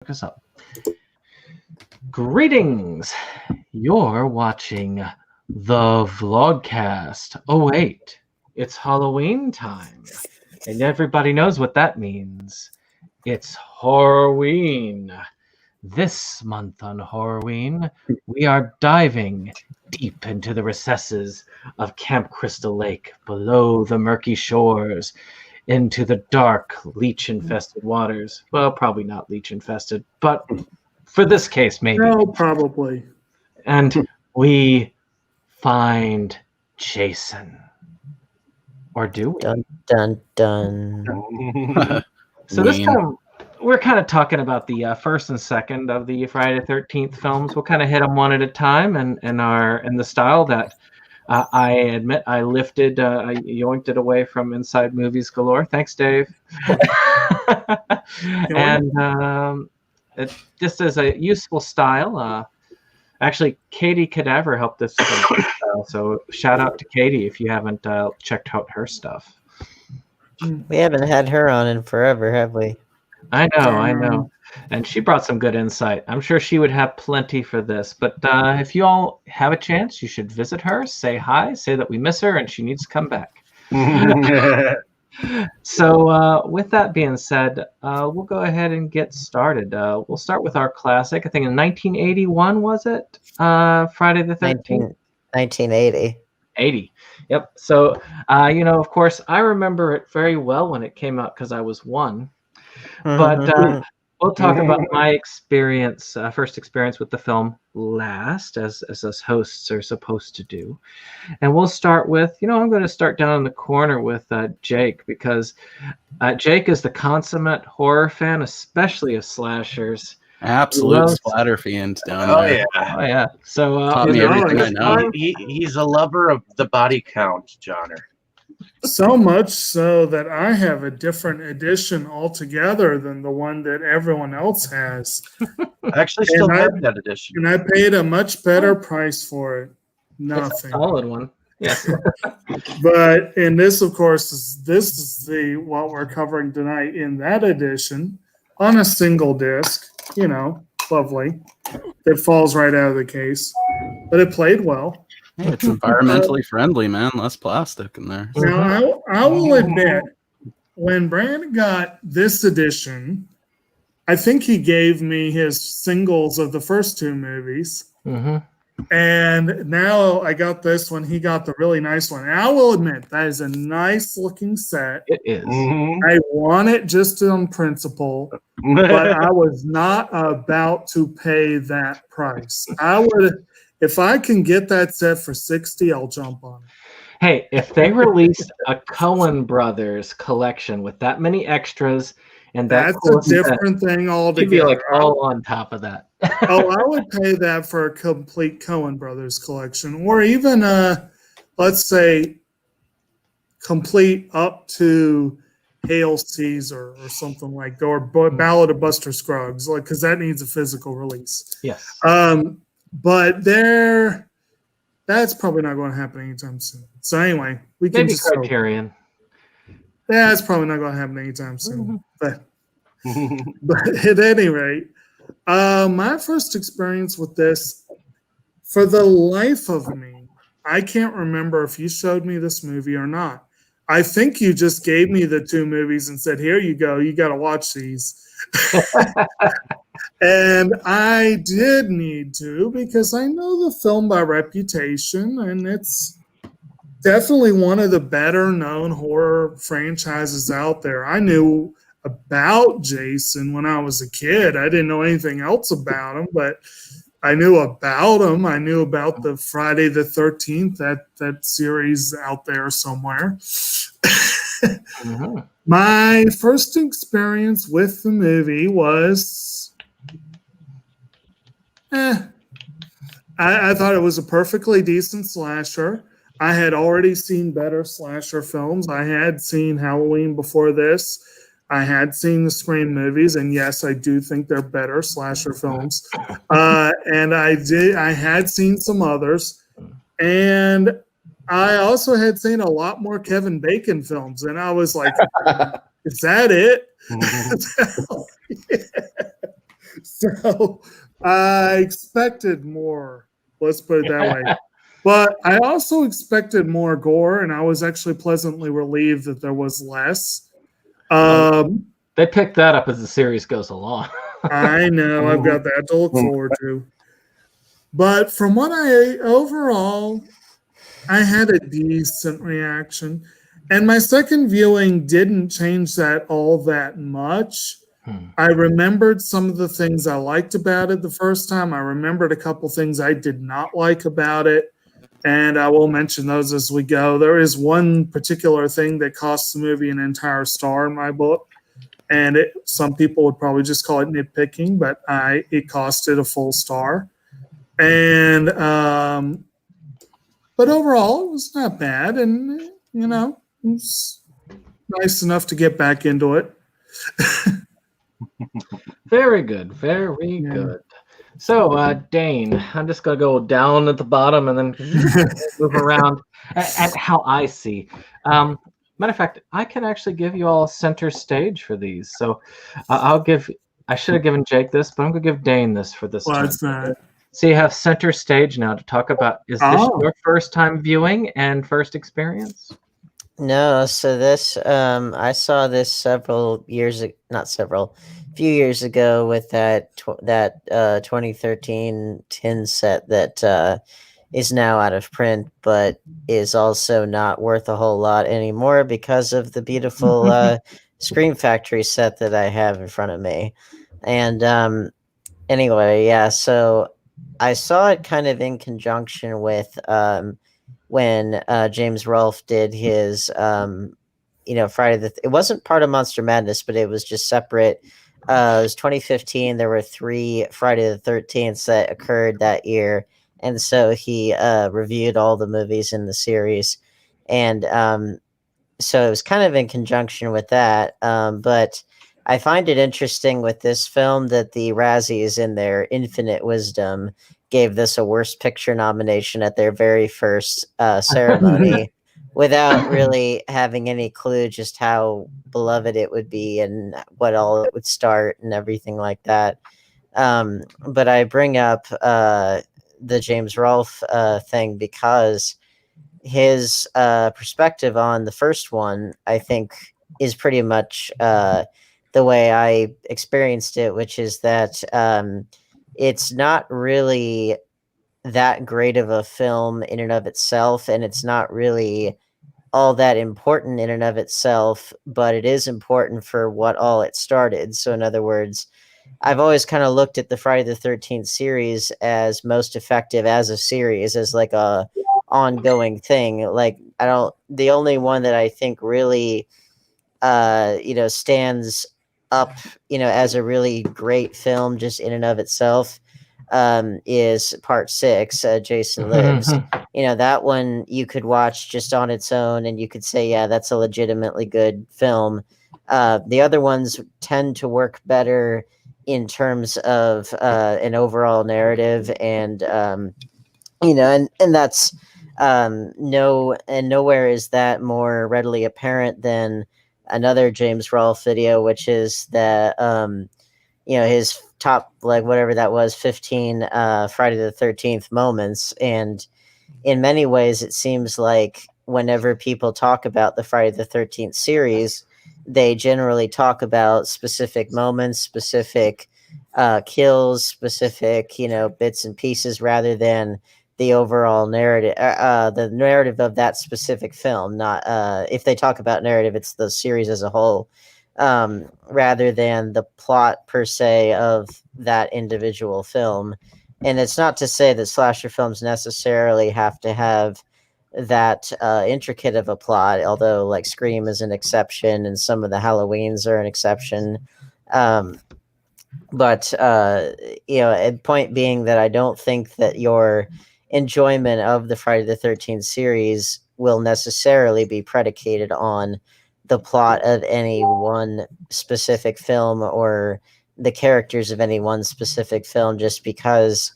Look us up. Greetings! You're watching the vlogcast. Oh wait, it's Halloween time. And everybody knows what that means. It's Horrorween. This month on Horrorween, we are diving deep into the recesses of Camp Crystal Lake, below the murky shores, into the dark, leech-infested waters. Well, probably not leech-infested, but for this case, maybe. No, probably. And we find Jason. Or do we? Dun, dun, dun. So this time, we're kind of talking about the first and second of the Friday the 13th films. We'll kind of hit them one at a time and in the style that I admit I lifted, I yoinked it away from Inside Movies Galore. Thanks, Dave. And it just as a useful style. Actually, Katie Cadaver helped us. So shout out to Katie if you haven't checked out her stuff. We haven't had her on in forever, have we? I know. And she brought some good insight. I'm sure she would have plenty for this. But if you all have a chance, you should visit her, say hi, say that we miss her, and she needs to come back. So with that being said, we'll go ahead and get started. We'll start with our classic. I think in 1981, was it? Friday the 13th? 1980. 80. Yep. So, of course, I remember it very well when it came out because I was one. But we'll talk about my experience, first experience with the film last, as us hosts are supposed to do. And we'll start with, I'm going to start down in the corner with Jake, because Jake is the consummate horror fan, especially of slashers. Absolute splatter fiend down there. Oh yeah. So taught me everything I know. He's a lover of the body count genre. So much so that I have a different edition altogether than the one that everyone else has. I actually still have that edition. And I paid a much better price for it. Nothing. It's a solid one. Yes. And this, of course, is what we're covering tonight in that edition on a single disc. Lovely. It falls right out of the case, but it played well. It's environmentally friendly, man. Less plastic in there. Now, I will admit, when Brandon got this edition, I think he gave me his singles of the first two movies. Mm-hmm. And now I got this one. He got the really nice one. And I will admit, that is a nice looking set. It is. Mm-hmm. I want it just on principle, but I was not about to pay that price. If I can get that set for $60, I'll jump on it. Hey, if they released a Coen Brothers collection with that many extras and that's a different thing altogether. You'd be like all on top of that. I would pay that for a complete Coen Brothers collection, or even let's say complete up to Hail Caesar or something like that, or Ballad of Buster Scruggs, because that needs a physical release. Yes. But that's probably not going to happen anytime soon. So anyway, we can maybe just Criterion. Yeah, it's probably not going to happen anytime soon. But at any rate, my first experience with this, for the life of me, I can't remember if you showed me this movie or not. I think you just gave me the two movies and said, "Here you go. You got to watch these." And I did need to, because I know the film by reputation, and it's definitely one of the better known horror franchises out there. I knew about Jason when I was a kid. I didn't know anything else about him, but I knew about him. I knew about the Friday the 13th, that series out there somewhere. Mm-hmm. My first experience with the movie was I thought it was a perfectly decent slasher. I had already seen better slasher films. I had seen Halloween before this. I had seen the Scream movies, and yes, I do think they're better slasher films. And I had seen some others, and I also had seen a lot more Kevin Bacon films, and I was like, "Is that it?" So I expected more. Let's put it that way. But I also expected more gore, and I was actually pleasantly relieved that there was less. They pick that up as the series goes along. I know, I've got that to look forward to. But from what overall, I had a decent reaction. And my second viewing didn't change that all that much. I remembered some of the things I liked about it the first time. I remembered a couple things I did not like about it. And I will mention those as we go. There is one particular thing that costs the movie an entire star in my book. And some people would probably just call it nitpicking, but it costed a full star. And but overall, it was not bad, and it was nice enough to get back into it. Very good, very good. So, Dane, I'm just gonna go down at the bottom and then move around at how I see. Matter of fact, I can actually give you all center stage for these. So, I should have given Jake this, but I'm gonna give Dane this for this time. What's that? So you have center stage now to talk about. Is this your first time viewing and first experience? No, so this I saw this a few years ago with that 2013 tin set that is now out of print, but is also not worth a whole lot anymore because of the beautiful Scream Factory set that I have in front of me. And anyway, yeah, so I saw it kind of in conjunction with when James Rolfe did his Friday it wasn't part of Monster Madness, but it was just separate. It was 2015. There were 3 Friday the 13th that occurred that year, and so he reviewed all the movies in the series, and so it was kind of in conjunction with that. But I find it interesting with this film that the Razzies, in their infinite wisdom, gave this a Worst Picture nomination at their very first ceremony without really having any clue just how beloved it would be and what all it would start and everything like that. But I bring up the James Rolfe thing because his perspective on the first one, I think, is pretty much the way I experienced it, which is that it's not really that great of a film in and of itself, and it's not really all that important in and of itself, but it is important for what all it started. So in other words, I've always kind of looked at the Friday the 13th series as most effective as a series, as like a ongoing thing. Like the only one that I think really stands up, as a really great film just in and of itself, is part 6, Jason Lives. That one you could watch just on its own and you could say, yeah, that's a legitimately good film. The other ones tend to work better in terms of an overall narrative, and and that's nowhere is that more readily apparent than another James Rolfe video, which is that his top, like, whatever that was, 15 Friday the 13th moments. And in many ways it seems like whenever people talk about the Friday the 13th series, they generally talk about specific moments, specific kills, specific bits and pieces, rather than the overall narrative, the narrative of that specific film. Not if they talk about narrative, it's the series as a whole, rather than the plot per se of that individual film. And it's not to say that slasher films necessarily have to have that intricate of a plot, although like Scream is an exception and some of the Halloweens are an exception. But point being that I don't think that your enjoyment of the Friday the 13th series will necessarily be predicated on the plot of any one specific film or the characters of any one specific film, just because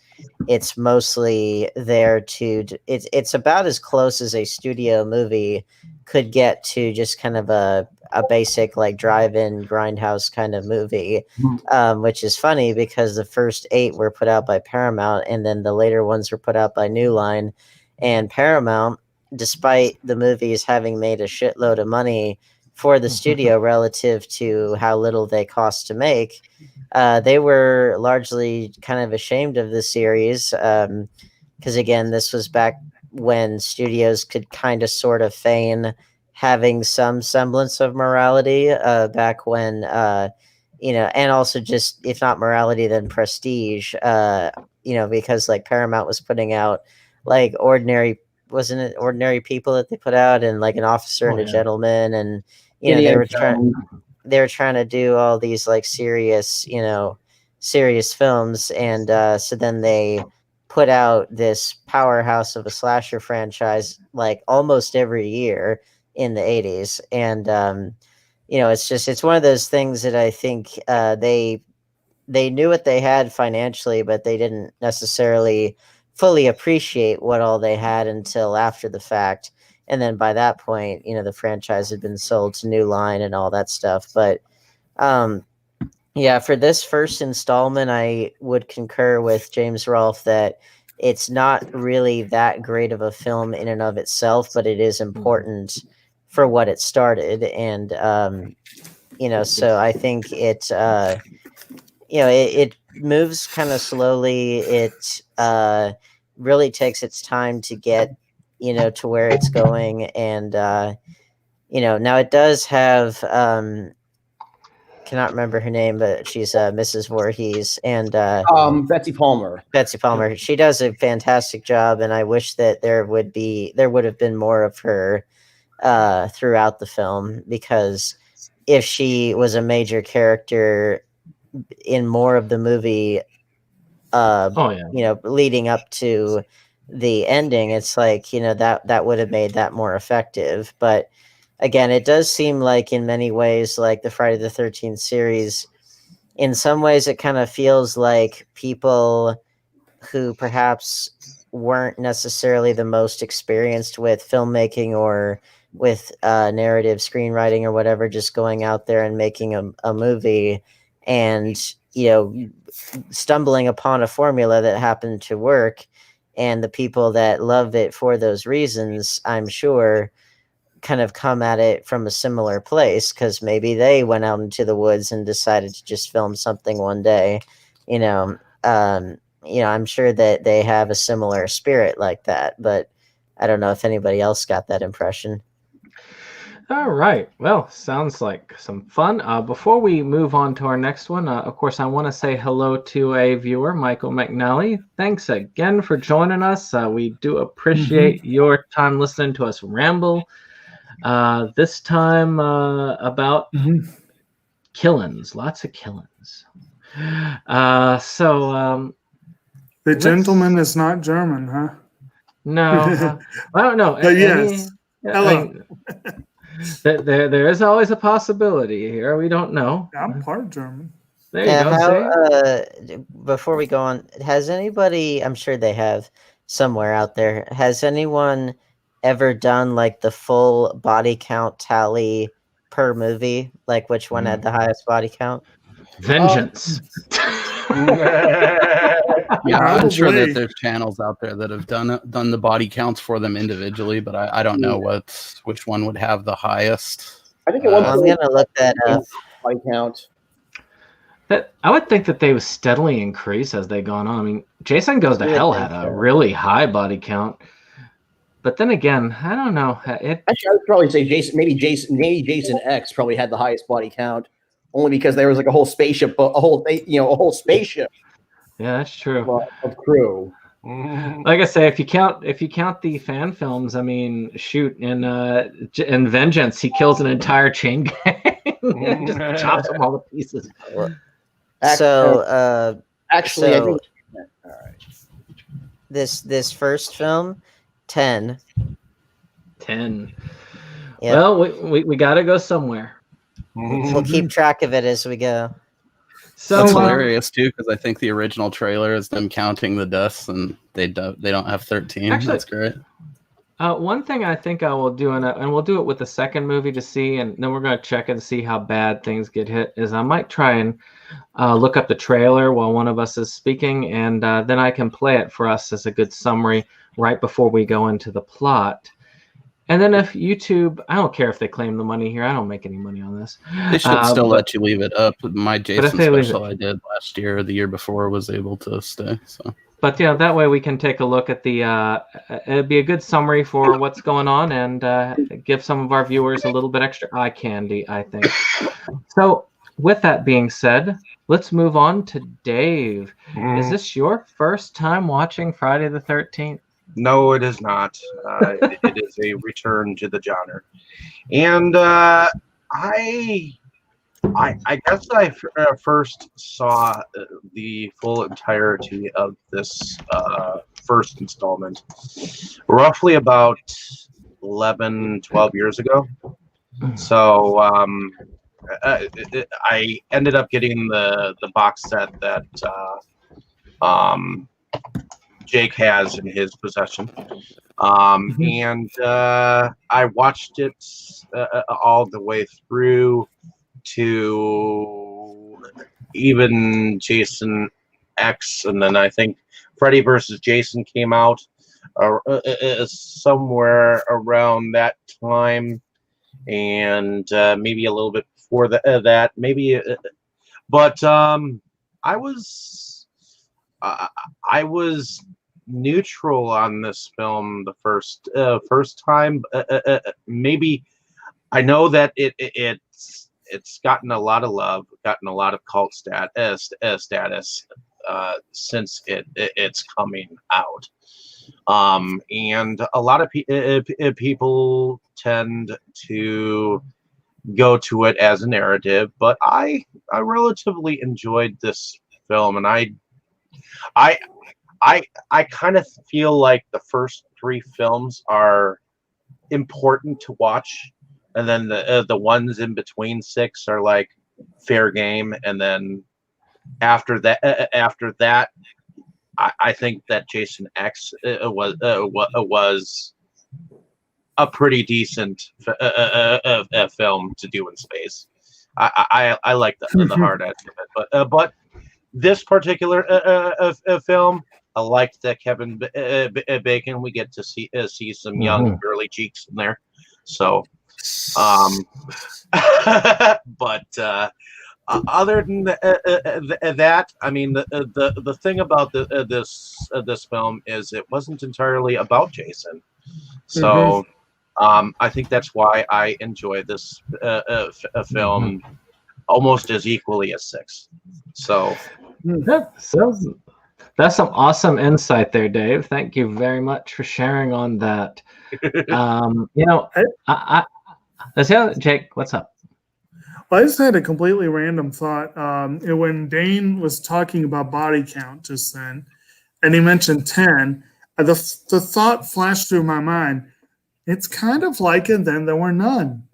it's mostly there to it's about as close as a studio movie could get to just kind of a a basic like drive-in grindhouse kind of movie, which is funny because the first 8 were put out by Paramount, and then the later ones were put out by New Line. And Paramount, despite the movies having made a shitload of money for the studio relative to how little they cost to make, they were largely kind of ashamed of the series, because again, this was back when studios could kind of sort of feign having some semblance of morality, back when and also just, if not morality, then prestige, because like Paramount was putting out like wasn't it Ordinary People that they put out, and like An Officer and a Gentleman, and they were trying to do all these like serious films, and so then they put out this powerhouse of a slasher franchise like almost every year in the 80s. And it's one of those things that I think they knew what they had financially, but they didn't necessarily fully appreciate what all they had until after the fact. And then by that point, the franchise had been sold to New Line and all that stuff. But for this first installment, I would concur with James Rolfe that it's not really that great of a film in and of itself, but it is important for what it started. And so I think it moves kind of slowly. It really takes its time to get to where it's going. And now it does have cannot remember her name, but she's Mrs. Voorhees, and Betsy Palmer. She does a fantastic job, and I wish that there would have been more of her throughout the film, because if she was a major character in more of the movie, leading up to the ending, it's like that would have made that more effective. But again, it does seem like in many ways, like the Friday the 13th series, in some ways it kind of feels like people who perhaps weren't necessarily the most experienced with filmmaking or with narrative screenwriting or whatever, just going out there and making a movie and, stumbling upon a formula that happened to work. And the people that love it for those reasons, I'm sure, kind of come at it from a similar place, because maybe they went out into the woods and decided to just film something one day. I'm sure that they have a similar spirit like that, but I don't know if anybody else got that impression. All right. Well, sounds like some fun. Before we move on to our next one, of course, I want to say hello to a viewer, Michael McNally. Thanks again for joining us. We do appreciate your time listening to us ramble. This time about killings, lots of killings. The gentleman is not German, huh? No, I don't know. But yes, hello. There is always a possibility here. We don't know. I'm part German. There you go. Before we go on, has anybody, I'm sure they have somewhere out there, has anyone ever done like the full body count tally per movie? Like which one had the highest body count? Vengeance. I'm sure that there's channels out there that have done the body counts for them individually, but I don't know which one would have the highest. I think I'm gonna look that up. Body count. I would think that they would steadily increase as they gone on. I mean, Jason Goes to Hell had a really high body count, but then again, I don't know. Actually, I would probably say Jason X probably had the highest body count, only because there was like a whole spaceship, a whole spaceship. Yeah, that's true. Of crew. Like I say, if you count the fan films, I mean, shoot, in Vengeance, he kills an entire chain gang and just chops them all to pieces. I think. All right. This first film, 10. 10. Yep. Well, we got to go somewhere. We'll keep track of it as we go. So that's hilarious too, because I think the original trailer is them counting the deaths, and they don't have 13. Actually, that's great. One thing I think I will do, and we'll do it with the second movie to see, and then we're going to check and see how bad things get hit, is I might try and look up the trailer while one of us is speaking, and then I can play it for us as a good summary right before we go into the plot. And then if YouTube, I don't care if they claim the money here. I don't make any money on this. They should still let you leave it up. My Jason special I did last year or the year before was able to stay. So. But yeah, that way we can take a look at the. It'd be a good summary for what's going on and give some of our viewers a little bit extra eye candy, I think. So, with that being said, let's move on to Dave. Is this your first time watching Friday the 13th? No, it is not. It is a return to the genre, and I guess I first saw the full entirety of this first installment roughly about 11, 12 years ago. So I ended up getting the box set that Jake has in his possession. And I watched it all the way through to even Jason X, and then I think Freddy versus Jason came out somewhere around that time, and maybe a little bit before that, maybe. But I was neutral on this film the first time. Maybe I know that it's gotten a lot of love, gotten a lot of cult status since it's coming out, and a lot of people tend to go to it as a narrative. But I relatively enjoyed this film, and I kind of feel like the first three films are important to watch. And then the ones in between six are like fair game, and then after that, I think that Jason X was a pretty decent film to do in space. I like the hard edge of it, but this particular film, I liked that Kevin Bacon. We get to see some young girly cheeks in there, so. But other than that, I mean, the thing about this film is it wasn't entirely about Jason, so I think that's why I enjoy this film almost as equally as Six. So that's some awesome insight there, Dave. Thank you very much for sharing on that. Let's hear it. Jake, what's up? Well, I just had a completely random thought. When Dane was talking about body count just then, and he mentioned 10, the thought flashed through my mind. It's kind of like And Then There Were None.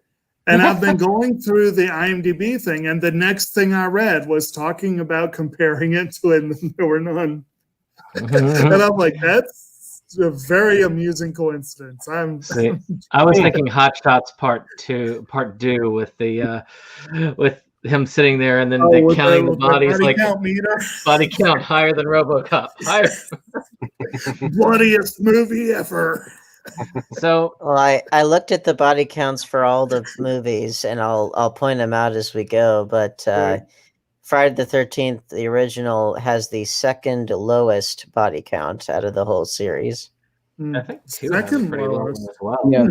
And I've been going through the IMDb thing, and the next thing I read was talking about comparing it to And Then There Were None. And I'm like, that's a very amusing coincidence. I was thinking Hot Shots Part 2 with the with him sitting there and then counting the bodies, like body count higher than RoboCop. Higher. Bloodiest movie ever. So well, I looked at the body counts for all the movies, and I'll point them out as we go. But Friday the 13th, the original, has the second lowest body count out of the whole series. I think two second pretty low lowest as well. Yeah.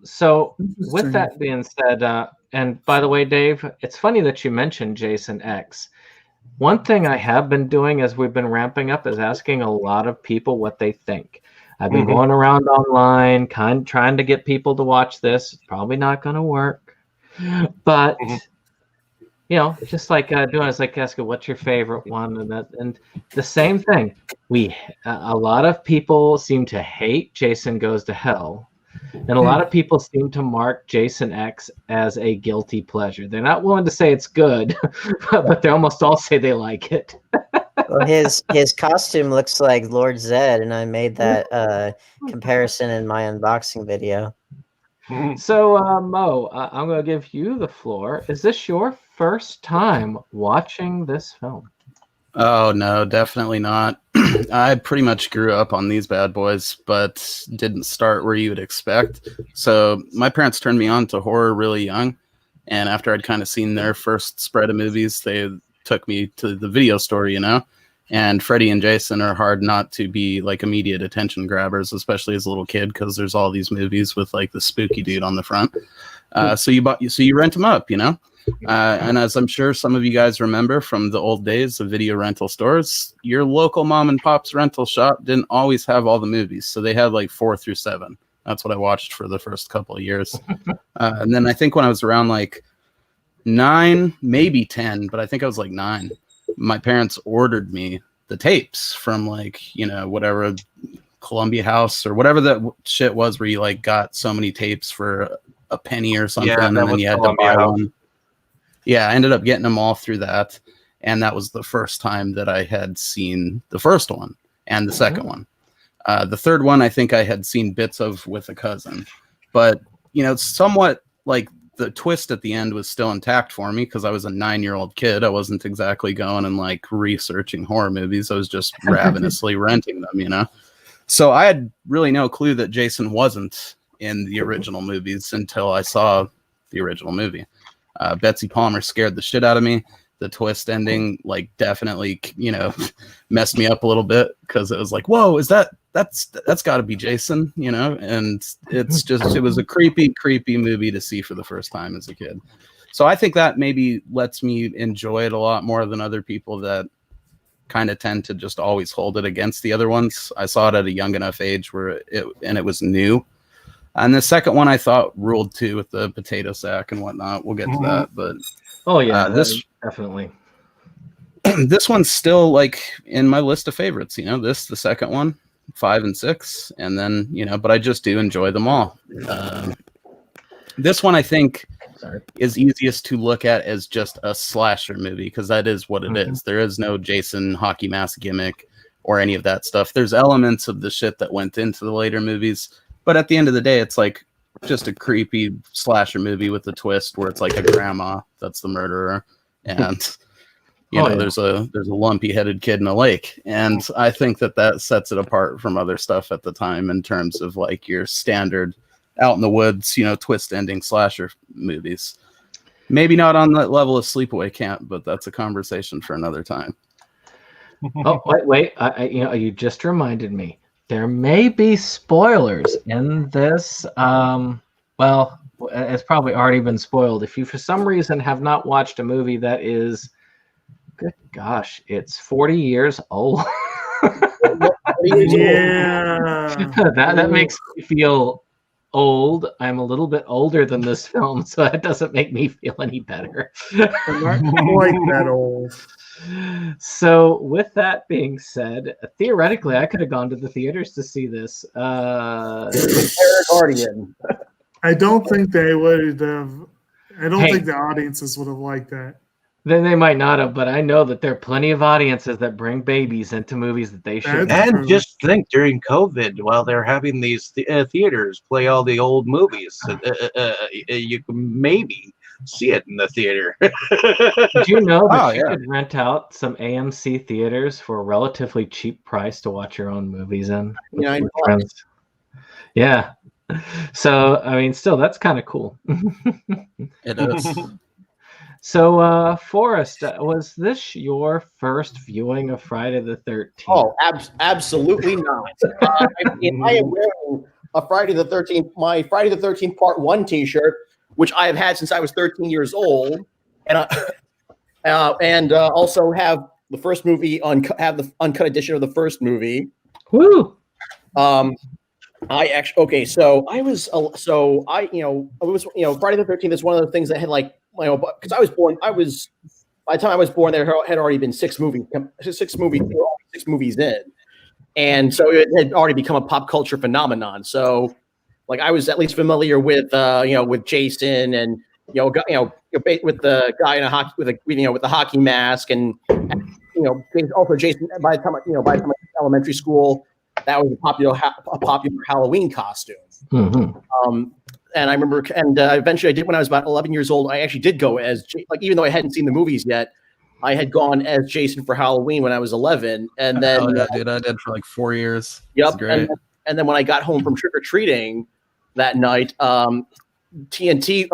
So with that being said, and by the way, Dave, it's funny that you mentioned Jason X. One thing I have been doing as we've been ramping up is asking a lot of people what they think. I've been going around online, trying to get people to watch this. It's probably not going to work, but just like doing is like asking what's your favorite one, and the same thing. A lot of people seem to hate Jason Goes to Hell, and a lot of people seem to mark Jason X as a guilty pleasure. They're not willing to say it's good, but they almost all say they like it. Well, his costume looks like Lord Zed, and I made that comparison in my unboxing video. So, Mo, I'm going to give you the floor. Is this your first time watching this film? Oh no, definitely not. I pretty much grew up on these bad boys, but didn't start where you would expect. So my parents turned me on to horror really young, and after I'd kind of seen their first spread of movies, they took me to the video store, you know. And Freddy and Jason are hard not to be like immediate attention grabbers, especially as a little kid, because there's all these movies with like the spooky dude on the front. So you rent them up, you know. And as I'm sure some of you guys remember from the old days of video rental stores, your local mom and pop's rental shop didn't always have all the movies. So they had like 4 through 7. That's what I watched for the first couple of years. And then I think when I was around like 9, maybe 10, but I think I was like 9, my parents ordered me the tapes from like, you know, whatever Columbia House or whatever that shit was where you like got so many tapes for a penny or something. Yeah, and then you had to buy one. Yeah, I ended up getting them all through that. And that was the first time that I had seen the first one and the second one. The third one, I think I had seen bits of with a cousin. But, you know, somewhat like the twist at the end was still intact for me because I was a 9-year-old kid. I wasn't exactly going and like researching horror movies. I was just ravenously renting them, you know? So I had really no clue that Jason wasn't in the original movies until I saw the original movie. Betsy Palmer scared the shit out of me. The twist ending, like, definitely, you know, messed me up a little bit because it was like, whoa, that's got to be Jason, you know? And it was a creepy movie to see for the first time as a kid. So I think that maybe lets me enjoy it a lot more than other people that kind of tend to just always hold it against the other ones. I saw it at a young enough age where it was new. And the second one I thought ruled too with the potato sack and whatnot. We'll get to that, but this definitely. This one's still like in my list of favorites. You know, the second one, 5 and 6, and then but I just do enjoy them all. This one I think is easiest to look at as just a slasher movie because that is what it is. There is no Jason hockey mask gimmick or any of that stuff. There's elements of the shit that went into the later movies. But at the end of the day, it's like just a creepy slasher movie with a twist where it's like a grandma that's the murderer, and there's a lumpy headed kid in a lake, and I think that sets it apart from other stuff at the time in terms of like your standard out in the woods, twist ending slasher movies. Maybe not on that level of Sleepaway Camp, but that's a conversation for another time. Oh wait! You just reminded me. There may be spoilers in this. Well, it's probably already been spoiled. If you, for some reason, have not watched a movie that is, good gosh, it's 40 years old. Yeah. that makes me feel old. I'm a little bit older than this film, so that doesn't make me feel any better. I'm not quite that old. So with that being said, theoretically I could have gone to the theaters to see this. Guardian. I don't think they would have. I don't think the audiences would have liked that. Then they might not have, but I know that there are plenty of audiences that bring babies into movies that they should. And just think, during COVID, while they're having these theaters play all the old movies, you can maybe see it in the theater. Did you know that you could rent out some AMC theaters for a relatively cheap price to watch your own movies in? Yeah. So, I mean, still, that's kind of cool. It is. So, Forrest, was this your first viewing of Friday the 13th? Oh, absolutely not. I am wearing a Friday the 13th, my Friday the 13th Part 1 T-shirt, which I have had since I was 13 years old, and also have the first movie have the uncut edition of the first movie. Woo! I actually so I was Friday the 13th is one of the things that had like because I was born by the time I was born there had already been six movies in, and so it had already become a pop culture phenomenon. So like I was at least familiar with with Jason and with the guy in a hockey with the hockey mask and also Jason. By the time I was in elementary school, that was a popular Halloween costume. And I remember, and eventually I did, when I was about 11 years old, I actually did go as, even though I hadn't seen the movies yet, I had gone as Jason for Halloween when I was 11. And then, dude, I did for like 4 years. Yep. Great. And then when I got home from trick-or-treating that night, TNT,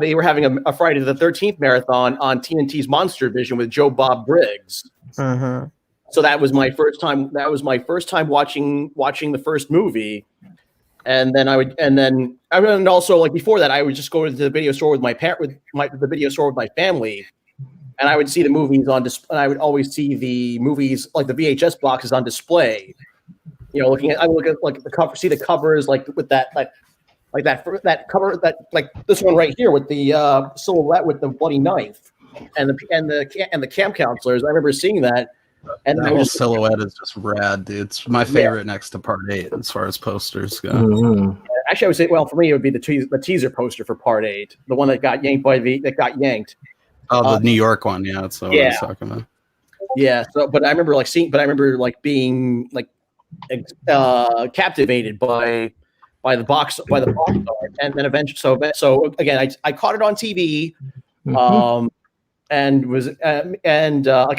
they were having a Friday the 13th marathon on TNT's Monster Vision with Joe Bob Briggs. So that was my first time. That was my first time watching the first movie. And then and also, like, before that, I would just go to the video store with the video store with my family, and I would see the movies on display. And I would always see the movies, like the VHS boxes, on display. I would look at like the cover, see the covers, like with that, like that cover, that, like this one right here with the silhouette with the bloody knife, and the camp counselors. I remember seeing that. And that whole silhouette is just rad, dude. It's my favorite next to Part 8 as far as posters go. Actually, I would say, well, for me, it would be the teaser poster for Part 8, the one that got yanked. Oh, the New York one, yeah, that's what I was talking about. Yeah, so but I remember being like captivated by the box art, and then eventually, so again, I caught it on TV. And was like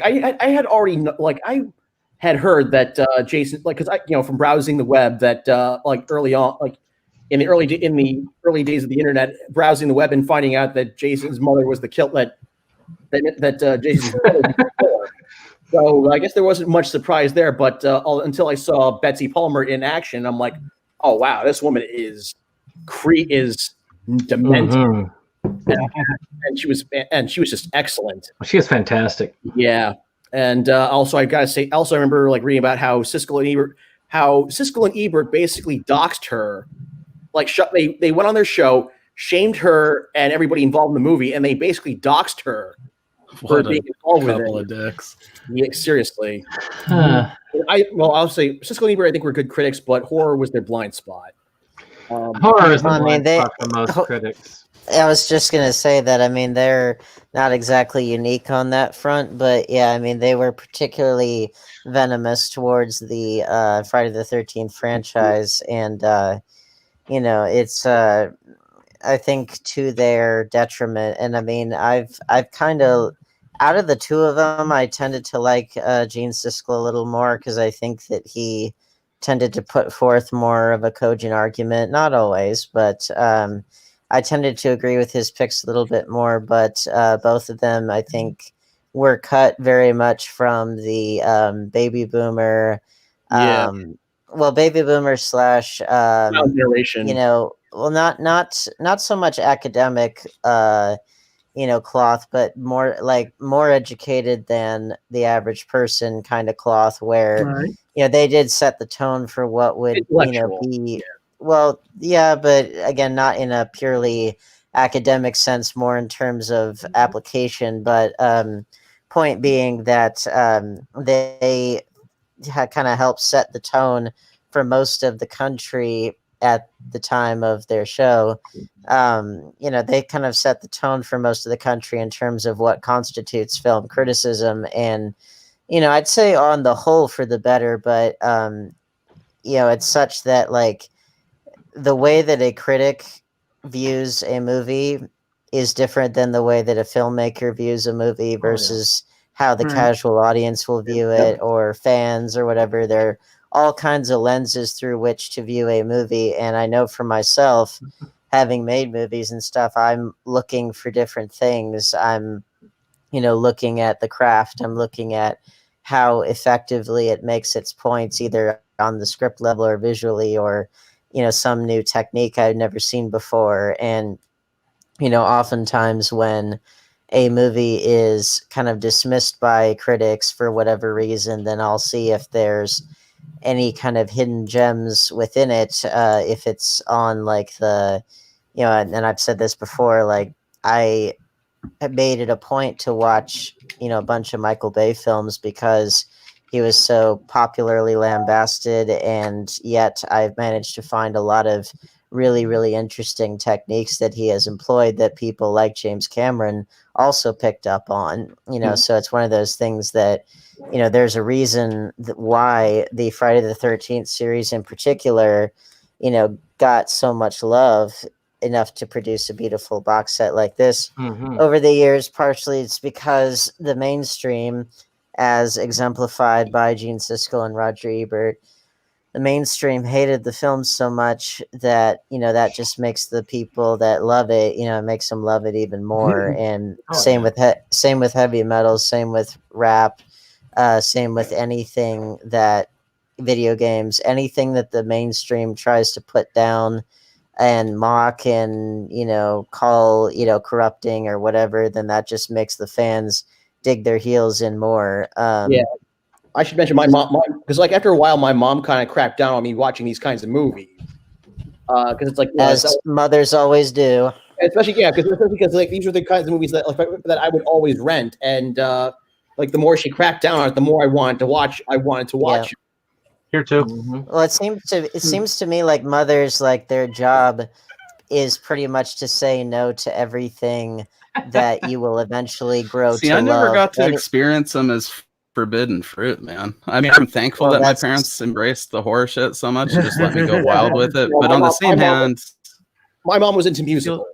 I had already I had heard that Jason, like, because from browsing the web, that like early on, like in the early days of the internet, browsing the web and finding out that Jason's mother was the killer, that Jason's mother was the killer. So I guess there wasn't much surprise there, but until I saw Betsy Palmer in action, I'm like, oh wow, this woman is demented. And she was just excellent. She is fantastic. Yeah, and also I gotta say, I remember like reading about how Siskel and Ebert basically doxed her. Like they went on their show, shamed her and everybody involved in the movie, and they basically doxed her for being involved with it. Couple of dicks. Yeah, seriously. I'll say Siskel and Ebert, I think, were good critics, but horror was their blind spot. Horror is the blind spot for most critics. I was just going to say that, I mean, they're not exactly unique on that front, but yeah, I mean, they were particularly venomous towards the Friday the 13th franchise, and, it's, I think, to their detriment. And I mean, I've kind of, out of the two of them, I tended to like Gene Siskel a little more, because I think that he tended to put forth more of a cogent argument. Not always, but I tended to agree with his picks a little bit more, but both of them, I think, were cut very much from the baby boomer, baby boomer slash generation. Not so much academic, cloth, but more educated than the average person kind of cloth, where they did set the tone for what would be. Well, yeah, but again, not in a purely academic sense, more in terms of application. But point being that they kind of helped set the tone for most of the country at the time of their show. They kind of set the tone for most of the country in terms of what constitutes film criticism. And, I'd say on the whole for the better, but, it's such that, like, the way that a critic views a movie is different than the way that a filmmaker views a movie versus how the casual audience will view it, or fans or whatever. There are all kinds of lenses through which to view a movie. And I know for myself, having made movies and stuff, I'm looking for different things. I'm, looking at the craft. I'm looking at how effectively it makes its points, either on the script level or visually, or some new technique I'd never seen before. And, oftentimes when a movie is kind of dismissed by critics for whatever reason, then I'll see if there's any kind of hidden gems within it. If it's on like the, and I've said this before, like I made it a point to watch, a bunch of Michael Bay films because he was so popularly lambasted, and yet I've managed to find a lot of really, really interesting techniques that he has employed that people like James Cameron also picked up on. So it's one of those things that, there's a reason why the Friday the 13th series in particular, got so much love enough to produce a beautiful box set like this over the years. Partially it's because the mainstream, as exemplified by Gene Siskel and Roger Ebert, the mainstream hated the film so much that, that just makes the people that love it, it makes them love it even more. And same with heavy metal, same with rap, same with anything that video games, anything that the mainstream tries to put down and mock and, call, corrupting or whatever, then that just makes the fans dig their heels in more. I should mention my mom, because like after a while, my mom kind of cracked down on me watching these kinds of movies. Because it's like, as mothers always do. Especially, because like these are the kinds of movies that that I would always rent. And like the more she cracked down on it, the more I wanted to watch. It. Here too. Well, it seems to me like mothers, like their job is pretty much to say no to everything that you will eventually grow to love. I never got to experience them as forbidden fruit, man. I mean, I'm thankful that my parents embraced the horror shit so much and just let me go wild with it. But on the same hand, my mom was into musicals.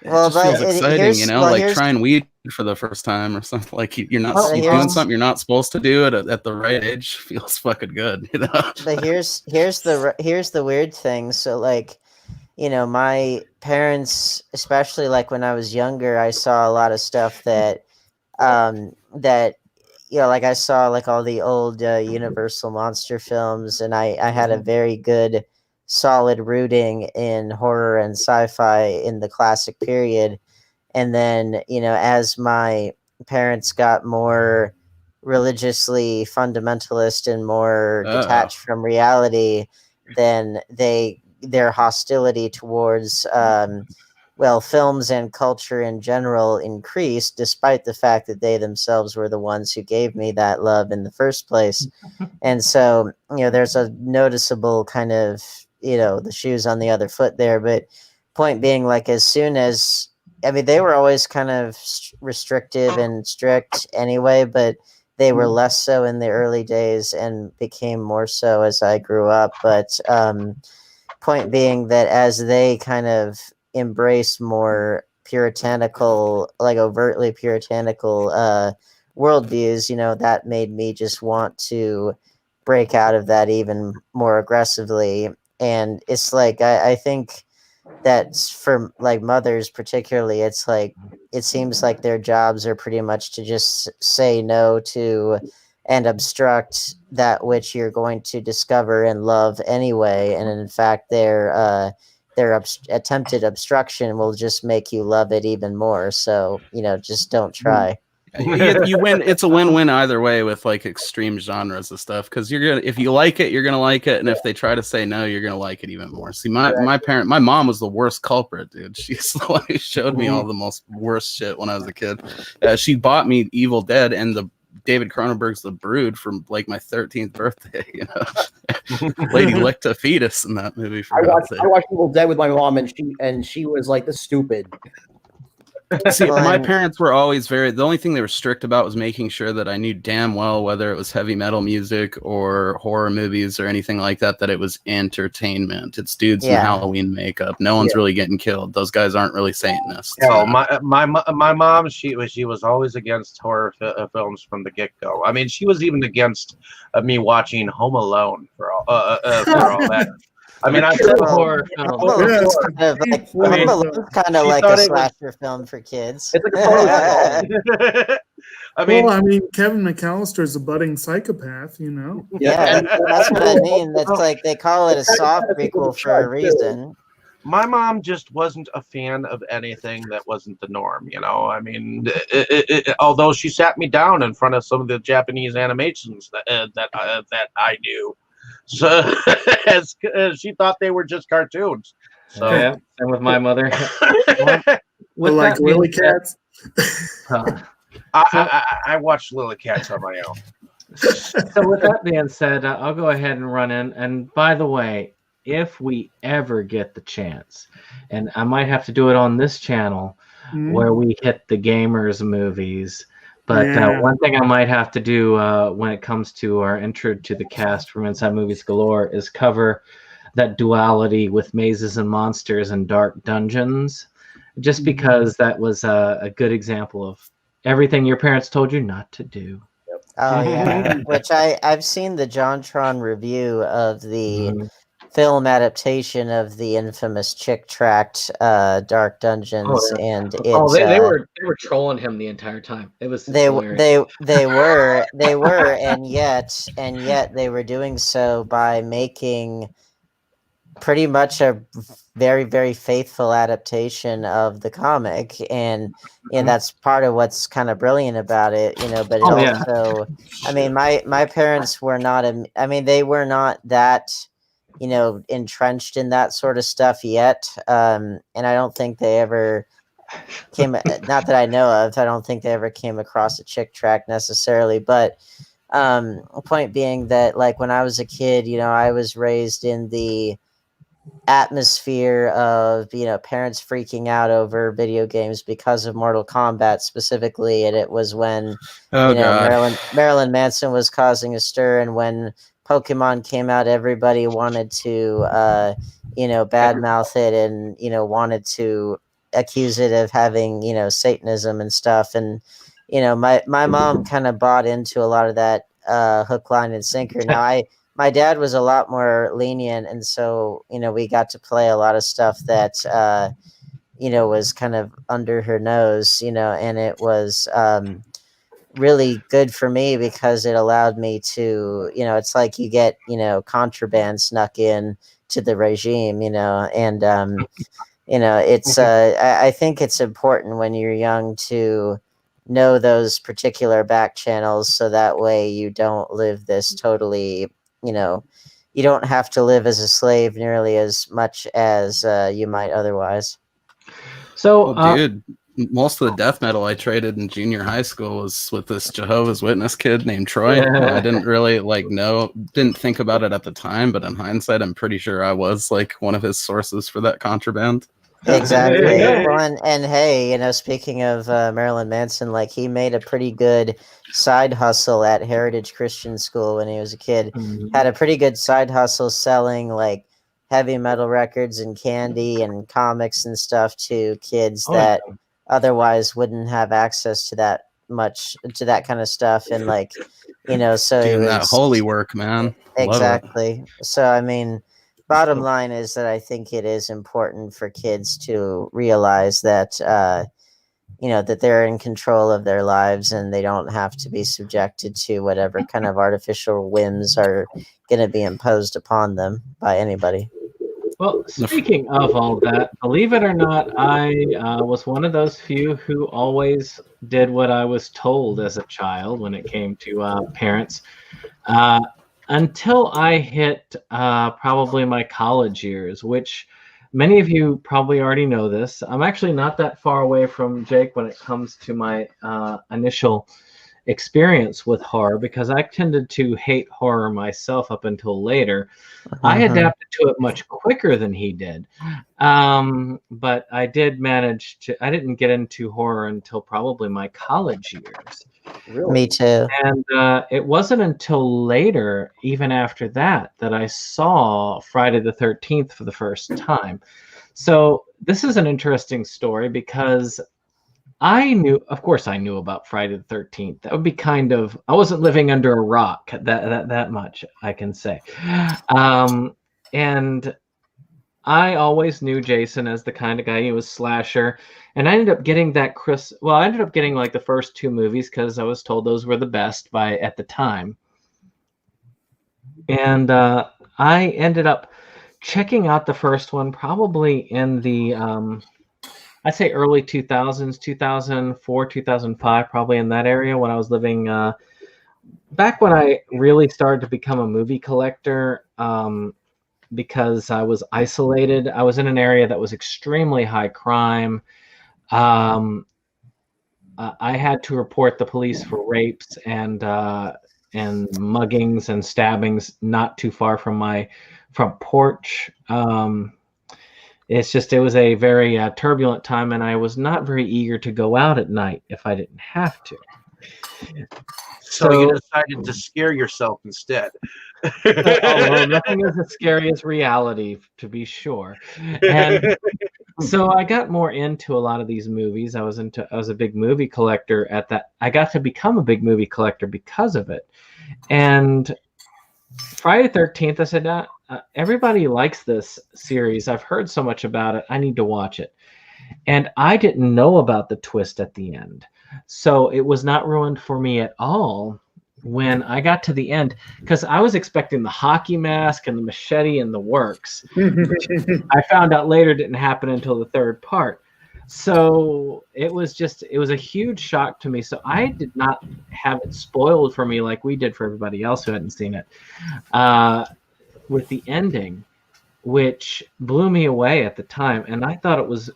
Well, it just feels exciting, like trying weed for the first time or something. Like you're doing something you're not supposed to do at the right age. Feels fucking good, But here's the weird thing. So like, my parents, especially like when I was younger, I saw a lot of stuff that like I saw like all the old Universal monster films, and I had a very good solid rooting in horror and sci-fi in the classic period. And then, as my parents got more religiously fundamentalist and more detached from reality, then their hostility towards films and culture in general increased, despite the fact that they themselves were the ones who gave me that love in the first place. And so, there's a noticeable kind of, the shoes on the other foot there. But point being, like, as soon as, they were always kind of restrictive and strict anyway, but they were less so in the early days and became more so as I grew up. But point being that as they kind of embrace more puritanical, like overtly puritanical worldviews, that made me just want to break out of that even more aggressively. And it's like, I think that's for like mothers particularly, it's like, it seems like their jobs are pretty much to just say no to and obstruct that which you're going to discover and love anyway. And in fact, their attempted obstruction will just make you love it even more. So, just don't try. You win. It's a win-win either way with like extreme genres of stuff, because if you like it, you're gonna like it, and if they try to say no, you're gonna like it even more. See, my mom was the worst culprit, dude. She's the one who showed me all the most worst shit when I was a kid. She bought me Evil Dead and the David Cronenberg's The Brood from like my 13th birthday. Lady licked a fetus in that movie. I watched Evil Dead with my mom, and she was like, "This is stupid." See, my parents were always the only thing they were strict about was making sure that I knew damn well whether it was heavy metal music or horror movies or anything like that, that it was entertainment. It's dudes in Halloween makeup. No one's really getting killed. Those guys aren't really Satanists. No, my mom, she was always against horror films from the get-go. I mean, she was even against me watching Home Alone for all that. I mean, I said horror film. It's kind of like a slasher film for kids. It's like a Kevin McAllister is a budding psychopath, Yeah, that's what I mean. That's like they call it a soft prequel for a reason. My mom just wasn't a fan of anything that wasn't the norm, I mean, although she sat me down in front of some of the Japanese animations that I knew. So as she thought they were just cartoons. So yeah, and with my mother, like Lily Cats. I watched Lily Cats on my own. So with that being said, I'll go ahead and run in. And by the way, if we ever get the chance, and I might have to do it on this channel, where we hit the gamers movies. But Yeah. one thing I might have to do when it comes to our intro to the cast from Inside Movies Galore is cover that duality with mazes and monsters and dark dungeons, just because that was a good example of everything your parents told you not to do. Oh yeah, which I've seen the JonTron review of the film adaptation of the infamous Chick Tract Dark Dungeons, and they were trolling him the entire time. It was they hilarious. they were and yet they were doing so by making pretty much a very, very faithful adaptation of the comic, and that's part of what's kind of brilliant about it, but it also, I mean, my parents were not they were not that entrenched in that sort of stuff yet, and I don't think they ever came, not that I know of, I don't think they ever came across a Chick Tract necessarily, but point being that, like, when I was a kid, I was raised in the atmosphere of parents freaking out over video games because of Mortal Kombat specifically, and it was when Marilyn Manson was causing a stir, and when Pokemon came out, everybody wanted to badmouth it, and wanted to accuse it of having Satanism and stuff, and my mom kind of bought into a lot of that hook, line, and sinker. Now my dad was a lot more lenient, and so we got to play a lot of stuff that was kind of under her nose, and it was really good for me because it allowed me to, it's like you get contraband snuck in to the regime, and it's I think it's important when you're young to know those particular back channels, so that way you don't live this totally, you don't have to live as a slave nearly as much as you might otherwise. So, dude, most of the death metal I traded in junior high school was with this Jehovah's Witness kid named Troy. I didn't really didn't think about it at the time, but in hindsight, I'm pretty sure I was like one of his sources for that contraband. Exactly. Well, and hey, speaking of Marilyn Manson, like, he made a pretty good side hustle at Heritage Christian School when he was a kid. Had a pretty good side hustle selling like heavy metal records and candy and comics and stuff to kids that otherwise wouldn't have access to that kind of stuff. And like, so doing that holy work, man. Exactly. So I mean, bottom line is that I think it is important for kids to realize that, that they're in control of their lives and they don't have to be subjected to whatever kind of artificial whims are going to be imposed upon them by anybody. Well, speaking of all that, believe it or not, I was one of those few who always did what I was told as a child when it came to parents. Until I hit probably my college years, which many of you probably already know this. I'm actually not that far away from Jake when it comes to my initial experience with horror, because I tended to hate horror myself up until later. I adapted to it much quicker than he did. But I did manage to, I didn't get into horror until probably my college years. Really? Me too. And it wasn't until later, even after that, that I saw Friday the 13th for the first time. So this is an interesting story because of course I knew about Friday the 13th. That would be kind of, I wasn't living under a rock that much, I can say. And I always knew Jason as the kind of guy, he was slasher. And I ended up getting I ended up getting like the first two movies because I was told those were the best at the time. And I ended up checking out the first one probably in the, I'd say early 2000s, 2004, 2005, probably in that area when I was living, back when I really started to become a movie collector, because I was isolated. I was in an area that was extremely high crime. I had to report the police for rapes and and muggings and stabbings not too far from my front porch. It was a very turbulent time, and I was not very eager to go out at night if I didn't have to. So you decided to scare yourself instead. Well, nothing is as scary as reality, to be sure. And so I got more into a lot of these movies. I was a big movie collector at that. I got to become a big movie collector because of it. And Friday the 13th, I said, everybody likes this series. I've heard so much about it. I need to watch it. And I didn't know about the twist at the end. So it was not ruined for me at all when I got to the end, because I was expecting the hockey mask and the machete and the works. I found out later didn't happen until the third part. So it was a huge shock to me. So I did not have it spoiled for me like we did for everybody else who hadn't seen it, with the ending, which blew me away at the time. And I thought it was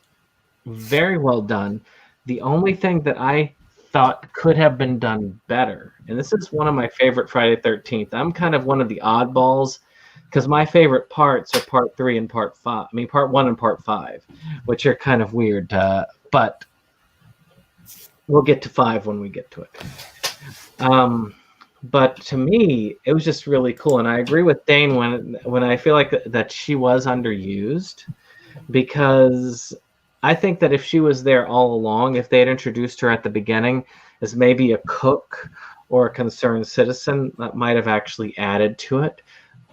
very well done. The only thing that I thought could have been done better, and this is one of my favorite Friday the 13th. I'm kind of one of the oddballs, because my favorite parts are part 3 and part 5. I mean, part 1 and part 5, which are kind of weird, but we'll get to 5 when we get to it. But to me, it was just really cool, and I agree with Dane when I feel like that she was underused, because I think that if she was there all along, if they had introduced her at the beginning as maybe a cook or a concerned citizen, that might have actually added to it.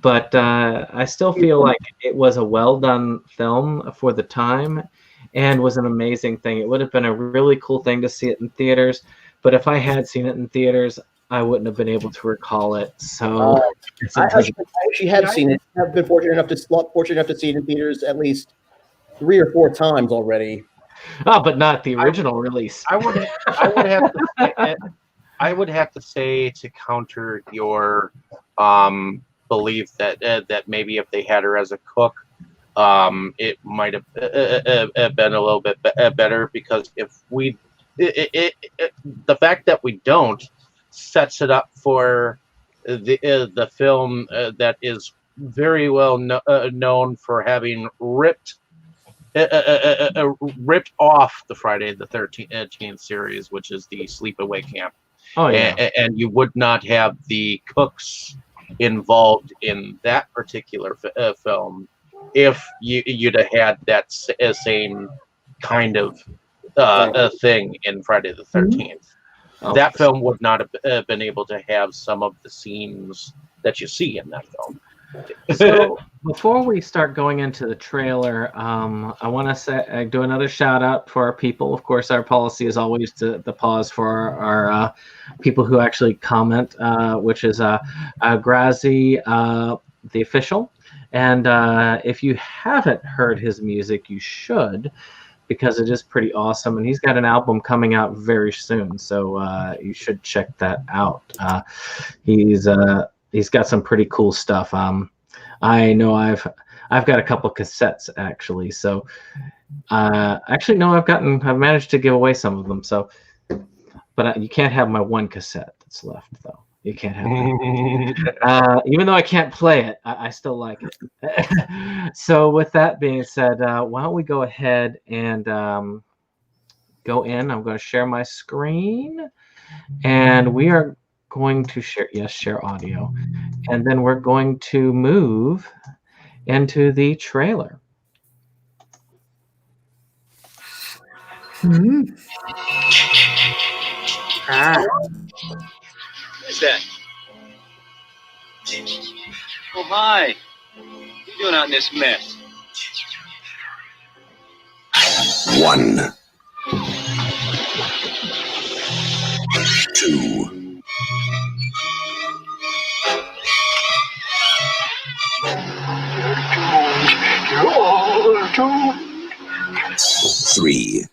But I still feel like it was a well-done film for the time and was an amazing thing. It would have been a really cool thing to see it in theaters, but if I had seen it in theaters, I wouldn't have been able to recall it. So I actually have seen it. I've been fortunate enough to see it in theaters at least 3 or 4 times already. Oh, but not the original release. I would have to say to counter your belief that maybe if they had her as a cook, it might have been a little bit better, because if we the fact that we don't sets it up for the film that is very well known for having ripped off the Friday the 13th series, which is the Sleepaway Camp. Oh yeah, and you would not have the cooks involved in that particular film if you'd have had that same kind of thing in Friday the 13th. That film would not have been able to have some of the scenes that you see in that film. So before we start going into the trailer, I want to do another shout out for our people. Of course, our policy is always to pause for our people who actually comment, which is Grazi, the official. And if you haven't heard his music, you should, because it is pretty awesome. And he's got an album coming out very soon, so you should check that out. He's got some pretty cool stuff. I know I've got a couple cassettes actually. So actually no, I've managed to give away some of them. So, but you can't have my one cassette that's left though. You can't have it. Even though I can't play it, I still like it. So with that being said, why don't we go ahead and go in. I'm going to share my screen, and we are going to share audio, and then we're going to move into the trailer. What's that? Oh, hi. What are you doing out in this mess? 1, 2. 3.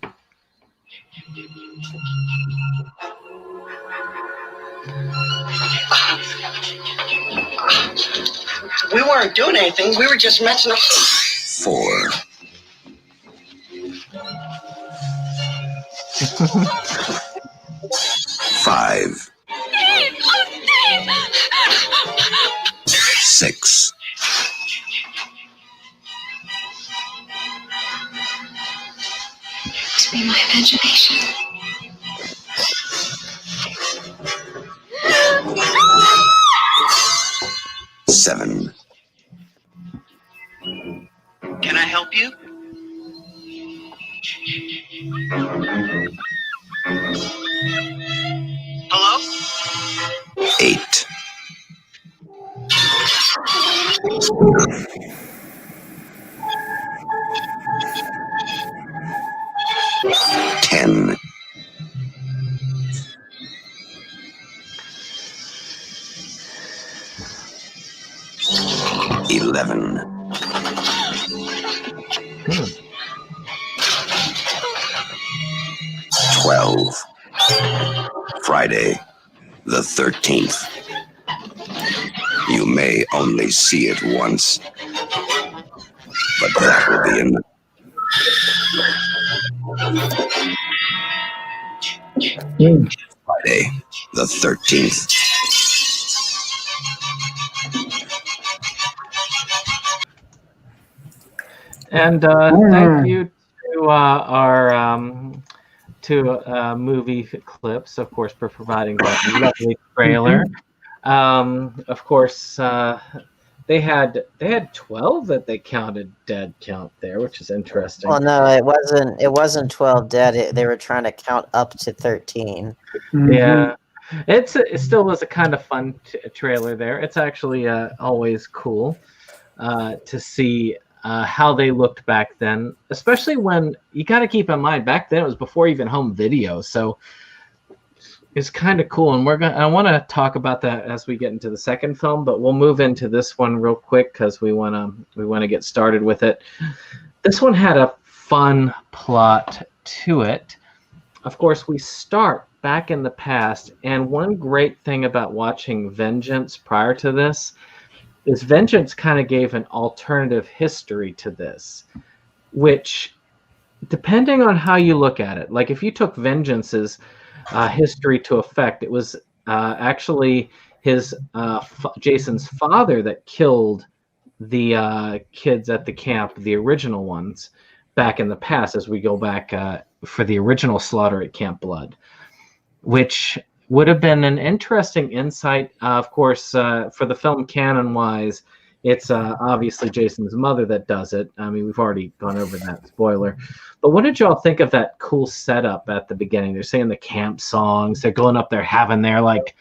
We weren't doing anything. We were just messing up. 4. 5. Dave! Oh, Dave! 6. To be my imagination. 7. Can I help you? Hello? 8. 10. 11. 12. Friday, the 13th. You may only see it once, but that will be enough. Friday, the 13th. And thank you to our movie clips, of course, for providing that lovely trailer. Of course, they had 12 that they counted dead count there, which is interesting. Well, no, it wasn't 12 dead. They were trying to count up to 13. Yeah, it still was a kind of fun trailer there. It's actually always cool to see how they looked back then, especially when you got to keep in mind back then it was before even home video, so it's kind of cool. And I want to talk about that as we get into the second film, but we'll move into this one real quick because we want to get started with it. This one had a fun plot to it. Of course, we start back in the past, and one great thing about watching Vengeance prior to this is Vengeance kind of gave an alternative history to this, which, depending on how you look at it, like if you took Vengeance's history to effect, it was actually his Jason's father that killed the kids at the camp, the original ones, back in the past, as we go back for the original slaughter at Camp Blood, which would have been an interesting insight. Of course, for the film canon-wise, it's obviously Jason's mother that does it. I mean, we've already gone over that, spoiler. But what did y'all think of that cool setup at the beginning? They're saying the camp songs. They're going up there having their, like,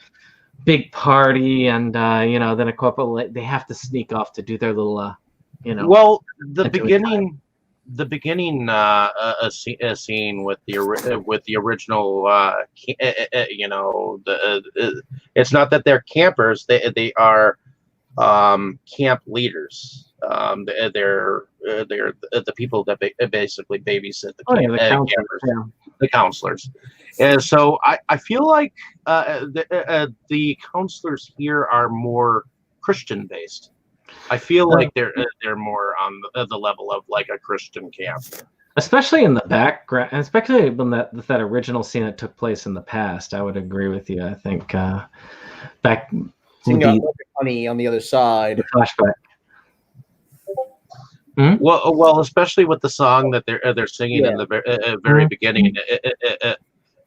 big party, and, then a couple, they have to sneak off to do their little, Well, the beginning scene with the original, it's not that they're campers; they are camp leaders. They're the people that basically babysit the campers, the counselors. And so I feel like the counselors here are more Christian based. I feel like they're more on the level of like a Christian camp, especially in the background, and especially when that original scene that took place in the past. I would agree with you. I think back singing Honey on the other side. The flashback. Well, especially with the song that they're singing in the very beginning.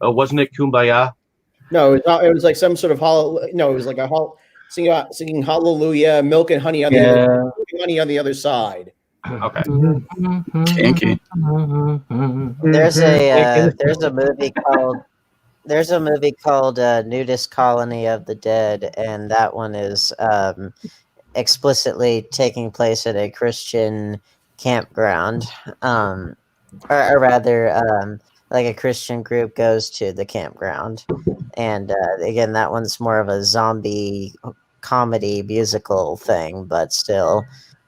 Wasn't it Kumbaya? No, it was like some sort of it was like singing Hallelujah, milk and honey on the other side. Okay. Kinky. There's a movie called Nudist Colony of the Dead, and that one is explicitly taking place at a Christian campground, or rather, like a Christian group goes to the campground, and again, that one's more of a zombie comedy musical thing, but still.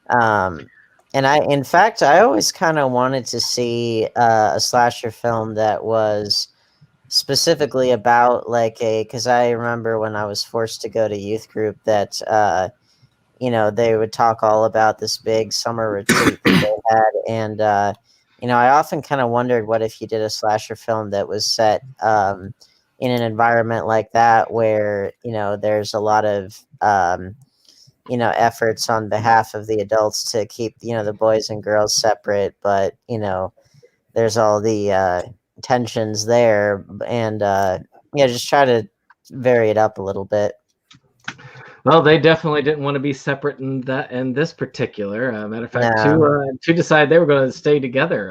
And in fact, I always kind of wanted to see a slasher film that was specifically about because I remember when I was forced to go to youth group that, they would talk all about this big summer retreat that they had. And, I often kind of wondered what if you did a slasher film that was set in an environment like that where, there's a lot of efforts on behalf of the adults to keep, the boys and girls separate, but, there's all the tensions there, and just try to vary it up a little bit. Well, they definitely didn't want to be separate in this particular. Matter of fact, two decided they were going to stay together,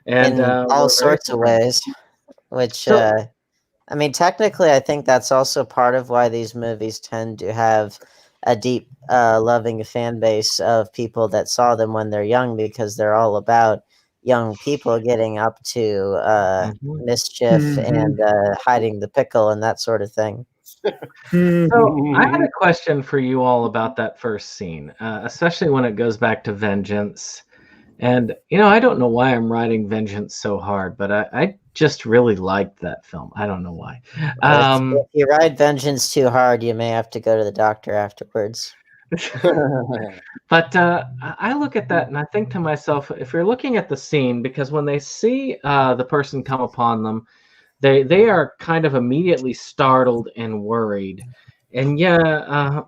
and in all sorts of ways. Which, technically, I think that's also part of why these movies tend to have a deep, loving fan base of people that saw them when they're young, because they're all about young people getting up to mischief and hiding the pickle and that sort of thing. So I had a question for you all about that first scene, especially when it goes back to vengeance. And, I don't know why I'm writing vengeance so hard, but I just really liked that film. I don't know why. If you ride vengeance too hard, you may have to go to the doctor afterwards. But I look at that and I think to myself, if you're looking at the scene, because when they see the person come upon them, they are kind of immediately startled and worried. And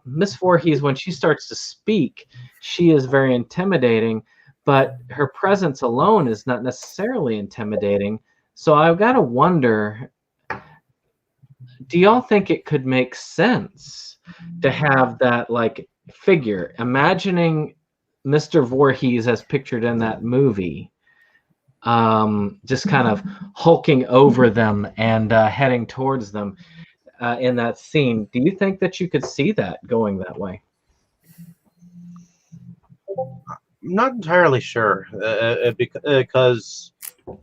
Miss Voorhees, when she starts to speak, she is very intimidating, but her presence alone is not necessarily intimidating. So I've got to wonder, do y'all think it could make sense to have that figure, imagining Mr. Voorhees as pictured in that movie, just kind of hulking over them and heading towards them in that scene? Do you think that you could see that going that way? I'm not entirely sure, because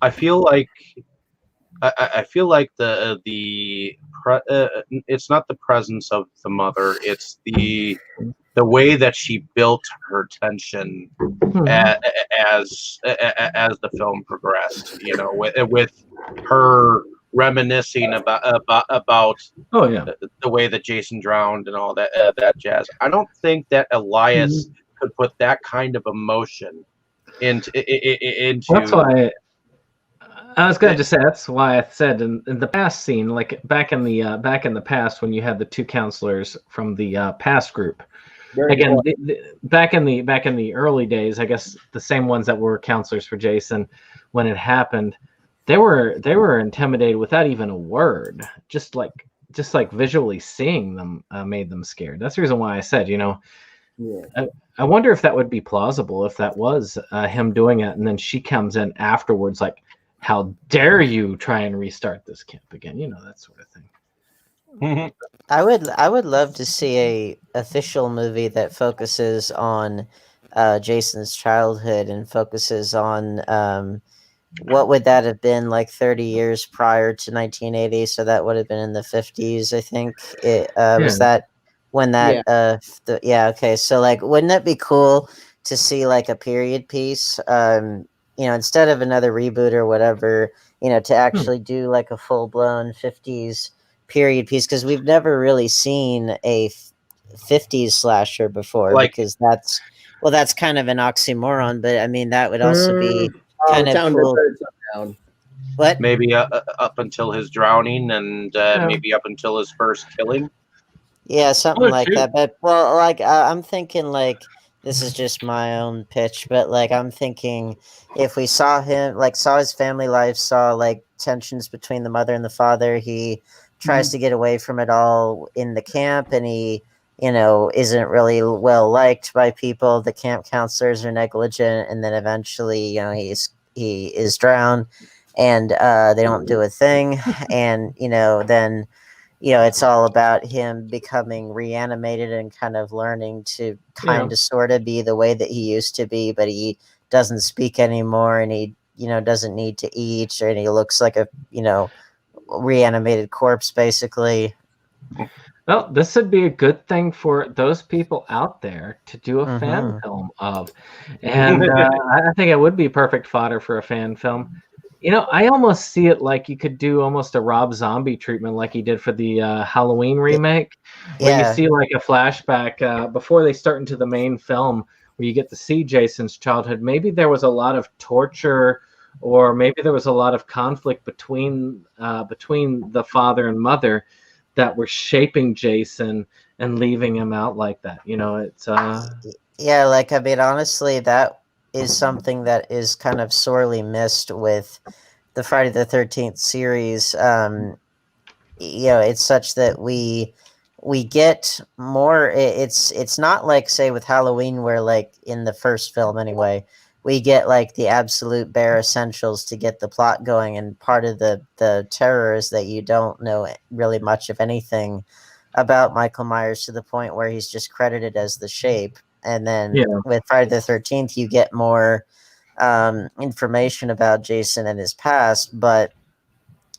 I feel like it's not the presence of the mother; it's the way that she built her tension as the film progressed. With her reminiscing about the way that Jason drowned and all that jazz. I don't think that Elias could put that kind of emotion into. That's why I was going to say. That's why I said in the past scene, like back in the past, when you had the two counselors from the past group. Again, back in the early days, I guess the same ones that were counselors for Jason when it happened, they were intimidated without even a word. Just like visually seeing them made them scared. That's the reason why I said, I wonder if that would be plausible, if that was him doing it, and then she comes in afterwards, like, how dare you try and restart this camp again? That sort of thing. I would love to see a official movie that focuses on Jason's childhood and focuses on what would that have been like 30 years prior to 1980? So that would have been in the 50s, I think. Was that when that? Okay. So wouldn't it be cool to see a period piece? Instead of another reboot or whatever, to actually do a full blown 50s period piece, because we've never really seen a 50s slasher before, because that's kind of an oxymoron, but I mean that would also be kind of cool. What? Maybe up until his drowning and maybe up until his first killing. Yeah, something like that. But I'm thinking this is just my own pitch, but I'm thinking if we saw him, saw his family life, saw tensions between the mother and the father, he tries to get away from it all in the camp, and he, isn't really well liked by people. The camp counselors are negligent, and then eventually, he is drowned, and they don't do a thing, and then. It's all about him becoming reanimated and kind of learning to kind of sort of be the way that he used to be, but he doesn't speak anymore, and he, doesn't need to eat, and he looks like a, reanimated corpse, basically. Well, this would be a good thing for those people out there to do a fan film of. And I think it would be perfect fodder for a fan film. I almost see it like you could do almost a Rob Zombie treatment like he did for the Halloween remake, where you see a flashback before they start into the main film, where you get to see Jason's childhood. Maybe there was a lot of torture, or maybe there was a lot of conflict between the father and mother that were shaping Jason and leaving him out like that. You know, it's Yeah, like I mean, honestly, that is something that is kind of sorely missed with the Friday the 13th series. You know, it's such that we get more. It's not like, say, with Halloween, where like in the first film anyway, we get like the absolute bare essentials to get the plot going, and part of the terror is that you don't know really much of anything about Michael Myers, to the point where he's just credited as the Shape. And then Yeah. with Friday the 13th, you get more information about Jason and his past, but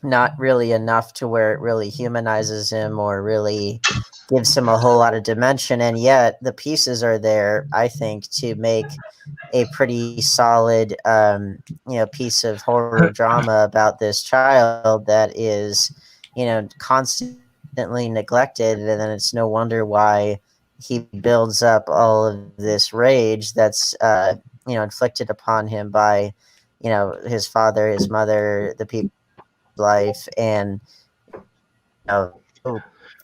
not really enough to where it really humanizes him or really gives him a whole lot of dimension. And yet the pieces are there, I think, to make a pretty solid piece of horror drama about this child that is, constantly neglected. And then it's no wonder why he builds up all of this rage that's inflicted upon him by his father, his mother, the people life, and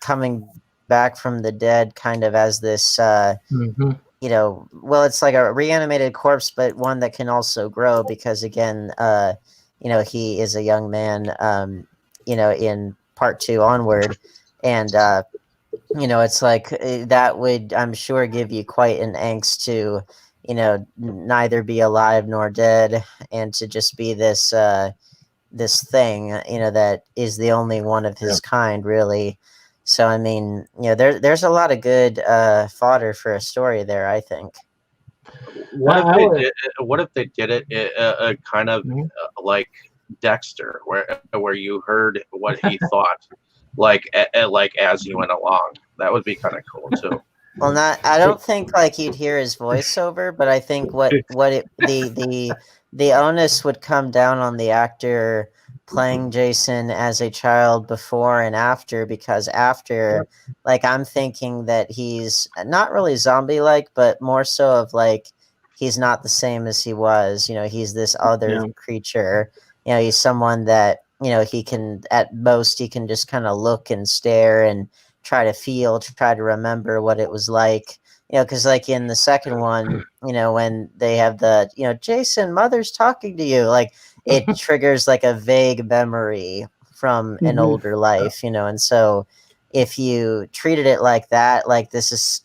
coming back from the dead kind of as this well, it's like a reanimated corpse, but one that can also grow, because again he is a young man in part 2 onward. And it's like that would, I'm sure, give you quite an angst to neither be alive nor dead, and to just be this this thing, that is the only one of his kind, really. So, I mean, there's a lot of good fodder for a story there, I think. What if they did it kind of like Dexter, where you heard what he thought, like as he went along? That would be kind of cool too. Well, I don't think like you'd hear his voiceover, but I think the onus would come down on the actor playing Jason as a child before and after, because after, like, I'm thinking that he's not really zombie-like, but more so of like, he's not the same as he was. He's this other creature. He's someone that, he can, at most, he can just kind of look and stare and try to feel, to try to remember what it was like. Because like in the second one, when they have the, Jason, mother's talking to you, like it triggers like a vague memory from an older life, and so if you treated it like that, like this is,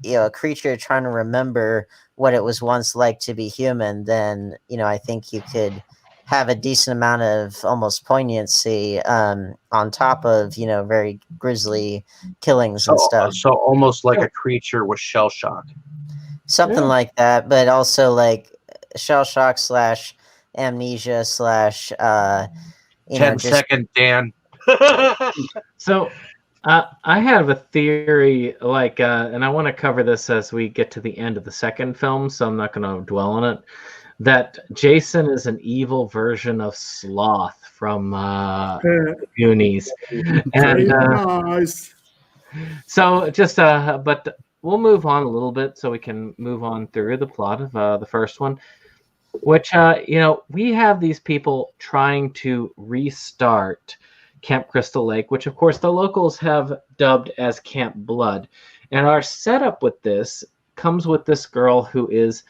a creature trying to remember what it was once like to be human, then, I think you could have a decent amount of almost poignancy on top of, very grisly killings and stuff. So almost like a creature with shell shock. Something like that, but also like shell shock / amnesia / 10-second Dan. So I have a theory, like, and I want to cover this as we get to the end of the second film, so I'm not going to dwell on it, that Jason is an evil version of Sloth from Goonies. And so just, but we'll move on a little bit so we can move on through the plot of the first one, which, we have these people trying to restart Camp Crystal Lake, which of course the locals have dubbed as Camp Blood. And our setup with this comes with this girl who is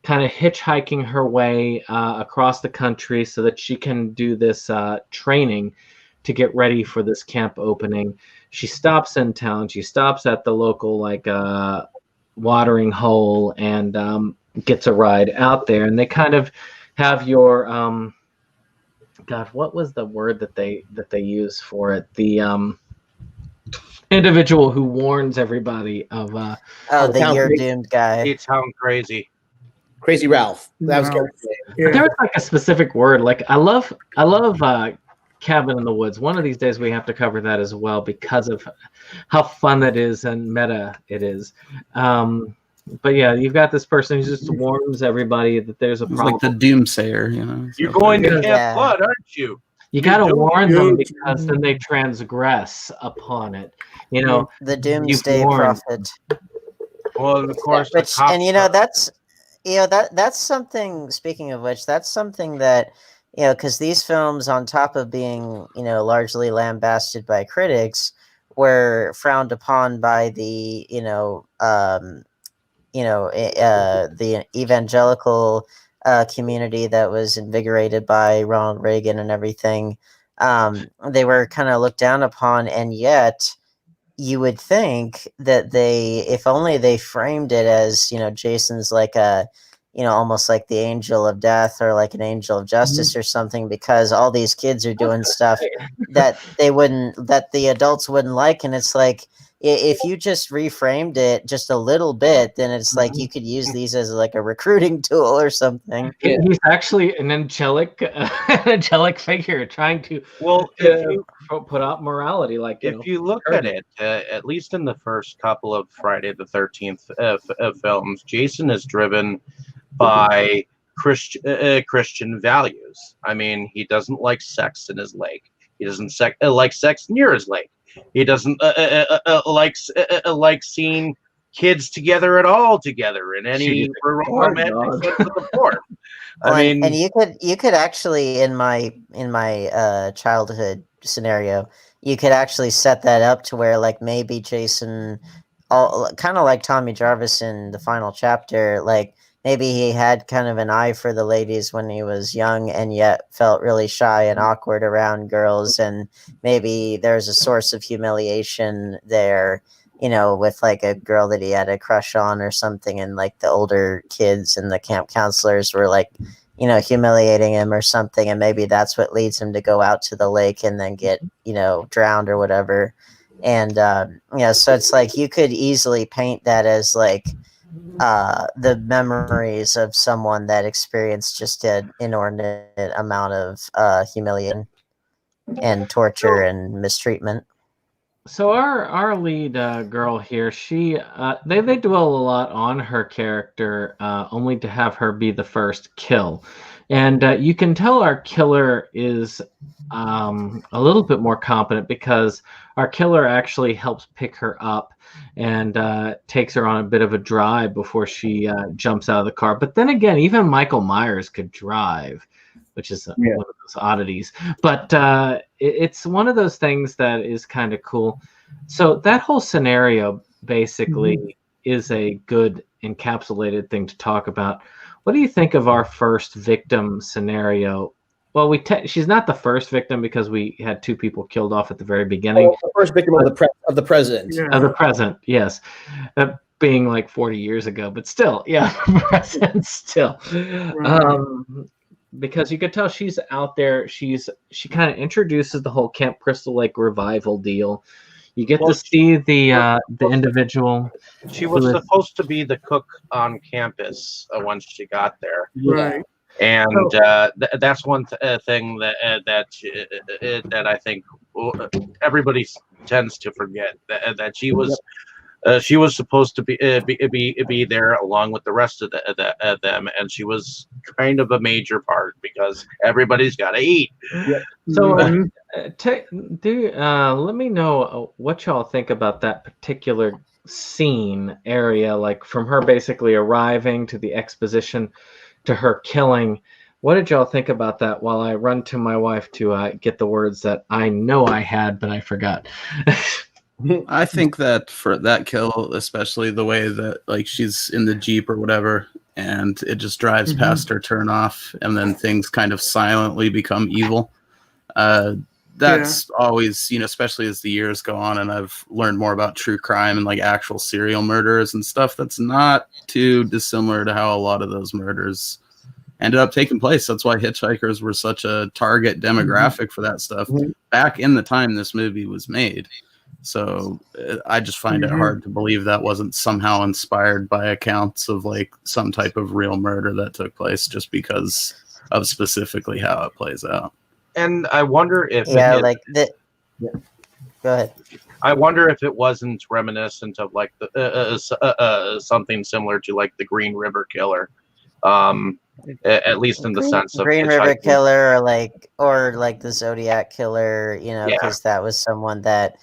kind of hitchhiking her way across the country so that she can do this training to get ready for this camp opening. She stops in town. She stops at the local watering hole and gets a ride out there. And they kind of have your God, what was the word that they use for it? The individual who warns everybody of the You're Doomed guy. It's Town Crazy. Crazy Ralph. That was But there's like a specific word. Like I love Cabin in the Woods. One of these days we have to cover that as well because of how fun it is and meta it is. But yeah, you've got this person who just warns everybody that there's a problem. It's like the doomsayer, You're going to Camp Blood, aren't you? You got to warn them because then they transgress upon it. The doomsday prophet. Well, of course, that's something. Speaking of which, that's something that because these films, on top of being largely lambasted by critics, were frowned upon by the the evangelical community that was invigorated by Ronald Reagan and everything. They were kind of looked down upon, and yet you would think that if only they framed it as, Jason's like almost like the angel of death or like an angel of justice or something, because all these kids are doing stuff that that the adults wouldn't like. And it's like, if you just reframed it just a little bit, then it's like you could use these as like a recruiting tool or something. He's actually an angelic figure trying to put out morality. Like, if you look at it, at least in the first couple of Friday the 13th films, Jason is driven by Christian values. I mean, he doesn't like sex in his lake. He doesn't like sex near his lake. He doesn't like seeing kids together at all together in any romantic sense of the form. I mean, and you could actually in my childhood scenario, you could actually set that up to where like maybe Jason, kind of like Tommy Jarvis in the final chapter, like maybe he had kind of an eye for the ladies when he was young and yet felt really shy and awkward around girls, and maybe there's a source of humiliation there, with like a girl that he had a crush on or something, and like the older kids and the camp counselors were like, humiliating him or something, and maybe that's what leads him to go out to the lake and then get, drowned or whatever. And so it's like you could easily paint that as like the memories of someone that experienced just an inordinate amount of humiliation and torture and mistreatment. So our lead girl here, she they dwell a lot on her character, only to have her be the first kill, and you can tell our killer is a little bit more competent, because our killer actually helps pick her up and takes her on a bit of a drive before she jumps out of the car. But then again, even Michael Myers could drive, which is one of those oddities. But it's one of those things that is kind of cool. So that whole scenario basically is a good encapsulated thing to talk about. What do you think of our first victim scenario? Well, she's not the first victim, because we had two people killed off at the very beginning. The first victim of the president. Yeah. Of the present, yes. Being like 40 years ago, but still, yeah, present still. Right. Because you could tell she's out there. She kind of introduces the whole Camp Crystal Lake revival deal. You get to see the individual. She was supposed to be the cook on campus once she got there. Right. And that's one thing that I think everybody tends to forget, that she was supposed to be there along with the rest of them, and she was kind of a major part because everybody's got to eat. Yep. So let me know what y'all think about that particular scene area, like from her basically arriving to the exposition to her killing. What did y'all think about that, while I run to my wife to get the words that I know I had but I forgot? I think that for that kill, especially the way that like she's in the Jeep or whatever, and it just drives past her turn off, and then things kind of silently become evil. That's always, especially as the years go on and I've learned more about true crime and like actual serial murders and stuff, that's not too dissimilar to how a lot of those murders ended up taking place. That's why hitchhikers were such a target demographic for that stuff back in the time this movie was made. So I just find it hard to believe that wasn't somehow inspired by accounts of like some type of real murder that took place, just because of specifically how it plays out. And I wonder if Go ahead. I wonder if it wasn't reminiscent of like the something similar to like the Green River Killer, at least in the sense of Green River Killer, or like the Zodiac Killer, because that was someone that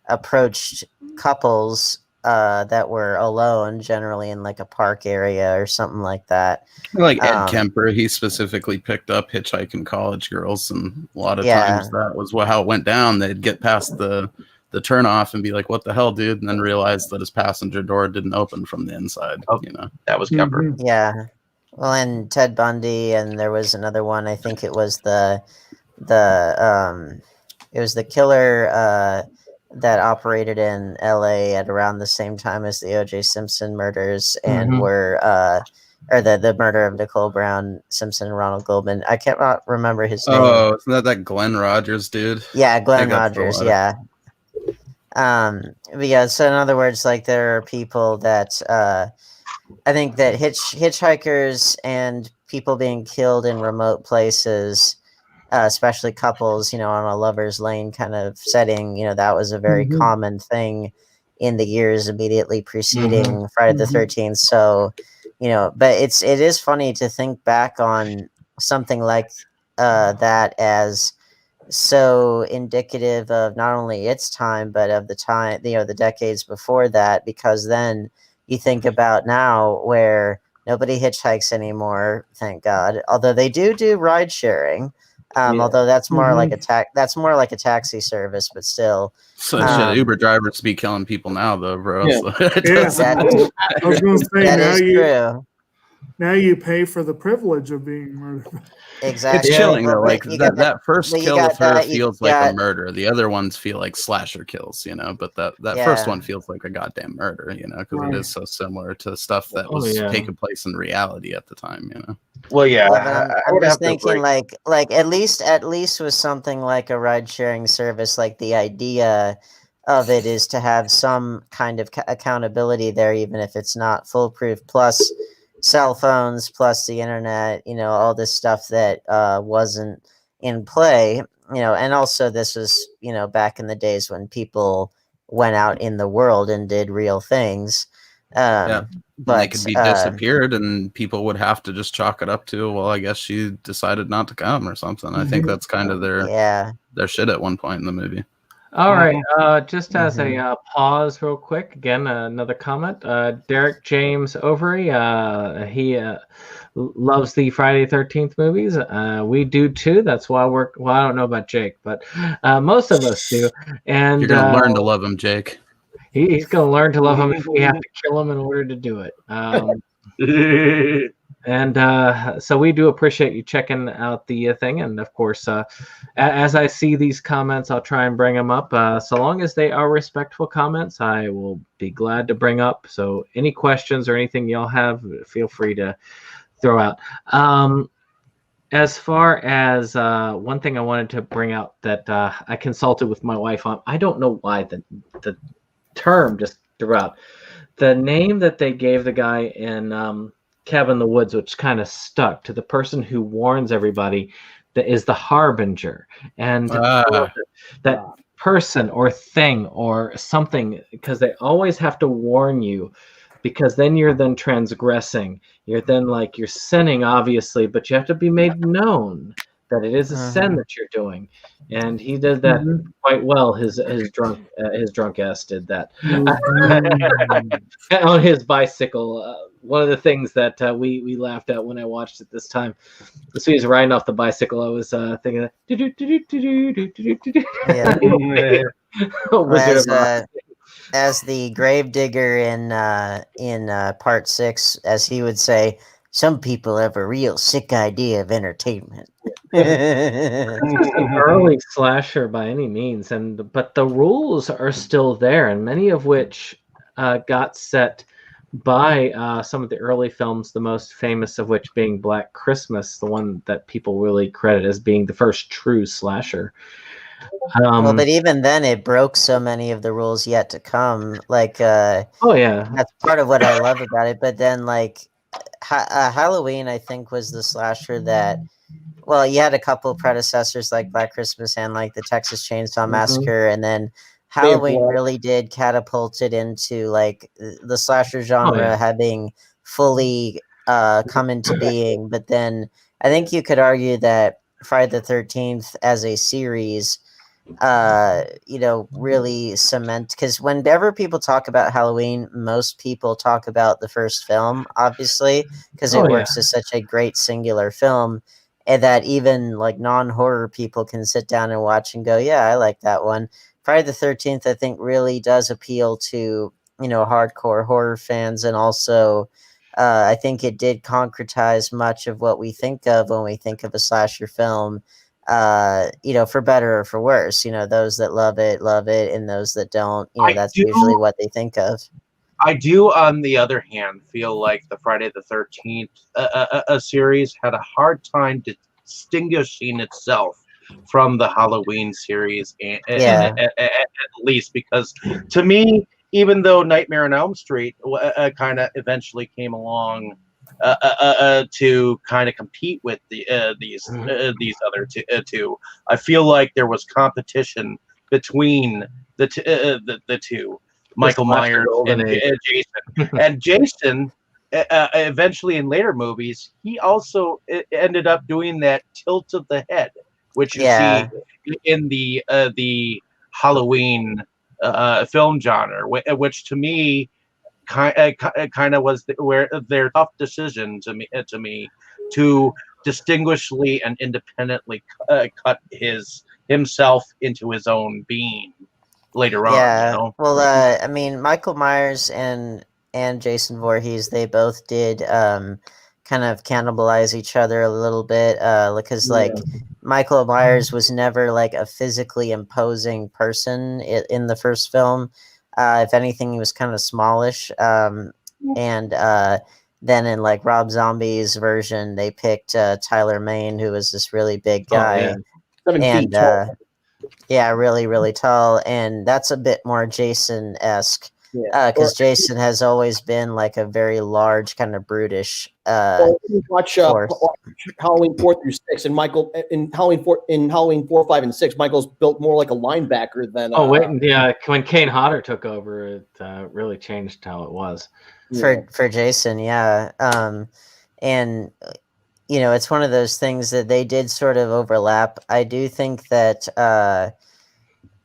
approached couples that were alone, generally in like a park area or something like that. Like Ed Kemper, he specifically picked up hitchhiking college girls, and a lot of times that was how it went down. They'd get past the the turn off and be like, "What the hell, dude?" and then realize that his passenger door didn't open from the inside. Oh. You know, That was Kemper. Yeah. Well, and Ted Bundy, and there was another one. I think it was the killer that operated in L.A. at around the same time as the O.J. Simpson murders, and were or the murder of Nicole Brown Simpson and Ronald Goldman. I can't remember his name. oh, isn't that Glenn Rogers dude? Yeah, Glenn Big up for Rogers. what? Yeah. But yeah. So in other words, like there are people that I think that hitchhikers and people being killed in remote places, especially couples, on a lover's lane kind of setting, that was a very common thing in the years immediately preceding Friday the 13th. So, but it is funny to think back on something like that as so indicative of not only its time, but of the time, the decades before that, because then you think about now where nobody hitchhikes anymore, thank God. Although they do ride sharing. Although that's more like a taxi service, but still. So shit, Uber drivers be killing people now, though, bro. Yeah. So That I was going to say that is true. now you pay for the privilege of being murdered. Exactly. it's chilling though. But Like you that, got that first but you kill got of her that, you feels like got- a murder. The other ones feel like slasher kills, But that Yeah. first one feels like a goddamn murder, because it is so similar to stuff that was taking place in reality at the time, Well, yeah, Yeah, but I I'm would just have to thinking agree. like at least with something like a ride sharing service, like the idea of it is to have some kind of accountability there, even if it's not foolproof. Plus cell phones, plus the internet, all this stuff that wasn't in play, and also this was back in the days when people went out in the world and did real things. Yeah. But they could be disappeared, and people would have to just chalk it up to, well, I guess she decided not to come or something. I think that's kind of their shit at one point in the movie. All right. Just as a pause, real quick. Again, another comment. Derek James Overy. He loves the Friday the 13th movies. We do too. That's why I don't know about Jake, but most of us do. And You're gonna learn to love him, Jake. He's going to learn to love him if we have to kill him in order to do it. And so we do appreciate you checking out the thing. And of course, as I see these comments, I'll try and bring them up. So long as they are respectful comments, I will be glad to bring up. So any questions or anything y'all have, feel free to throw out. As far as one thing I wanted to bring out that I consulted with my wife on, I don't know why the term just threw out. The name that they gave the guy in Cabin in the Woods, which kind of stuck to the person who warns everybody, that is the harbinger. And that person or thing or something, because they always have to warn you, because then you're transgressing. You're you're sinning, obviously, but you have to be made known that it is a sin that you're doing. And he did that quite well. His drunk ass did that on his bicycle. One of the things that we laughed at when I watched it this time, as he was riding off the bicycle, I was thinking, as the gravedigger in part 6, as he would say, some people have a real sick idea of entertainment. It's an early slasher by any means, but the rules are still there, and many of which got set by some of the early films, the most famous of which being Black Christmas, the one that people really credit as being the first true slasher. Well, but even then, it broke so many of the rules yet to come. That's part of what I love about it. But then, Halloween, I think, was the slasher that, well, you had a couple predecessors like Black Christmas and like the Texas Chainsaw Massacre, and then Halloween really did catapult it into the slasher genre having fully come into being. But then I think you could argue that Friday the 13th as a series really cement, because whenever people talk about Halloween, most people talk about the first film, obviously, because it works as such a great singular film, and that even non-horror people can sit down and watch and go, yeah, I like that one. Friday the 13th, I think, really does appeal to, hardcore horror fans. And also, I think it did concretize much of what we think of when we think of a slasher film, for better or for worse. Those that love it, and those that don't, that's usually what they think of. I do, on the other hand, feel like the Friday the 13th series had a hard time distinguishing itself from the Halloween series, at least, because to me, even though Nightmare on Elm Street kind of eventually came along to kind of compete with these other two, I feel like there was competition between the two. Michael Myers and Jason. And Jason, eventually in later movies, he also ended up doing that tilt of the head, which you see in the Halloween film genre, which to me kind of was their tough decision to me to distinguishedly and independently cut himself into his own being later on. Well, I mean, Michael Myers and Jason Voorhees, they both did kind of cannibalize each other a little bit, because Michael Myers was never like a physically imposing person in the first film. If anything, he was kind of smallish. And then in like Rob Zombie's version, they picked Tyler Mane, who was this really big guy. 7 feet tall. Yeah, really, really tall, and that's a bit more Jason-esque, because Jason has always been like a very large, kind of brutish. Watch Halloween 4 through 6, and Michael in Halloween 4, 5, and 6, Michael's built more like a linebacker than. When Kane Hodder took over, it really changed how it was for Jason. And. It's one of those things that they did sort of overlap. I do think that,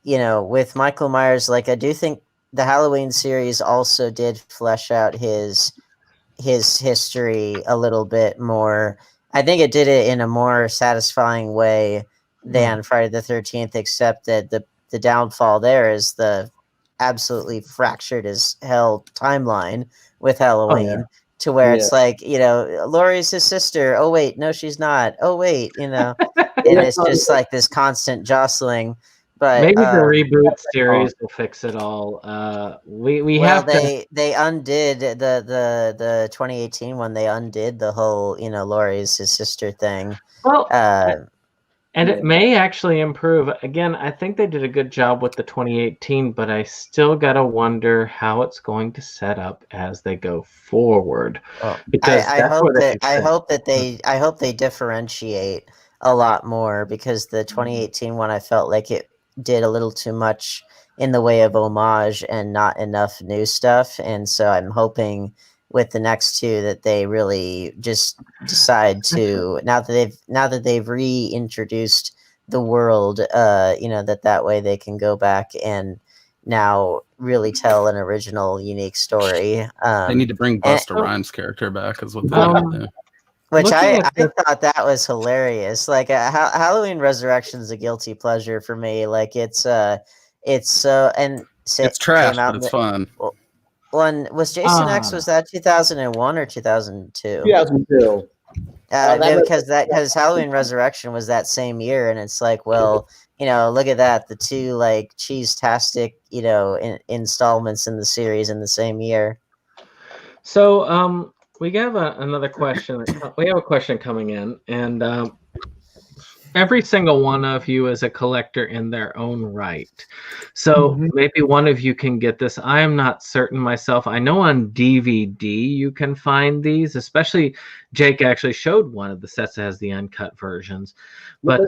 with Michael Myers, like I do think the Halloween series also did flesh out his history a little bit more. I think it did it in a more satisfying way than Friday the 13th, except that the downfall there is the absolutely fractured as hell timeline with Halloween. To where it's like, Laurie's his sister. Oh, wait, no, she's not. Oh, wait, and it's just like this constant jostling. But maybe the reboot series will fix it all. They undid the 2018 one. They undid the whole, Laurie's his sister thing. Well, and it may actually improve. Again, I think they did a good job with the 2018, but I still gotta wonder how it's going to set up as they go forward. Because I hope they differentiate a lot more, because the 2018 one, I felt like it did a little too much in the way of homage and not enough new stuff. And so I'm hoping with the next two that they really just decide to, now that they've reintroduced the world, that way they can go back and now really tell an original, unique story. They need to bring Busta Rhymes' character back, is what they need to do. Which I thought that was hilarious. Like Halloween Resurrection is a guilty pleasure for me. Like it's trash, but it's fun. One was Jason X. Was that 2001 or 2002? 2002. Because Halloween Resurrection was that same year, and it's like, well, look at that, the two like cheese-tastic, installments in the series in the same year. So, we have another question. We have a question coming in, and every single one of you is a collector in their own right. So maybe one of you can get this. I am not certain myself. I know on DVD you can find these, especially Jake actually showed one of the sets that has the uncut versions. But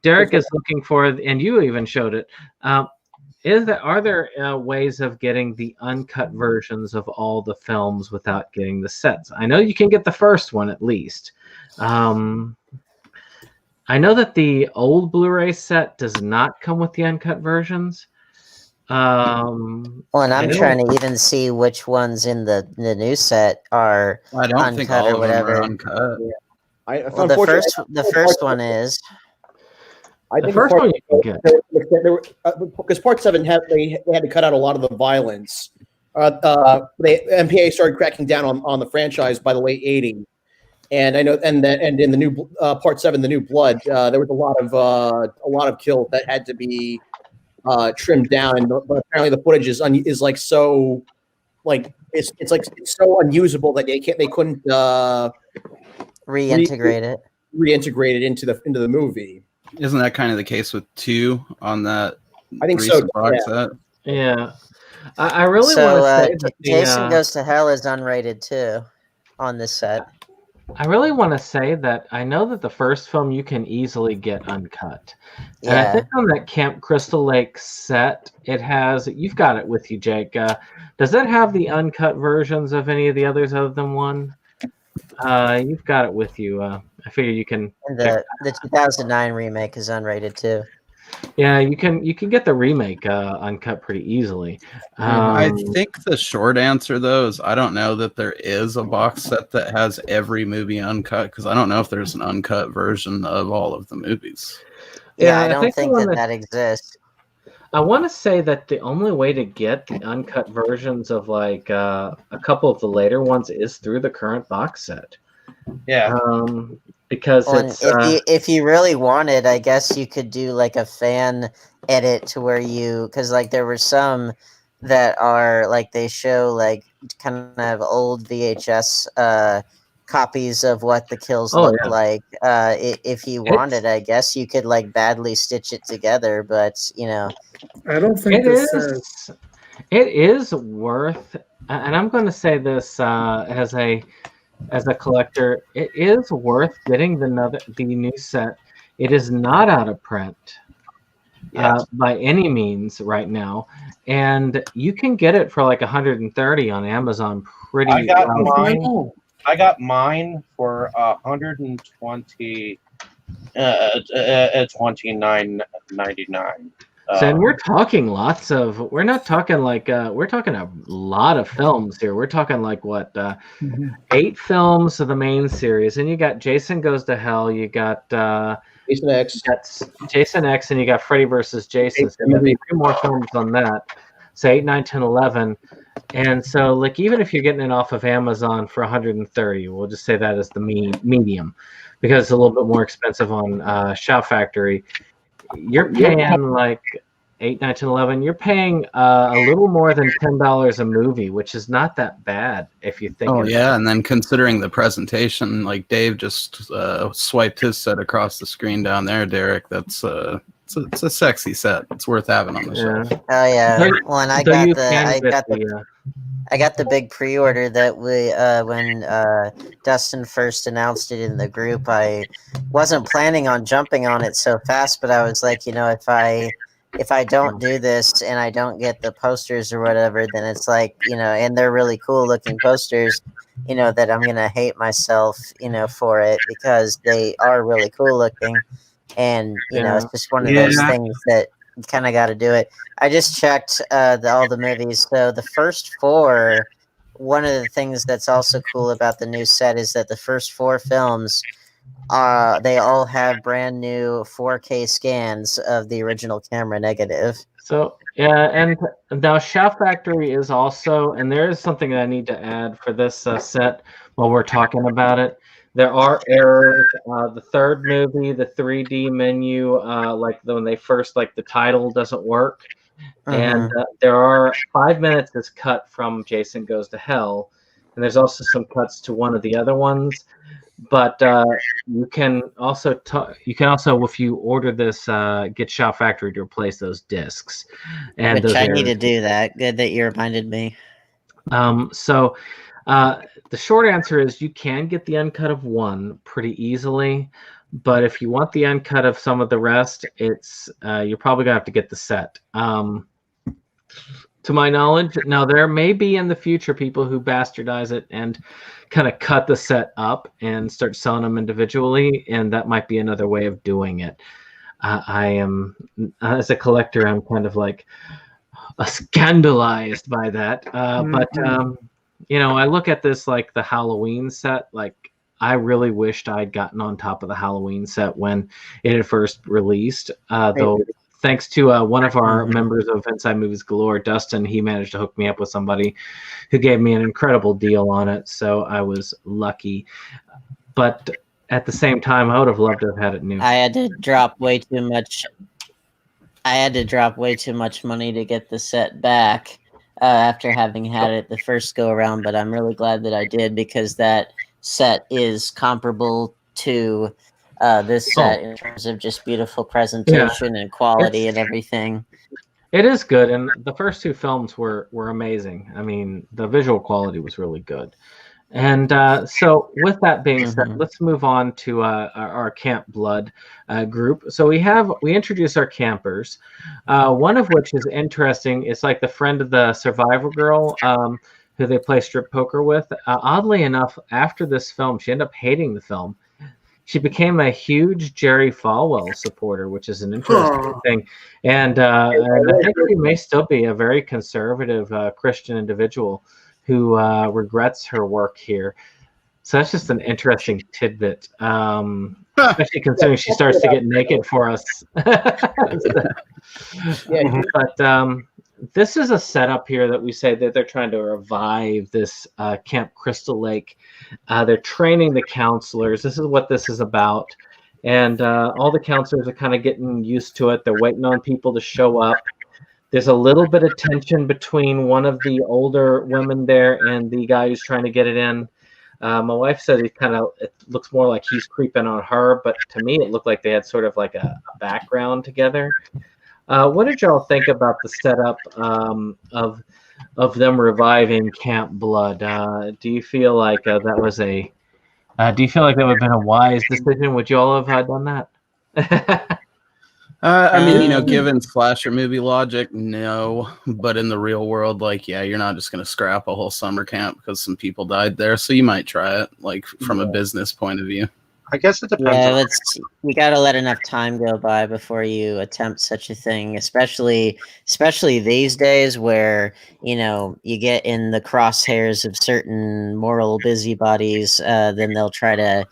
Derek is looking for, and you even showed it. Are there ways of getting the uncut versions of all the films without getting the sets? I know you can get the first one at least. I know that the old Blu-ray set does not come with the uncut versions. And I'm trying to even see which ones in the new set are uncut or whatever. Uncut. The first one is. I The think first one you can get. because Part 7 they had to cut out a lot of the violence. MPA started cracking down on the franchise by the late '80s, and I know, and in the new Part 7, the New Blood, there was a lot of kills that had to be trimmed down, but apparently the footage is like so like it's so unusable that they couldn't Reintegrate it. reintegrate it into the movie. Isn't that kind of the case with 2 on that I think recent so. box Yeah. set? Yeah. I really So want to say that Jason Goes to Hell is unrated too on this set. I really want to say that I know that the first film you can easily get uncut. And I think on that Camp Crystal Lake set, it has, you've got it with you, Jake. Does that have the uncut versions of any of the others other than 1? You've got it with you. I figure you can. And the 2009 remake is unrated too. Yeah, you can get the remake uncut pretty easily. I think the short answer though is I don't know that there is a box set that has every movie uncut, because I don't know if there's an uncut version of all of the movies. Yeah, I don't think that exists. I want to say that the only way to get the uncut versions of like a couple of the later ones is through the current box set. Yeah. Because if you really wanted, I guess you could do like a fan edit to where because like there were some that are like they show like kind of old VHS copies of what the kills look like. If you wanted, I guess you could like badly stitch it together, but I don't think it is worth, and I'm going to say this as a collector, it is worth getting the new set. It is not out of print by any means right now, and you can get it for like $130 on Amazon. I got mine for $129.99. So, and we're talking we're not talking like, we're talking a lot of films here. We're talking like 8 films of the main series. And you got Jason Goes to Hell, you got Jason X. Jason X, and you got Freddy versus Jason. So there'll be 3 more films on that. So 8, 9, 10, 11. And so like, even if you're getting it off of Amazon for $130, we'll just say that as the medium, because it's a little bit more expensive on Shout Factory. You're paying like 8, 9, 10, 11. You're paying a little more than $10 a movie, which is not that bad if you think. Oh yeah, and then considering the presentation, like Dave just swiped his set across the screen down there, Derek. That's it's a sexy set. It's worth having on the shelf. Oh yeah. Well, and I got the big pre-order that when Dustin first announced it in the group. I wasn't planning on jumping on it so fast, but I was like, if I don't do this and I don't get the posters or whatever, then it's like, and they're really cool looking posters, that I'm gonna hate myself, for it, because they are really cool looking. And it's just one of those things that you kind of got to do it. I just checked all the movies. So the first 4, one of the things that's also cool about the new set is that the first 4 films, they all have brand new 4K scans of the original camera negative. So yeah, and now Shout Factory is also, and there is something that I need to add for this set while we're talking about it. There are errors. The third movie, the 3D menu, like when they first, like the title doesn't work. And there are 5 minutes that's cut from Jason Goes to Hell. And there's also some cuts to one of the other ones. But you can also, if you order this, get Shout Factory to replace those discs. And which I need to do that. Good that you reminded me. The short answer is you can get the uncut of 1 pretty easily, but if you want the uncut of some of the rest, it's you're probably gonna have to get the set. To my knowledge, now there may be in the future people who bastardize it and kind of cut the set up and start selling them individually, and that might be another way of doing it. I am, as a collector, I'm kind of like scandalized by that, but I look at this like the Halloween set. Like, I really wished I'd gotten on top of the Halloween set when it had first released. Though, thanks to one of our members of Inside Movies Galore, Dustin, he managed to hook me up with somebody who gave me an incredible deal on it. So I was lucky. But at the same time, I would have loved to have had it new. I had to drop way too much. I had to drop way too much money to get the set back after having had it the first go around. But I'm really glad that I did, because that set is comparable to this set in terms of just beautiful presentation and quality and everything. It is good, and the first two films were amazing. I mean, the visual quality was really good. And so with that being said, let's move on to our Camp Blood group. So we introduce our campers, one of which is interesting. It's like the friend of the survivor girl who they play strip poker with. Oddly enough, after this film, she ended up hating the film. She became a huge Jerry Falwell supporter, which is an interesting thing. And I think she may still be a very conservative Christian individual who regrets her work here. So that's just an interesting tidbit, especially considering she starts to get naked for us. But this is a setup here that we say that they're trying to revive this Camp Crystal Lake. They're training the counselors. This is what this is about. And all the counselors are kind of getting used to it. They're waiting on people to show up. There's a little bit of tension between one of the older women there and the guy who's trying to get it in. My wife said it looks more like he's creeping on her, but to me it looked like they had sort of like a background together. What did y'all think about the setup of them reviving Camp Blood? Do you feel like that was do you feel like that would have been a wise decision? Would you all have done that? I mean, given slasher movie logic, no. But in the real world, like, yeah, you're not just going to scrap a whole summer camp because some people died there. So you might try it, like, from a business point of view. I guess it depends. Yeah, you got to let enough time go by before you attempt such a thing, especially these days where, you get in the crosshairs of certain moral busybodies, then they'll try to,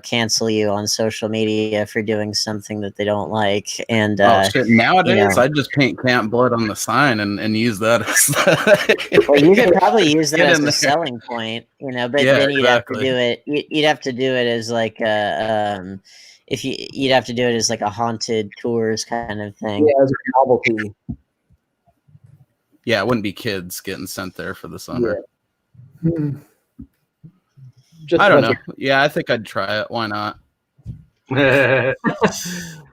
cancel you on social media for doing something that they don't like. And shit. Nowadays, I just paint Camp Blood on the sign and use that as well, you could probably use that as a selling point, but then you'd have to do it. You'd have to do it as like you'd have to do it as like a haunted tours kind of thing. Yeah, as a novelty. Yeah, it wouldn't be kids getting sent there for the summer. Hmm. I don't know. Yeah, I think I'd try it. Why not? Or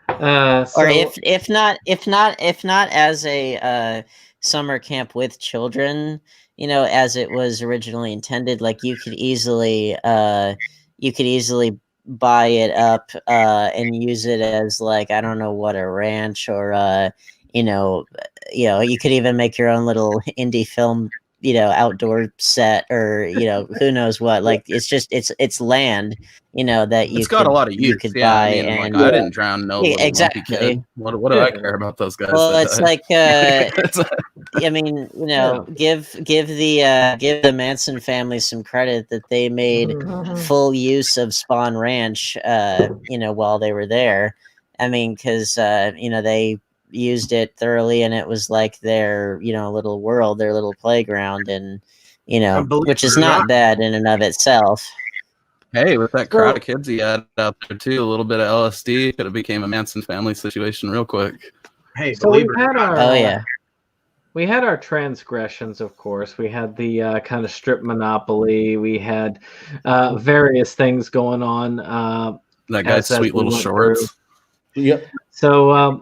if not as a summer camp with children, as it was originally intended, like you could easily buy it up and use it as like, I don't know what, a ranch, or you could even make your own little indie film outdoor set, or who knows what. Like it's land that you it's got a lot of use. Could buy. I mean, and I didn't drown no little exactly kid. What do I care about those guys? Well, it's like I mean, give the Manson family some credit that they made full use of Spawn Ranch while they were there. I mean, because they used it thoroughly, and it was like their little world, their little playground, and which is not bad in and of itself. Hey, with that crowd of kids he had out there too, a little bit of LSD could have became a Manson family situation real quick. Hey, so we had our we had our transgressions, of course. We had the kind of strip monopoly. We had various things going on. That guy's sweet little shorts. Yep. So,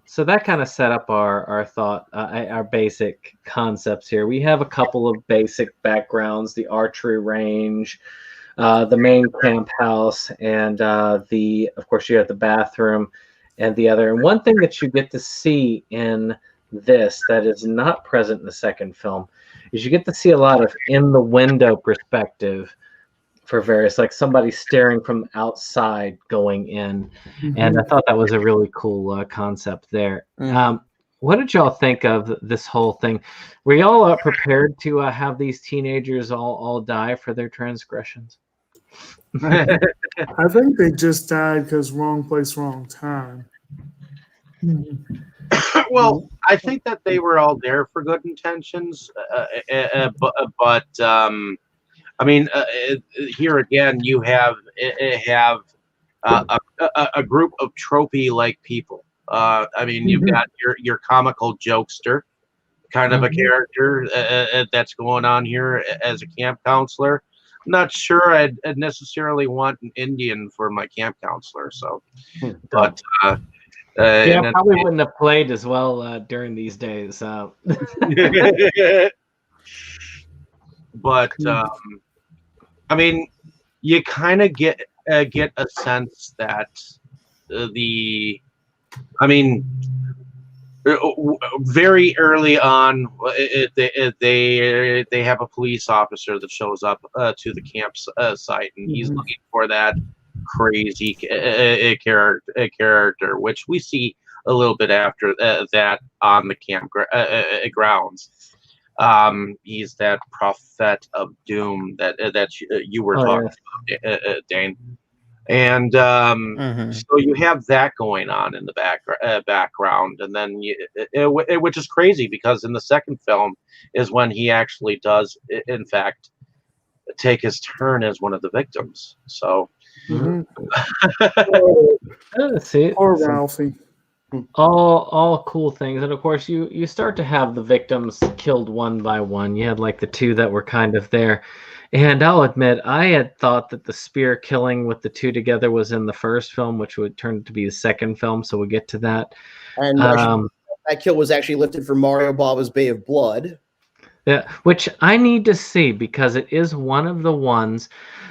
so that kind of set up our basic concepts here. We have a couple of basic backgrounds: the archery range, the main camp house, and of course, you have the bathroom and the other. And one thing that you get to see in this that is not present in the second film is you get to see a lot of in the window perspective for various, like somebody staring from outside going in. And I thought that was a really cool concept there. What did y'all think of this whole thing? Were y'all prepared to have these teenagers all die for their transgressions? I think they just died because wrong place, wrong time. Well, I think that they were all there for good intentions, but I mean, here again, you have a group of trophy-like people. I mean, you've got your comical jokester kind of a character that's going on here as a camp counselor. I'm not sure I'd necessarily want an Indian for my camp counselor. So, but yeah, probably wouldn't have played as well during these days. But I mean, you kind of get a sense that very early on, they have a police officer that shows up to the camp site, and he's looking for that crazy character, which we see a little bit after that on the camp grounds. He's that prophet of doom that you were talking about, Dane. And so you have that going on in the background, and then which is crazy because in the second film is when he actually does, in fact, take his turn as one of the victims. So, see, poor Ralphie. All cool things, and of course you start to have the victims killed one by one. You had like the two that were kind of there. And I'll admit, I had thought that the spear killing with the two together was in the first film, which would turn to be the second film. So we'll get to that. And that kill was actually lifted from Mario Bava's Bay of Blood. Yeah, which I need to see because it is one of the ones.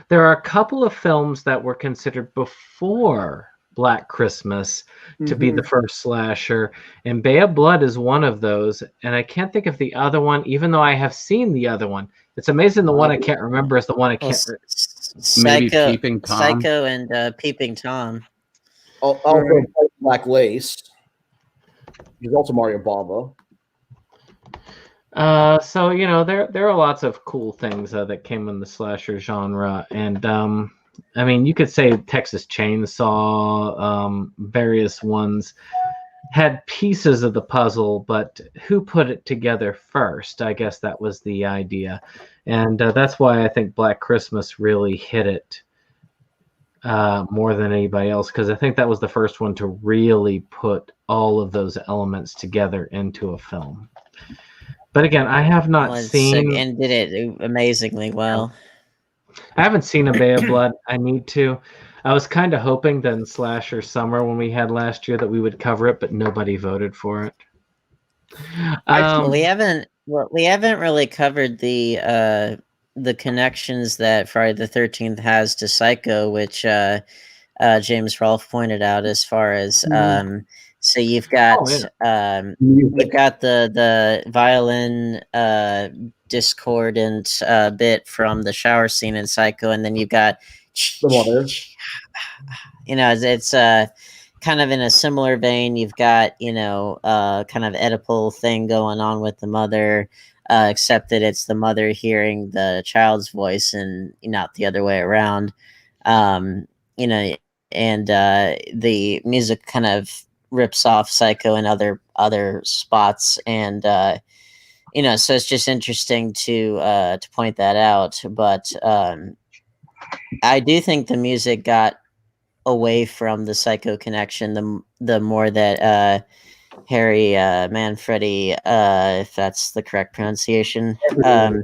There are a couple of films that were considered before Black Christmas to be the first slasher, and Bay of Blood is one of those. And I can't think of the other one, even though I have seen the other one. It's amazing the one I can't remember is the one I can't. Maybe Peeping Tom. Psycho and Peeping Tom. Also, Black Lace. He's also Mario Bava. So you know there are lots of cool things that came in the slasher genre, and I mean you could say Texas Chainsaw, various ones had pieces of the puzzle, but who put it together first? I guess that was the idea, and that's why I think Black Christmas really hit it more than anybody else, because I think that was the first one to really put all of those elements together into a film. But again, I have not seen... and did it amazingly well. I haven't seen A Bay of Blood. I need to. I was kind of hoping that in Slasher Summer when we had last year that we would cover it, but nobody voted for it. We haven't really covered the connections that Friday the 13th has to Psycho, which James Rolfe pointed out as far as so you've got you've got the violin discordant bit from the shower scene in Psycho, and then you've got the water. You know, it's kind of in a similar vein. You've got kind of Oedipal thing going on with the mother, except that it's the mother hearing the child's voice and not the other way around. And the music kind of rips off Psycho and other spots, and so it's just interesting to point that out. But I do think the music got away from the Psycho connection the more that Harry Manfredi, if that's the correct pronunciation, Harry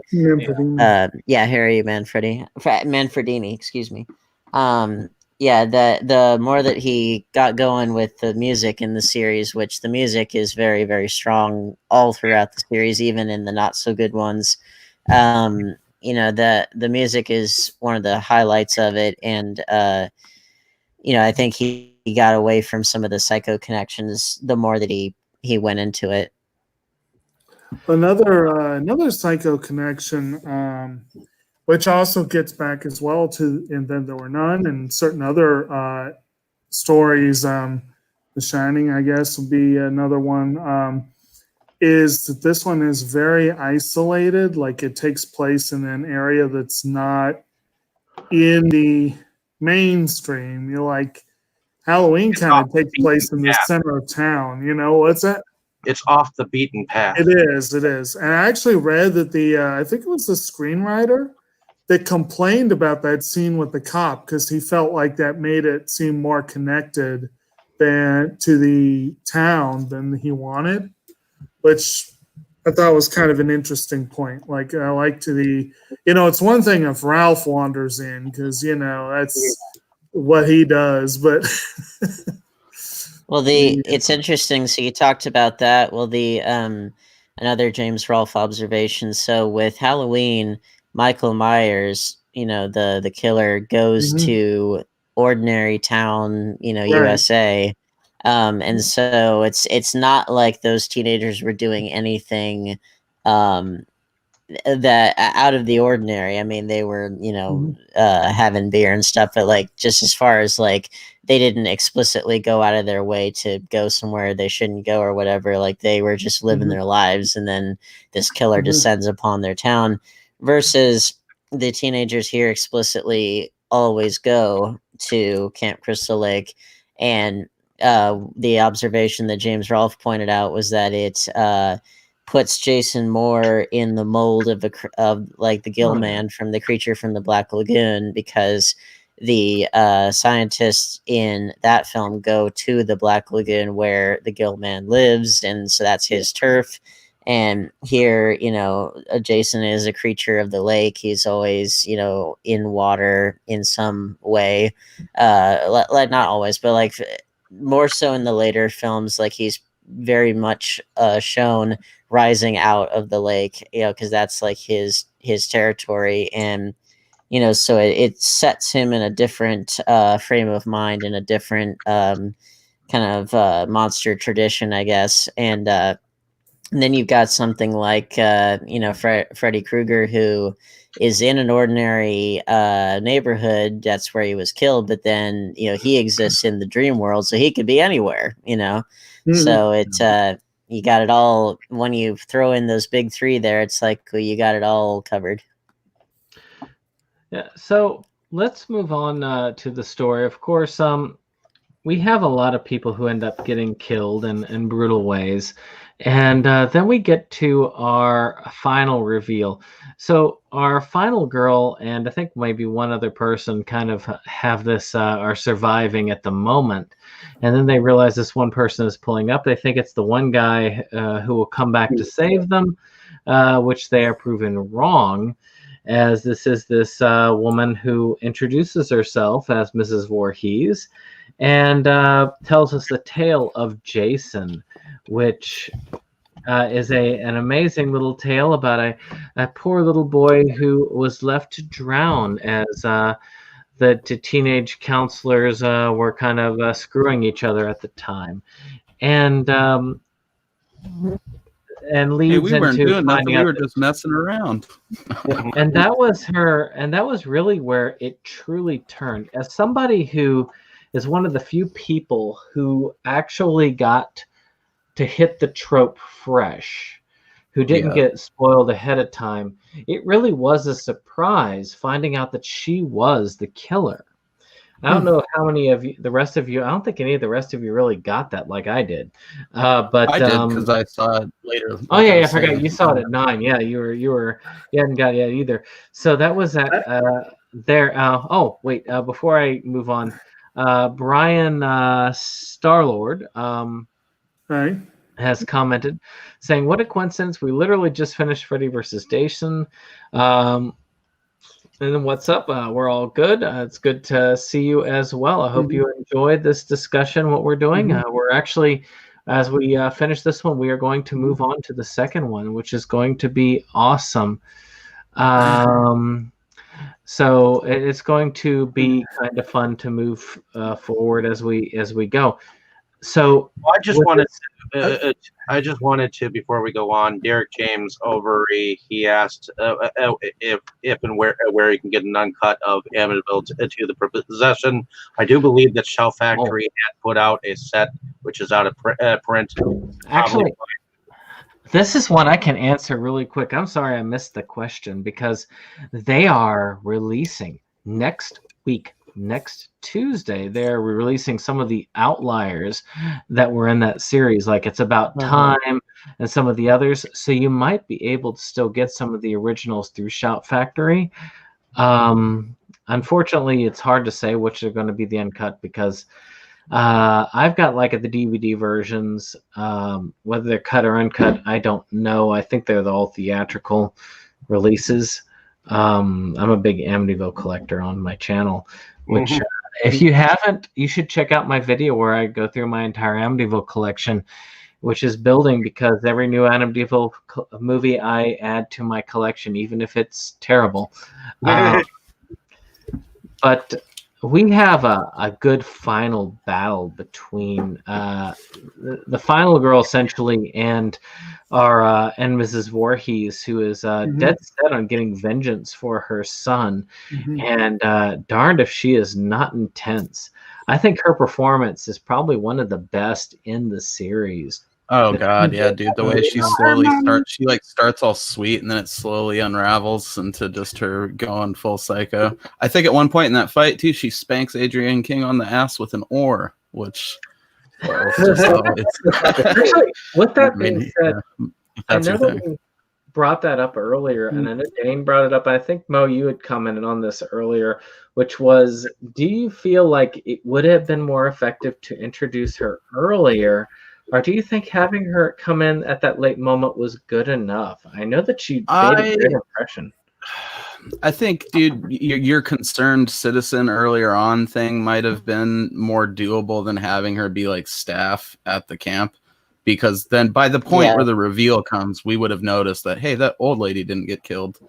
Manfredini, excuse me. The more that he got going with the music in the series, which the music is very, very strong all throughout the series, even in the not so good ones. The music is one of the highlights of it, and I think he got away from some of the Psycho connections the more that he went into it. Another Psycho connection, which also gets back as well to And Then There Were None and certain other stories. The Shining, I guess, would be another one. Is that this one is very isolated, like it takes place in an area that's not in the mainstream. You're like, Halloween kind of takes place in the center of town. You know, what's that? It's off the beaten path. It is. It is. And I actually read that I think it was the screenwriter that complained about that scene with the cop because he felt like that made it seem more connected to the town than he wanted, which I thought was kind of an interesting point. Like, I like it's one thing if Ralph wanders in because, that's what he does, but. Well, it's interesting. So you talked about that. Well, another James Rolfe observation. So with Halloween, Michael Myers, the killer goes to ordinary town, Right. USA. And so it's not like those teenagers were doing anything that out of the ordinary. I mean, they were, having beer and stuff, but like just as far as like they didn't explicitly go out of their way to go somewhere they shouldn't go or whatever. Like they were just living their lives, and then this killer descends upon their town. Versus the teenagers here explicitly always go to Camp Crystal Lake, and the observation that James Rolfe pointed out was that it puts Jason more in the mold of like the Gill Man from The Creature from the Black Lagoon, because the scientists in that film go to the Black Lagoon where the Gill Man lives, and so that's his turf. And here, Jason is a creature of the lake. He's always, in water in some way. Not always, but like more so in the later films, like he's very much shown rising out of the lake, because that's like his territory. And so it sets him in a different frame of mind, in a different kind of monster tradition, I guess. And then you've got something like Freddy Krueger, who is in an ordinary neighborhood. That's where he was killed, but then he exists in the dream world, so he could be anywhere. So it you got it all. When you throw in those big three there, it's like you got it all covered. Yeah, so let's move on to the story. Of course, we have a lot of people who end up getting killed in brutal ways. And then we get to our final reveal. So our final girl, and I think maybe one other person, kind of have this, are surviving at the moment. And then they realize this one person is pulling up. They think it's the one guy who will come back to save them, which they are proven wrong, as this is this woman who introduces herself as Mrs. Voorhees and tells us the tale of Jason, which is an amazing little tale about a poor little boy who was left to drown as the teenage counselors were kind of screwing each other at the time. And leads we weren't into doing nothing. finding We out were just messing around. and that was really where it truly turned. As somebody who is one of the few people who actually got to hit the trope fresh, who didn't get spoiled ahead of time, it really was a surprise finding out that she was the killer. I don't know how many of you, the rest of you, I don't think any of the rest of you really got that like I did. But I did, because I saw it later. Oh yeah, I forgot you saw it at 9. Yeah, you hadn't got it yet either. So that was at there. Oh wait, before I move on, Brian Starlord has commented saying, "What a coincidence! We literally just finished Freddy vs. Jason." And then what's up? We're all good. It's good to see you as well. I hope you enjoyed this discussion, what we're doing. We're actually, as we finish this one, we are going to move on to the second one, which is going to be awesome. So it's going to be kind of fun to move forward as we go. So I just wanted to before we go on, Derek James over he asked if and where you can get an uncut of Amityville to the possession. I do believe that Shell Factory had put out a set which is out of print. Actually, this is one I can answer really quick. I'm sorry I missed the question, because they are releasing next week, next Tuesday, they're releasing some of the outliers that were in that series, like It's About Time and some of the others. So you might be able to still get some of the originals through Shout Factory. Unfortunately, it's hard to say which are going to be the uncut because I've got like the DVD versions. Whether they're cut or uncut, I don't know. I think they're all theatrical releases. I'm a big Amityville collector on my channel, which if you haven't, you should check out my video where I go through my entire Amityville collection, which is building because every new Amityville movie I add to my collection, even if it's terrible. But we have a good final battle between the final girl essentially and our and Mrs. Voorhees, who is dead set on getting vengeance for her son, and darned if she is not intense. I think her performance is probably one of the best in the series. Oh god, yeah, dude. The way she slowly starts all sweet and then it slowly unravels into just her going full psycho. I think at one point in that fight too, she spanks Adrienne King on the ass with an oar, which Actually, with that being said, I know that we brought that up earlier, and I know Dane brought it up. I think Mo, you had commented on this earlier, which was, do you feel like it would have been more effective to introduce her earlier? Or do you think having her come in at that late moment was good enough? I know that she made a great impression. I think, dude, your concerned citizen earlier on thing might have been more doable than having her be like staff at the camp. Because then by the point where the reveal comes, we would have noticed that, hey, that old lady didn't get killed.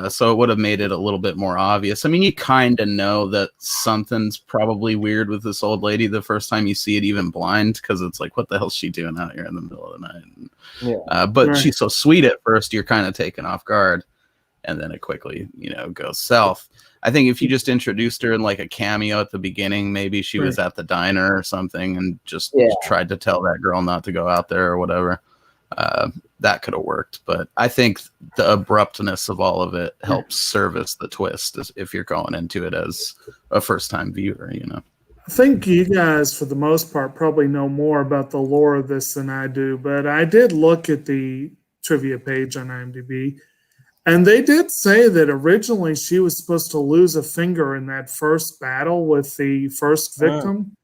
So it would have made it a little bit more obvious. I mean, you kind of know that something's probably weird with this old lady the first time you see it, even blind, because it's like, what the hell's she doing out here in the middle of the night? But she's so sweet at first, you're kind of taken off guard, and then it quickly, goes south. I think if you just introduced her in like a cameo at the beginning, maybe she was at the diner or something and just tried to tell that girl not to go out there or whatever. That could have worked, but I think the abruptness of all of it helps service the twist if you're going into it as a first-time viewer, I think you guys, for the most part, probably know more about the lore of this than I do, but I did look at the trivia page on IMDb, and they did say that originally she was supposed to lose a finger in that first battle with the first victim.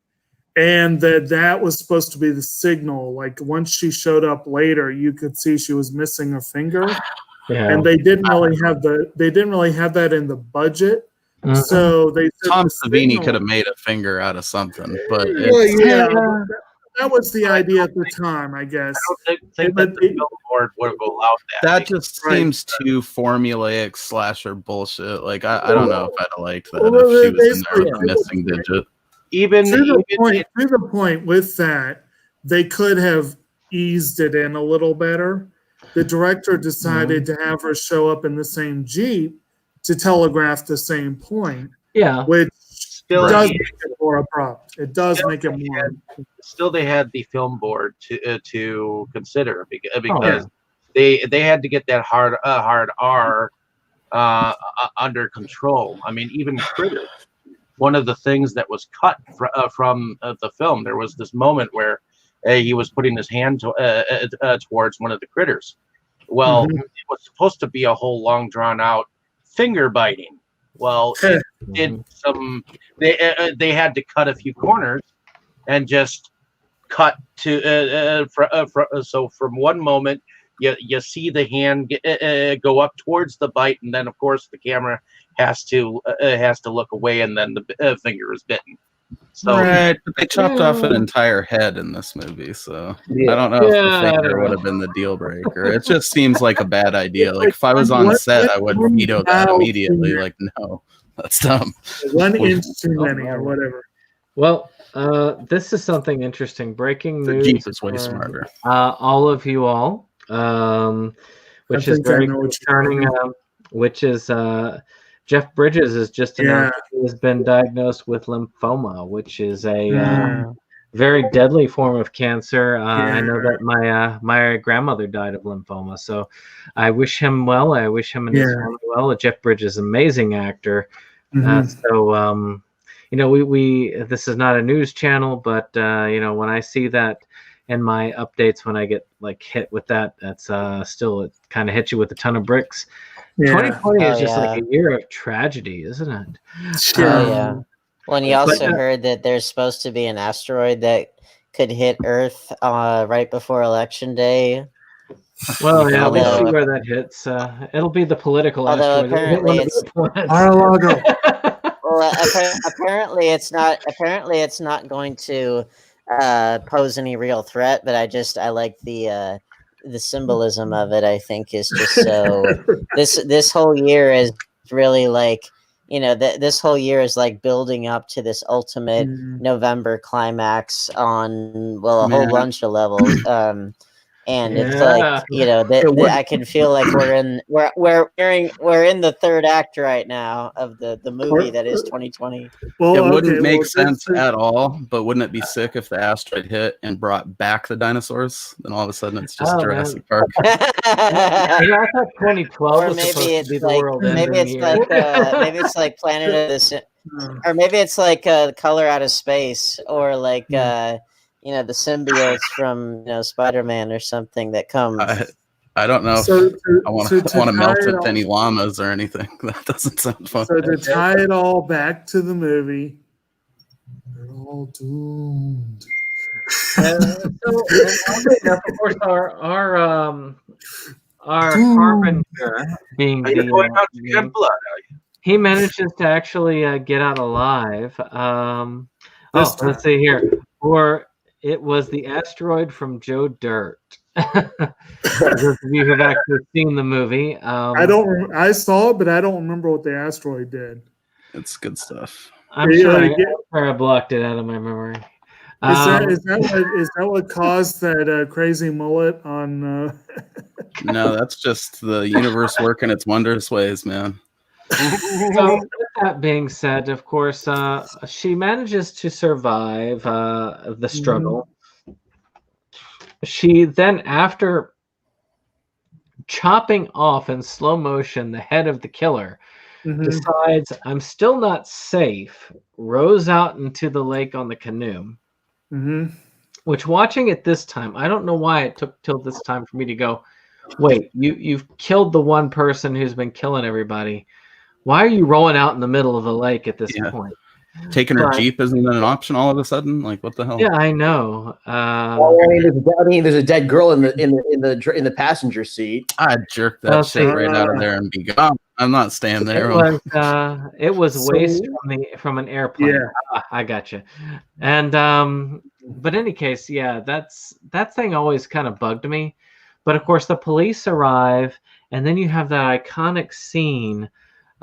And that was supposed to be the signal. Like once she showed up later, you could see she was missing a finger, and they didn't really have that in the budget. So they said Tom Savini could have made a finger out of something, but that was the idea at the time, I guess. I don't think that the billboard would have allowed that. That just seems too formulaic slasher bullshit. Like I don't know if I'd have liked that if she was in there with a missing digit. To the point with that, they could have eased it in a little better. The director decided to have her show up in the same Jeep to telegraph the same point. Yeah. Which does make it more abrupt. It does make it more. Still, they had the film board to consider because they had to get that hard R under control. I mean, even Critter. One of the things that was cut from the film, there was this moment where he was putting his hand towards one of the critters. Well, it was supposed to be a whole long, drawn-out finger biting. Well, it did some. They had to cut a few corners and just cut to. So from one moment, you see the hand go up towards the bite, and then of course the camera has to look away, and then the finger is bitten. So they chopped off an entire head in this movie, so I don't know if the finger would have been the deal breaker. It just seems like a bad idea. Like if I was on set, I would veto that immediately. Like, no, that's dumb. 1 inch too many or whatever. Well, this is something interesting. Breaking news. The Jeep is way smarter. All of you all, which is very concerning. Which is Jeff Bridges has just announced he has been diagnosed with lymphoma, which is a very deadly form of cancer. I know that my grandmother died of lymphoma, so I wish him well. I wish him and his family well. Jeff Bridges, amazing actor. Mhm. We this is not a news channel, but when I see that in my updates, when I get like hit with that, that's still, it kind of hits you with a ton of bricks. Yeah. 2020 Oh, is just like yeah. a year of tragedy, isn't it? Oh, yeah. Well, and you But, also heard that there's supposed to be an asteroid that could hit Earth right before Election Day. Well, yeah, we'll see Although, where that hits. It'll be the political although asteroid. It'll hit one apparently of it's the planets. Mar-a-Lago. well, apparently it's not. Apparently it's not going to pose any real threat. But I like the symbolism of it. I think is just so. This whole year is really like, this whole year is like building up to this ultimate November climax on, well, a whole Man. bunch of levels. And it's like, I can feel like we're in the third act right now of the movie that is 2020. Well, It wouldn't make this sense is- at all, but wouldn't it be sick if the asteroid hit and brought back the dinosaurs? Then all of a sudden it's just Oh, Jurassic man. Park. I thought 2012 Or was maybe supposed to it's be the like world maybe ending it's year. like maybe it's like Planet of the or maybe it's like Color Out of Space, or like the symbiotes from Spider-Man or something that comes. I don't know So if I want to to melt tie it into any all- llamas or anything. That doesn't sound fun. So to tie it all back to the movie, they're all doomed. Oddly enough, of course, our harbinger, being Are you the going out to get blood? he manages to actually get out alive. Let's see here. Or it was the asteroid from Joe Dirt. Those of you who have actually seen the movie, I saw it, but I don't remember what the asteroid did. It's good stuff. I'm sure I blocked it out of my memory. Is that what caused that crazy mullet on? No, that's just the universe working its wondrous ways, man. So, with that being said, of course, she manages to survive the struggle. She then, after chopping off in slow motion the head of the killer, decides, I'm still not safe, rows out into the lake on the canoe. Which, watching it this time, I don't know why it took till this time for me to go, wait, you've killed the one person who's been killing everybody. Why are you rolling out in the middle of the lake at this point? Taking her Jeep isn't an option all of a sudden? Like, what the hell? Yeah, I know. There's a dead girl in the passenger seat. I'd jerk that shit right out of there and be gone. I'm not staying there. It was waste from an airplane. Yeah, I got you. And but in any case, yeah, that thing always kind of bugged me. But of course, the police arrive, and then you have that iconic scene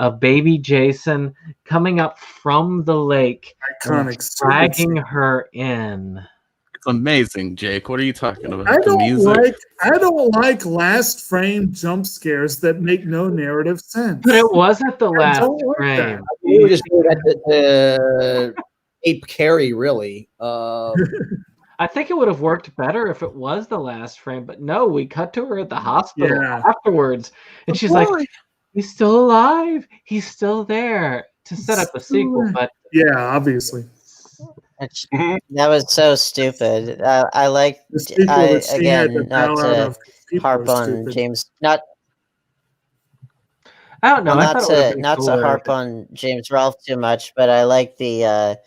of baby Jason coming up from the lake, dragging her in. It's amazing, Jake. What are you talking about? I don't like last frame jump scares that make no narrative sense. But it wasn't the last frame. We were just doing that Ape Carey, really. I think it would have worked better if it was the last frame, but no, we cut to her at the hospital afterwards, and she's like, he's still alive. He's still there, to set up a sequel. But yeah, obviously. That was so stupid. I like, again, not to harp on James, not. I don't know. Well, not to harp on James Rolfe too much, but I like the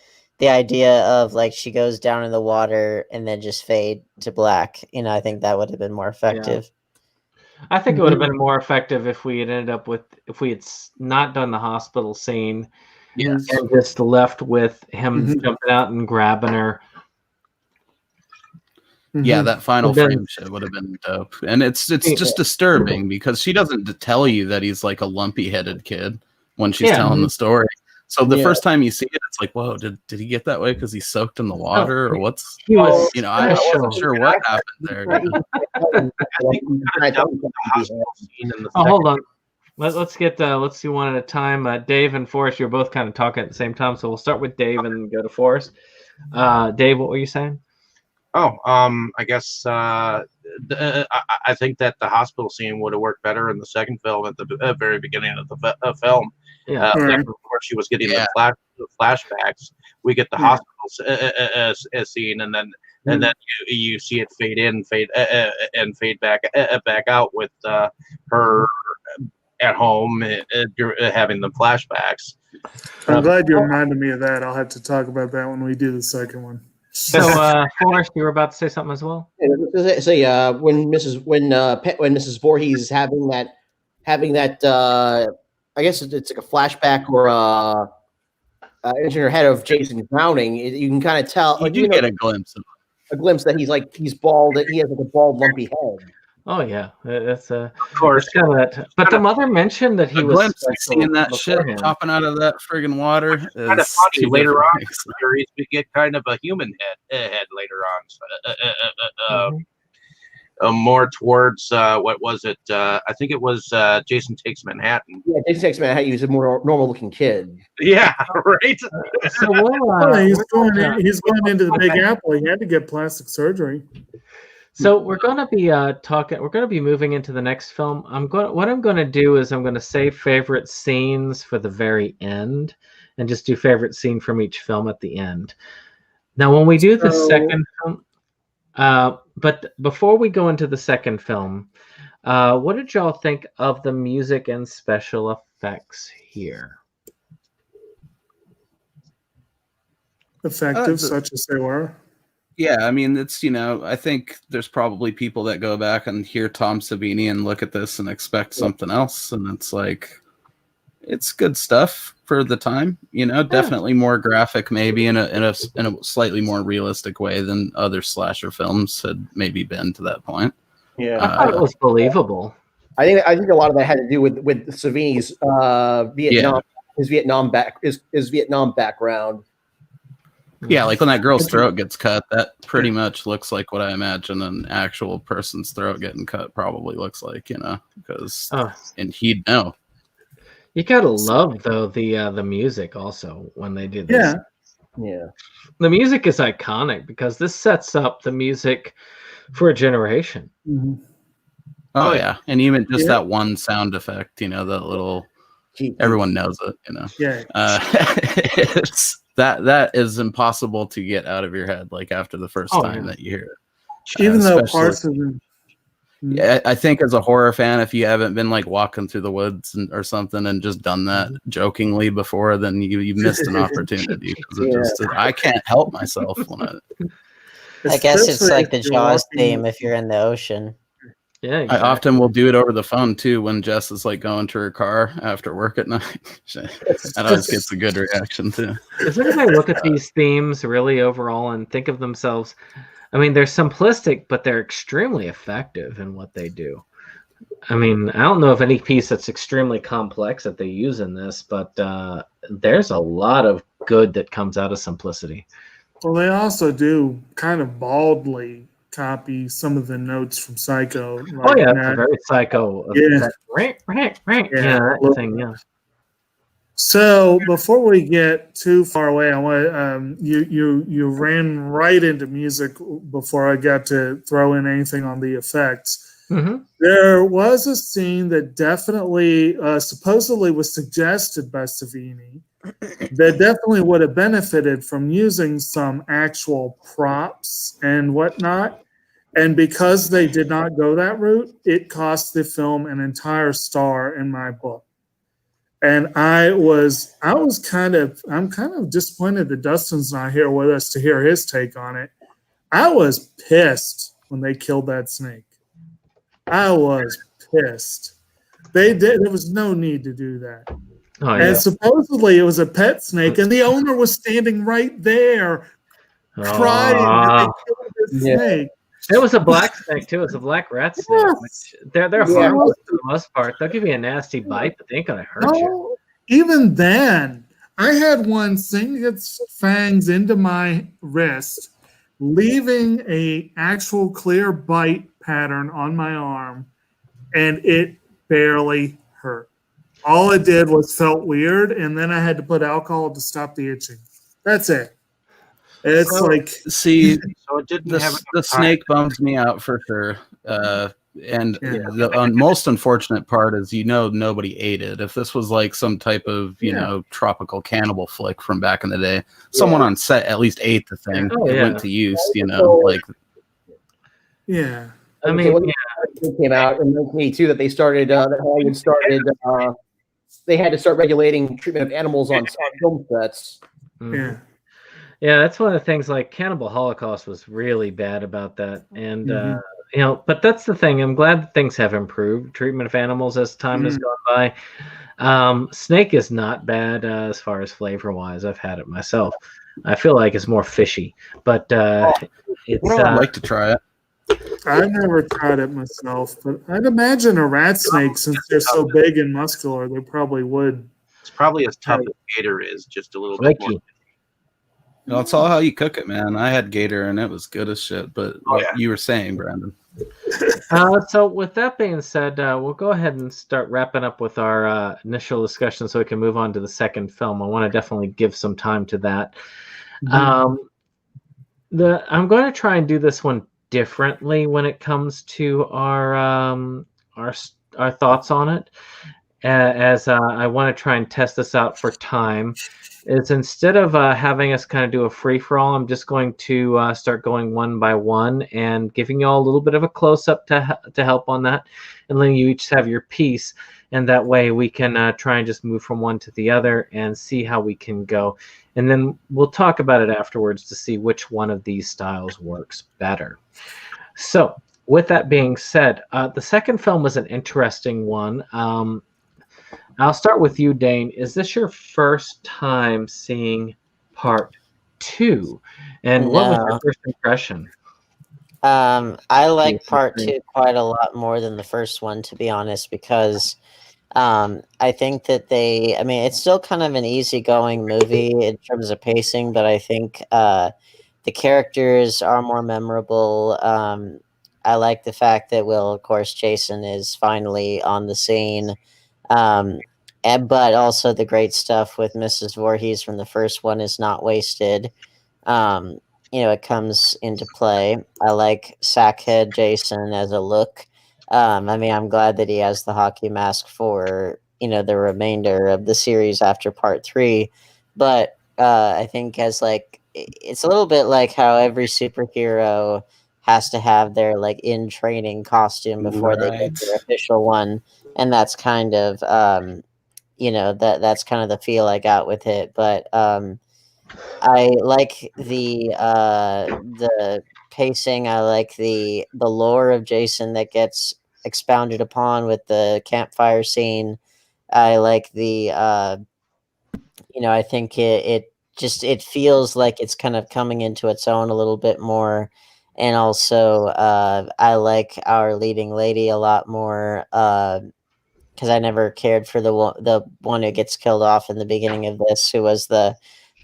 idea of, like, she goes down in the water and then just fade to black. I think that would have been more effective. Yeah. I think it would have been more effective if we had not done the hospital scene, and just left with him jumping out and grabbing her. Yeah, that final frame shit would have been dope. And it's just disturbing because she doesn't tell you that he's like a lumpy-headed kid when she's telling the story. So the first time you see it, it's like, whoa, did he get that way because he's soaked in the water, or what's? He was, I wasn't sure what happened there. Hold on. Let's see one at a time. Dave and Forrest, you're both kind of talking at the same time, so we'll start with Dave and go to Forrest. Dave, what were you saying? I guess I think that the hospital scene would have worked better in the second film at the very beginning of the film, Yeah. Right. Before she was getting the flashbacks, we get the hospital scene, and then you see it fade in, fade back out with her at home having the flashbacks. I'm glad you reminded me of that. I'll have to talk about that when we do the second one. So, Forrest, you were about to say something as well? When Mrs. Voorhees is having that I guess it's like a flashback or in her head of Jason drowning, you can kind of tell. You do get a glimpse that he's bald. That he has like a bald, lumpy head. Oh yeah, that's of course. But the mother mentioned that he was glimpse seeing that shit popping out of that friggin' water. Is kind of funny. Later on in the series, we get kind of a human head later on. More towards what was it? I think it was Jason Takes Manhattan. Yeah, Jason Takes Manhattan. He was a more normal-looking kid. Yeah, right. So he's going into the Big Apple. He had to get plastic surgery. So we're going to be talking. We're going to be moving into the next film. What I'm going to do is I'm going to save favorite scenes for the very end, and just do favorite scene from each film at the end. Now, when we do the second film, but before we go into the second film, what did y'all think of the music and special effects here? Effective, such as they were. Yeah, I mean, it's, I think there's probably people that go back and hear Tom Savini and look at this and expect something else. And it's like, it's good stuff for the time, definitely more graphic, maybe in a slightly more realistic way than other slasher films had maybe been to that point. Yeah. I thought it was believable. I think a lot of that had to do with Savini's Vietnam background. Yeah, like when that girl's throat gets cut, that pretty much looks like what I imagine an actual person's throat getting cut probably looks like, because and he'd know. You gotta love though the music also when they did this. Yeah. The music is iconic because this sets up the music for a generation. Mm-hmm. Oh yeah, and even just that one sound effect, that little, everyone knows it, Yeah. It's that is impossible to get out of your head, like after the first time that you hear it. Even though parts of it. Yeah, I think as a horror fan, if you haven't been like walking through the woods or something and just done that jokingly before, then you missed an opportunity. I can't help myself when I guess it's like the Jaws theme if you're in the ocean. Yeah, exactly. I often will do it over the phone too when Jess is like going to her car after work at night. That always gets a good reaction too. Does anybody look at these themes really overall and think of themselves? I mean, they're simplistic, but they're extremely effective in what they do. I mean, I don't know of any piece that's extremely complex that they use in this, but there's a lot of good that comes out of simplicity. Well, they also do kind of baldly copy some of the notes from Psycho. Like it's a very Psycho. Yeah. That thing, yeah. So before we get too far away, I want you ran right into music before I got to throw in anything on the effects. Mm-hmm. There was a scene that definitely supposedly was suggested by Savini that definitely would have benefited from using some actual props and whatnot. And because they did not go that route, it cost the film an entire star in my book. And I'm kind of disappointed that Dustin's not here with us to hear his take on it. I was pissed when they killed that snake. I was pissed. There was no need to do that. Oh, yeah. And supposedly it was a pet snake, and the owner was standing right there crying that they killed the snake. It was a black snake too. It was a black rat snake. Yes. They're harmless for the most part. They'll give you a nasty bite, but they ain't gonna hurt you. Even then, I had one sink its fangs into my wrist, leaving a actual clear bite pattern on my arm, and it barely hurt. All it did was felt weird, and then I had to put alcohol to stop the itching. That's it. It's so it didn't have the snake bums me out for sure. And Yeah. the most unfortunate part is, nobody ate it. If this was like some type of, tropical cannibal flick from back in the day, someone on set at least ate the thing. Oh, it yeah. went to use, like. Yeah. I mean, it came out in 1982 that they started, that Hollywood started, they had to start regulating treatment of animals on film sets. Yeah. Yeah, that's one of the things. Like Cannibal Holocaust was really bad about that, and but that's the thing. I'm glad that things have improved. Treatment of animals as time has gone by. Snake is not bad as far as flavor wise. I've had it myself. I feel like it's more fishy, but it's. I'd like to try it. I've never tried it myself, but I'd imagine a rat snake, since they're so big and muscular, they probably would. It's probably as tough as gator is, just a little bit more. It's all how you cook it, man. I had gator and it was good as shit. But you were saying, Brandon. So with that being said, we'll go ahead and start wrapping up with our initial discussion, so we can move on to the second film. I want to definitely give some time to that. I'm going to try and do this one differently when it comes to our thoughts on it, as I want to try and test this out for time. Is instead of having us kind of do a free-for-all, I'm just going to start going one by one and giving you all a little bit of a close-up to help on that, and letting you each have your piece, and that way we can try and just move from one to the other and see how we can go. And then we'll talk about it afterwards to see which one of these styles works better. So with that being said, the second film was an interesting one. I'll start with you, Dane. Is this your first time seeing part 2? And what was your first impression? I like part 2 quite a lot more than the first one, to be honest, because I think that it's still kind of an easygoing movie in terms of pacing, but I think the characters are more memorable. I like the fact that, of course, Jason is finally on the scene. But also the great stuff with Mrs. Voorhees from the first one is not wasted. It comes into play. I like Sackhead Jason as a look. I'm glad that he has the hockey mask for, the remainder of the series after part 3. But I think it's a little bit like how every superhero has to have their in training costume before they get their official one. And that's kind of, that's kind of the feel I got with it. But I like the pacing. I like the lore of Jason that gets expounded upon with the campfire scene. I like I think it feels like it's kind of coming into its own a little bit more. And also, I like our leading lady a lot more, because I never cared for the one who gets killed off in the beginning of this, who was the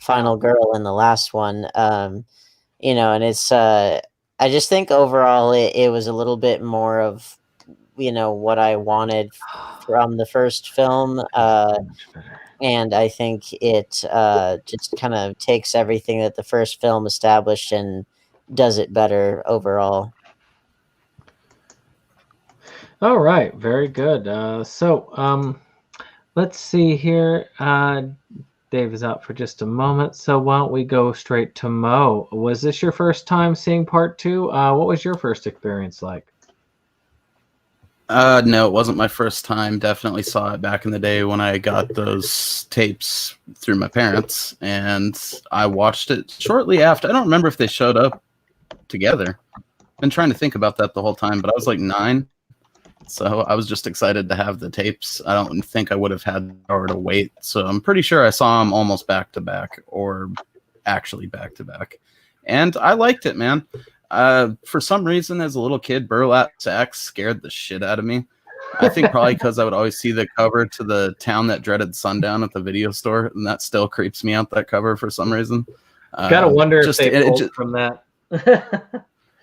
final girl in the last one. And it's I just think overall it was a little bit more of what I wanted from the first film, and I think it just kind of takes everything that the first film established and does it better overall. All right, very good. Let's see here. Dave is out for just a moment, so why don't we go straight to Mo? Was this your first time seeing part 2? What was your first experience like? No, it wasn't my first time. Definitely saw it back in the day when I got those tapes through my parents, and I watched it shortly after. I don't remember if they showed up together. Been trying to think about that the whole time, but I was like 9. So I was just excited to have the tapes. I don't think I would have had the power to wait. So I'm pretty sure I saw them almost back to back, or actually back to back. And I liked it, man. For some reason, as a little kid, burlap sacks scared the shit out of me. I think probably because I would always see the cover to The Town That Dreaded Sundown at the video store, and that still creeps me out, that cover, for some reason. Gotta wonder if they pulled from that.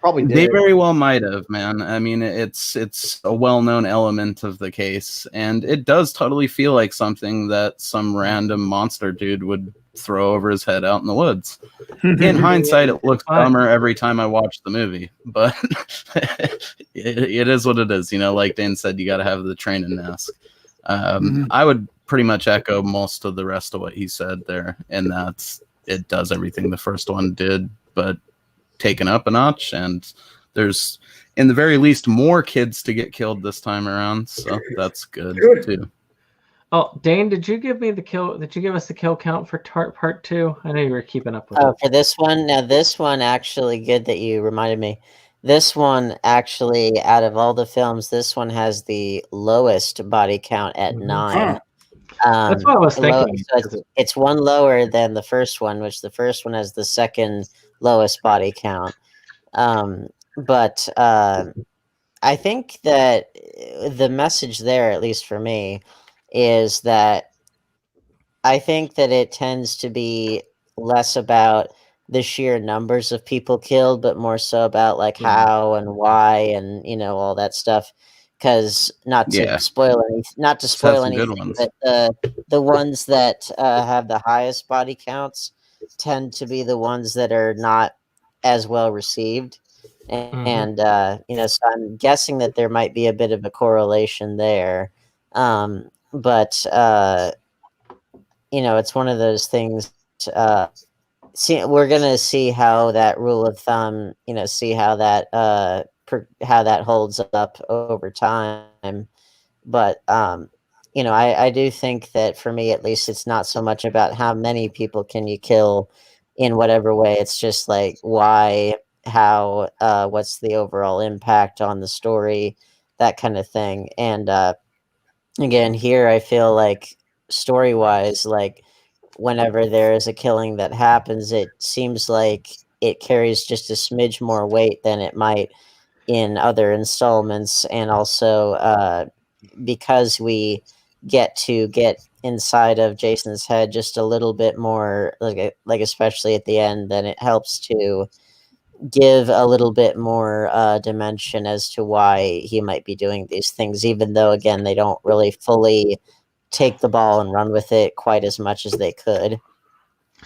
Probably They did. very well might have, man. I mean, it's a well-known element of the case, and it does totally feel like something that some random monster dude would throw over his head out in the woods. In hindsight, it looks dumber every time I watch the movie, but it is what it is. You know, like Dane said, you got to have the training mask. I would pretty much echo most of the rest of what he said there, and that's it does everything the first one did, but taken up a notch, and there's in the very least more kids to get killed this time around, so that's good too. Oh, Dane, did you give me the kill? Did you give us the kill count for Part 2? I know you were keeping up with it. Oh, for this one? Now, this one actually, good that you reminded me. This one actually, out of all the films, this one has the lowest body count at 9. That's what I was thinking. So it's one lower than the first one, which the first one has the second lowest body count. But I think that the message there, at least for me, is that I think that it tends to be less about the sheer numbers of people killed, but more so about like how and why and all that stuff. Because not to spoil anything, but the ones that have the highest body counts tend to be the ones that are not as well received, and so I'm guessing that there might be a bit of a correlation there. But it's one of those things. We're gonna see how that rule of thumb, see how that holds up over time. But I do think that for me, at least, it's not so much about how many people can you kill in whatever way. It's just like why, how, what's the overall impact on the story, that kind of thing. And again, here I feel like story-wise, like whenever there is a killing that happens, it seems like it carries just a smidge more weight than it might in other installments, and also because we get inside of Jason's head just a little bit more, like especially at the end, then it helps to give a little bit more dimension as to why he might be doing these things, even though, again, they don't really fully take the ball and run with it quite as much as they could.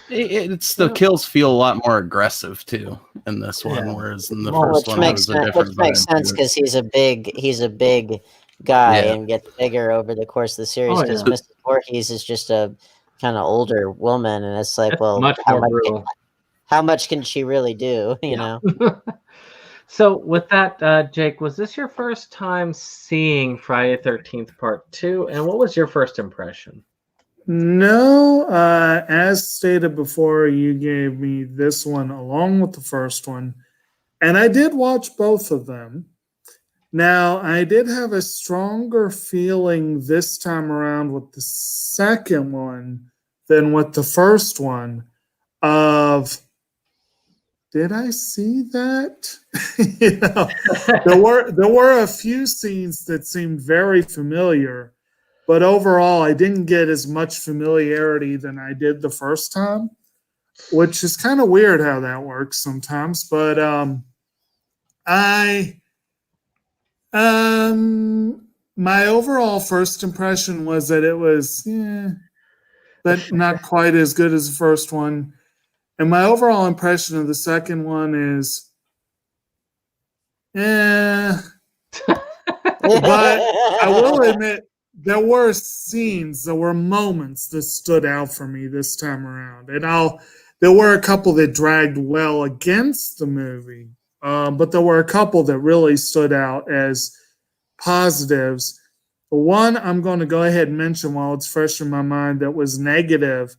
It's the kills feel a lot more aggressive too in this one, whereas in the first one it was a different which makes sense because he's a big guy and gets bigger over the course of the series. Because Mrs. Voorhees is just a kind of older woman, and it's like, well, how much can she really do? You know. So with that, Jake, was this your first time seeing Friday the 13th Part 2, and what was your first impression? No, as stated before, you gave me this one along with the first one, and I did watch both of them. Now, I did have a stronger feeling this time around with the second one than with the first one of, did I see that? There were a few scenes that seemed very familiar, but overall, I didn't get as much familiarity than I did the first time, which is kind of weird how that works sometimes. But my overall first impression was that it was, but not quite as good as the first one. And my overall impression of the second one is, but I will admit, there were scenes, there were moments that stood out for me this time around. And there were a couple that dragged well against the movie, but there were a couple that really stood out as positives. The one I'm going to go ahead and mention while it's fresh in my mind that was negative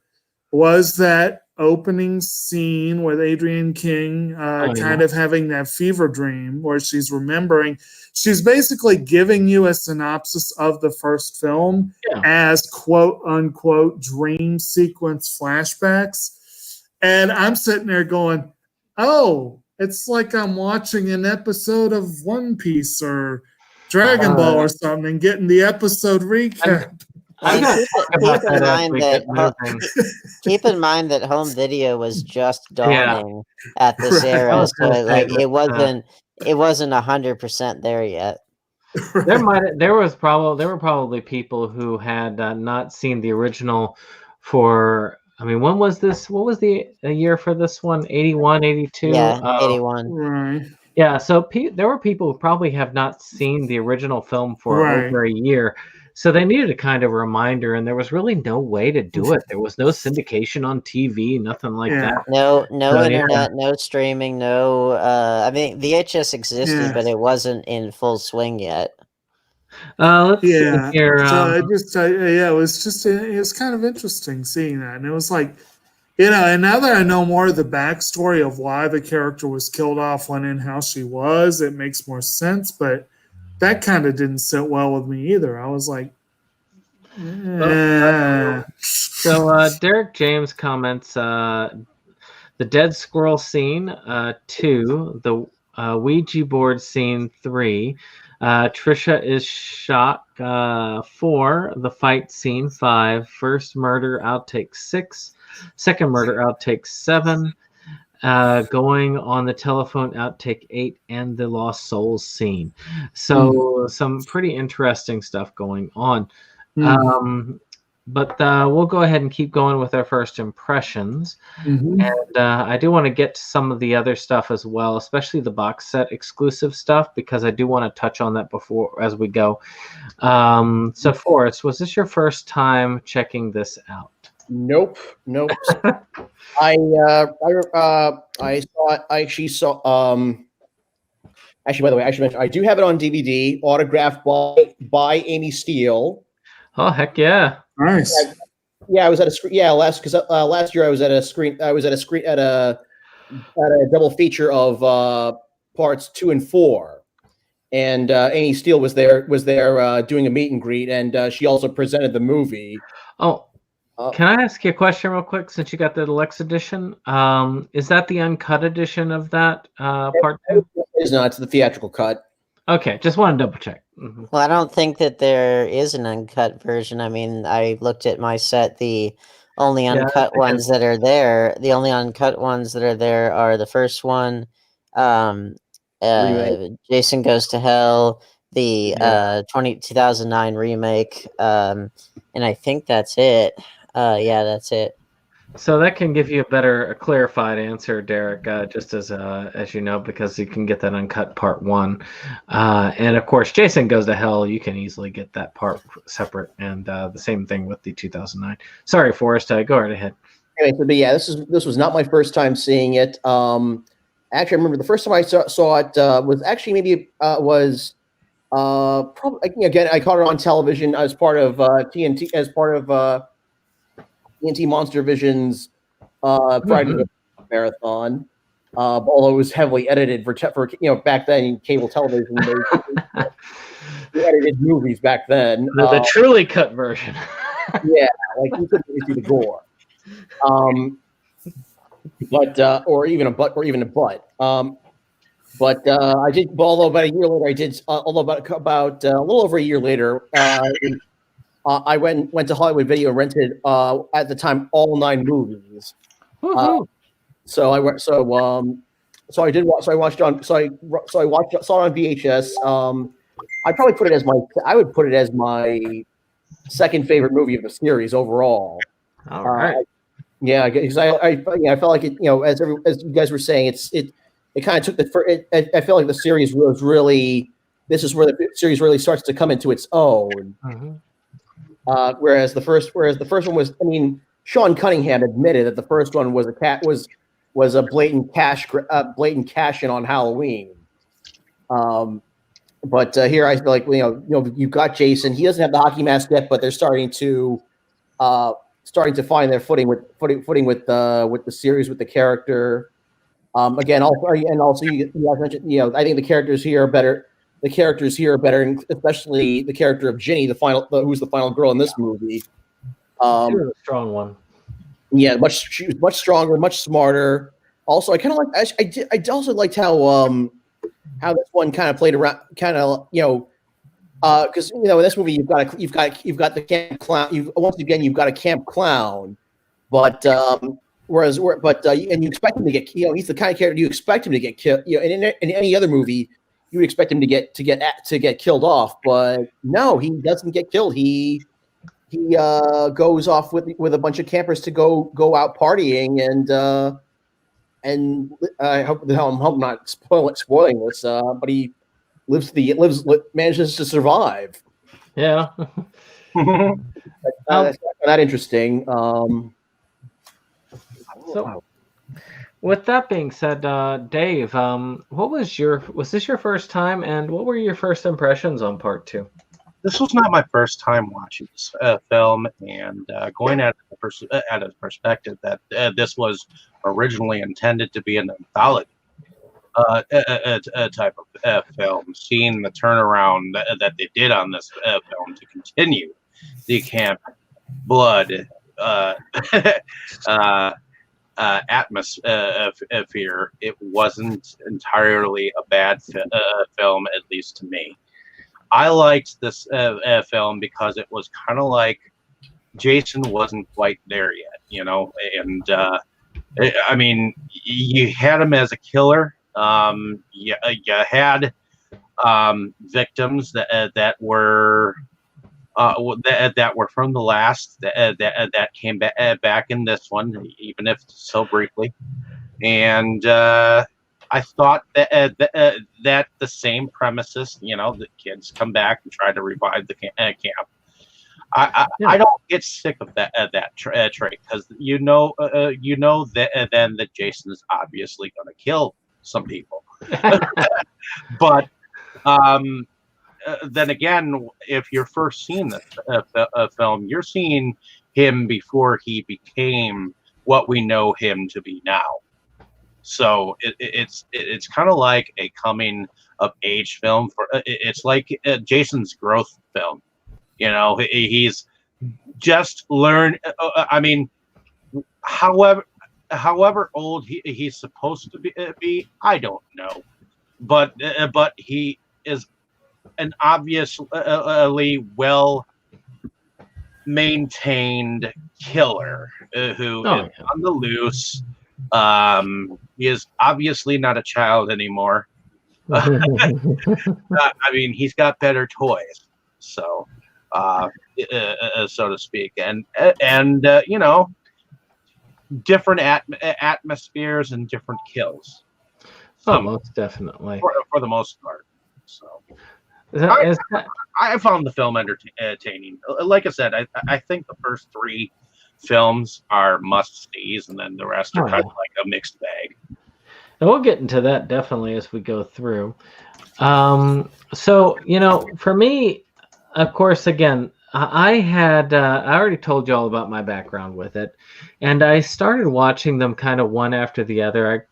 was that opening scene with Adrienne King kind of having that fever dream where she's remembering. She's basically giving you a synopsis of the first film as quote unquote dream sequence flashbacks. And I'm sitting there going, oh, it's like I'm watching an episode of One Piece or Dragon Ball or something and getting the episode recap. I'm gonna talk about keep in that as mind we that get moving. keep in mind that home video was just dawning at this Right. I era, was so gonna say like that, it wasn't 100% there yet. there were probably people who had not seen the original for. I mean, when was this? What was the year for this one? 81, 82? Yeah, 81. Right. Yeah, so there were people who probably have not seen the original film for Right. over a year. So they needed a kind of reminder, and there was really no way to do it. There was no syndication on TV, nothing like Yeah. that. No Yeah. internet, no streaming, no I mean VHS existed, Yeah. but it wasn't in full swing yet. Let's see Yeah. here. It was kind of interesting seeing that. And it was like, and now that I know more of the backstory of why the character was killed off when and how she was, it makes more sense. But that kind of didn't sit well with me either. I was like, So Derek James comments the dead squirrel scene 2, the Ouija board scene 3, Trisha is shot 4, the fight scene 5, first murder outtake 6, second murder outtake 7, going on the telephone outtake 8, and the lost souls scene. So some pretty interesting stuff going on. But we'll go ahead and keep going with our first impressions. And I do want to get to some of the other stuff as well, especially the box set exclusive stuff, because I do want to touch on that before as we go. So Forrest, was this your first time checking this out? Nope. I saw it. I actually saw. Actually, by the way, I should mention I do have it on DVD, autographed by Amy Steele. Oh heck yeah! Nice. Yeah, I was at a screen. Yeah, last year I was at a screen. I was at a double feature of parts 2 and 4, and Amy Steele was there doing a meet and greet, and she also presented the movie. Oh, can I ask you a question real quick? Since you got the deluxe edition, is that the uncut edition of that part 2? It is not. It's the theatrical cut. Okay, just want to double check. Well, I don't think that there is an uncut version. I mean, I looked at my set. The only uncut ones that are there, are the first one, Jason Goes to Hell, the 2009 remake, and I think that's it. Yeah, that's it. So that can give you a clarified answer, Derek, just as you know, because you can get that uncut part 1, and of course, Jason Goes to Hell. You can easily get that part separate, and the same thing with the 2009. Sorry, Forrest, go right ahead. Anyway, but yeah, this was not my first time seeing it. Actually, I remember the first time I saw it was actually probably again I caught it on television as part of TNT TNT Monster Vision's Friday marathon. Although it was heavily edited for back then in cable television, they edited movies back then. The truly cut version. Yeah, like you couldn't really see the gore. Or even a butt. But I did. Although about a year later, I did. Although about a little over a year later, I went to Hollywood Video and rented at the time all 9 movies. So I went. So I did watch. So I watched on. So I saw it on VHS. I probably put it as my. I would put it as my second favorite movie of the series overall. All right. Yeah, because I felt like it. As you guys were saying, it kind of took the. I felt like the series was really. This is where the series really starts to come into its own. Whereas the first one was. I mean, Sean Cunningham admitted that the first one was a blatant cash in on Halloween. But here I feel like you've got Jason. He doesn't have the hockey mask yet, but they're starting to find their footing with the series, with the character. Again, also you guys mentioned, I think the characters here are better. The characters here are better, and especially the character of Ginny, who's the final girl in this movie. She was a strong one. Yeah, she was much stronger, much smarter. Also, I kind of like. I also liked how this one kind of played around, because in this movie you've got the camp clown. You've got a camp clown, but and you expect him to get killed. He's the kind of character you expect him to get killed. In any other movie, you would expect him to get killed off, but no, he doesn't get killed. He goes off with a bunch of campers to go out partying, and I hope I'm not spoiling this, but he manages to survive. Yeah. That's not interesting. So, with that being said, Dave, was this your first time, and what were your first impressions on part 2? This was not my first time watching this film, and going at a perspective that this was originally intended to be an anthology type of film. Seeing the turnaround that they did on this film to continue the Camp Blood atmosphere, it wasn't entirely a bad film, at least to me. I liked this film because it was kind of like Jason wasn't quite there yet, and I mean, you had him as a killer. You had victims that were from the last that came back in this one, even if so briefly, and I thought that the same premises, the kids come back and try to revive the camp. I don't get sick of that trait, because then that Jason is obviously going to kill some people. But then again, if you're first seeing this film, you're seeing him before he became what we know him to be now. So it's kind of like a coming of age film. It's like Jason's growth film. He's just learned. I mean, however old he's supposed to be, I don't know, but he is an obviously well maintained killer who is on the loose. He is obviously not a child anymore. I mean, he's got better toys, so to speak, and different atmospheres and different kills. Most definitely, for the most part. So I found the film entertaining. Like I said, I think the first 3 films are must-sees, and then the rest are kind of like a mixed bag. And we'll get into that definitely as we go through. So, for me, of course, again, I already told you all about my background with it, and I started watching them kind of one after the other.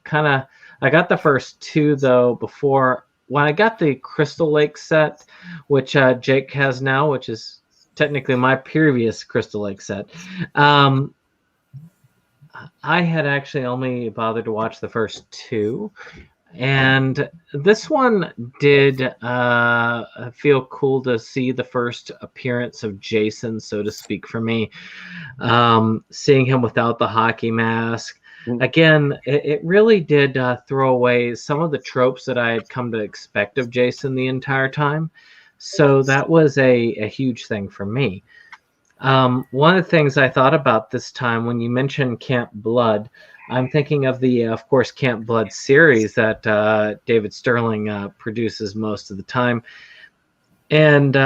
I got the first 2 though before, when I got the Crystal Lake set, which Jake has now, which is technically my previous Crystal Lake set. I had actually only bothered to watch the first 2, and this one did feel cool to see the first appearance of Jason, so to speak, for me. Seeing him without the hockey mask. Again, it really did throw away some of the tropes that I had come to expect of Jason the entire time. So that was a huge thing for me. One of the things I thought about this time, when you mentioned Camp Blood, I'm thinking of the, of course, Camp Blood series that David Sterling produces most of the time. And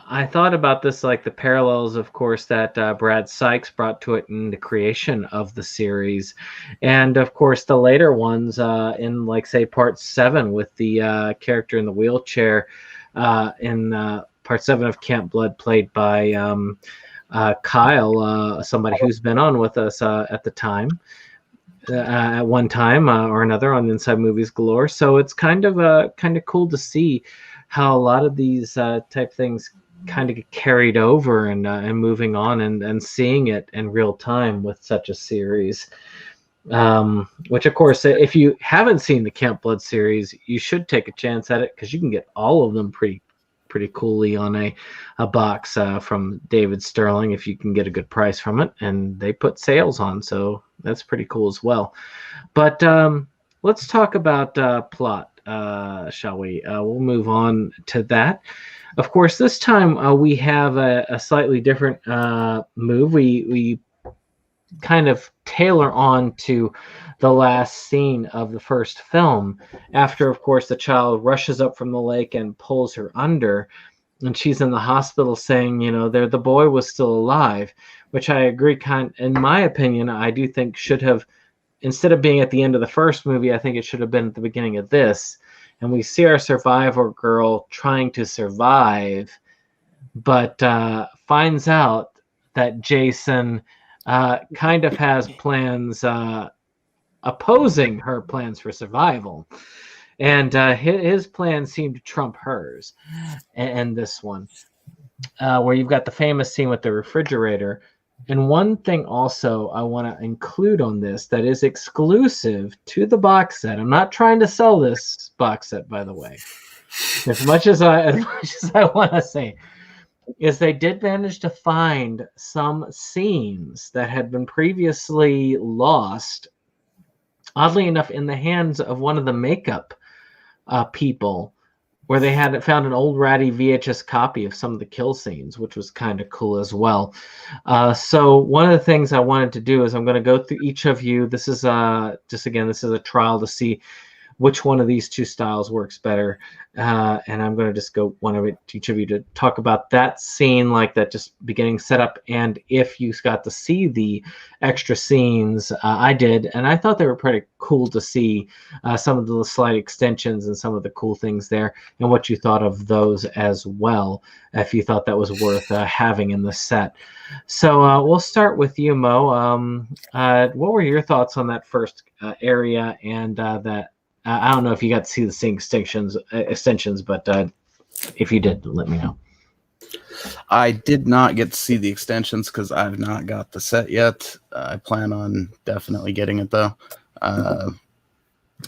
I thought about this, like the parallels, of course, that Brad Sykes brought to it in the creation of the series. And, of course, the later ones in, like, say, Part 7 with the character in the wheelchair in Part 7 of Camp Blood, played by Kyle, somebody who's been on with us at the time, at one time or another on Inside Movies Galore. So it's kind of cool to see how a lot of these type things kind of get carried over and moving on and seeing it in real time with such a series. Which, of course, if you haven't seen the Camp Blood series, you should take a chance at it, because you can get all of them pretty pretty coolly on a box from David Sterling if you can get a good price from it, and they put sales on, so that's pretty cool as well. But let's talk about plot, shall we? We'll move on to that. Of course, this time we have a slightly different move. We kind of tailor on to the last scene of the first film after, of course, the child rushes up from the lake and pulls her under, and she's in the hospital saying, the boy was still alive, which I agree, in my opinion, I do think should have, instead of being at the end of the first movie, I think it should have been at the beginning of this. And we see our survivor girl trying to survive, but finds out that Jason kind of has plans opposing her plans for survival. And his plans seem to trump hers. And this one, where you've got the famous scene with the refrigerator. And one thing also I want to include on this that is exclusive to the box set. I'm not trying to sell this box set, by the way. As much as I want to say, is they did manage to find some scenes that had been previously lost, oddly enough, in the hands of one of the makeup people, where they had found an old ratty VHS copy of some of the kill scenes, which was kind of cool as well. So one of the things I wanted to do is I'm going to go through each of you. This is this is a trial to see which one of these two styles works better. And I'm going to just go each of you to talk about that scene, like that just beginning setup. And if you got to see the extra scenes, I did. And I thought they were pretty cool to see some of the slight extensions and some of the cool things there, and what you thought of those as well, if you thought that was worth having in the set. So we'll start with you, Mo. What were your thoughts on that first area and that? I don't know if you got to see the same extensions, but if you did, let me know. I did not get to see the extensions because I've not got the set yet. I plan on definitely getting it, though.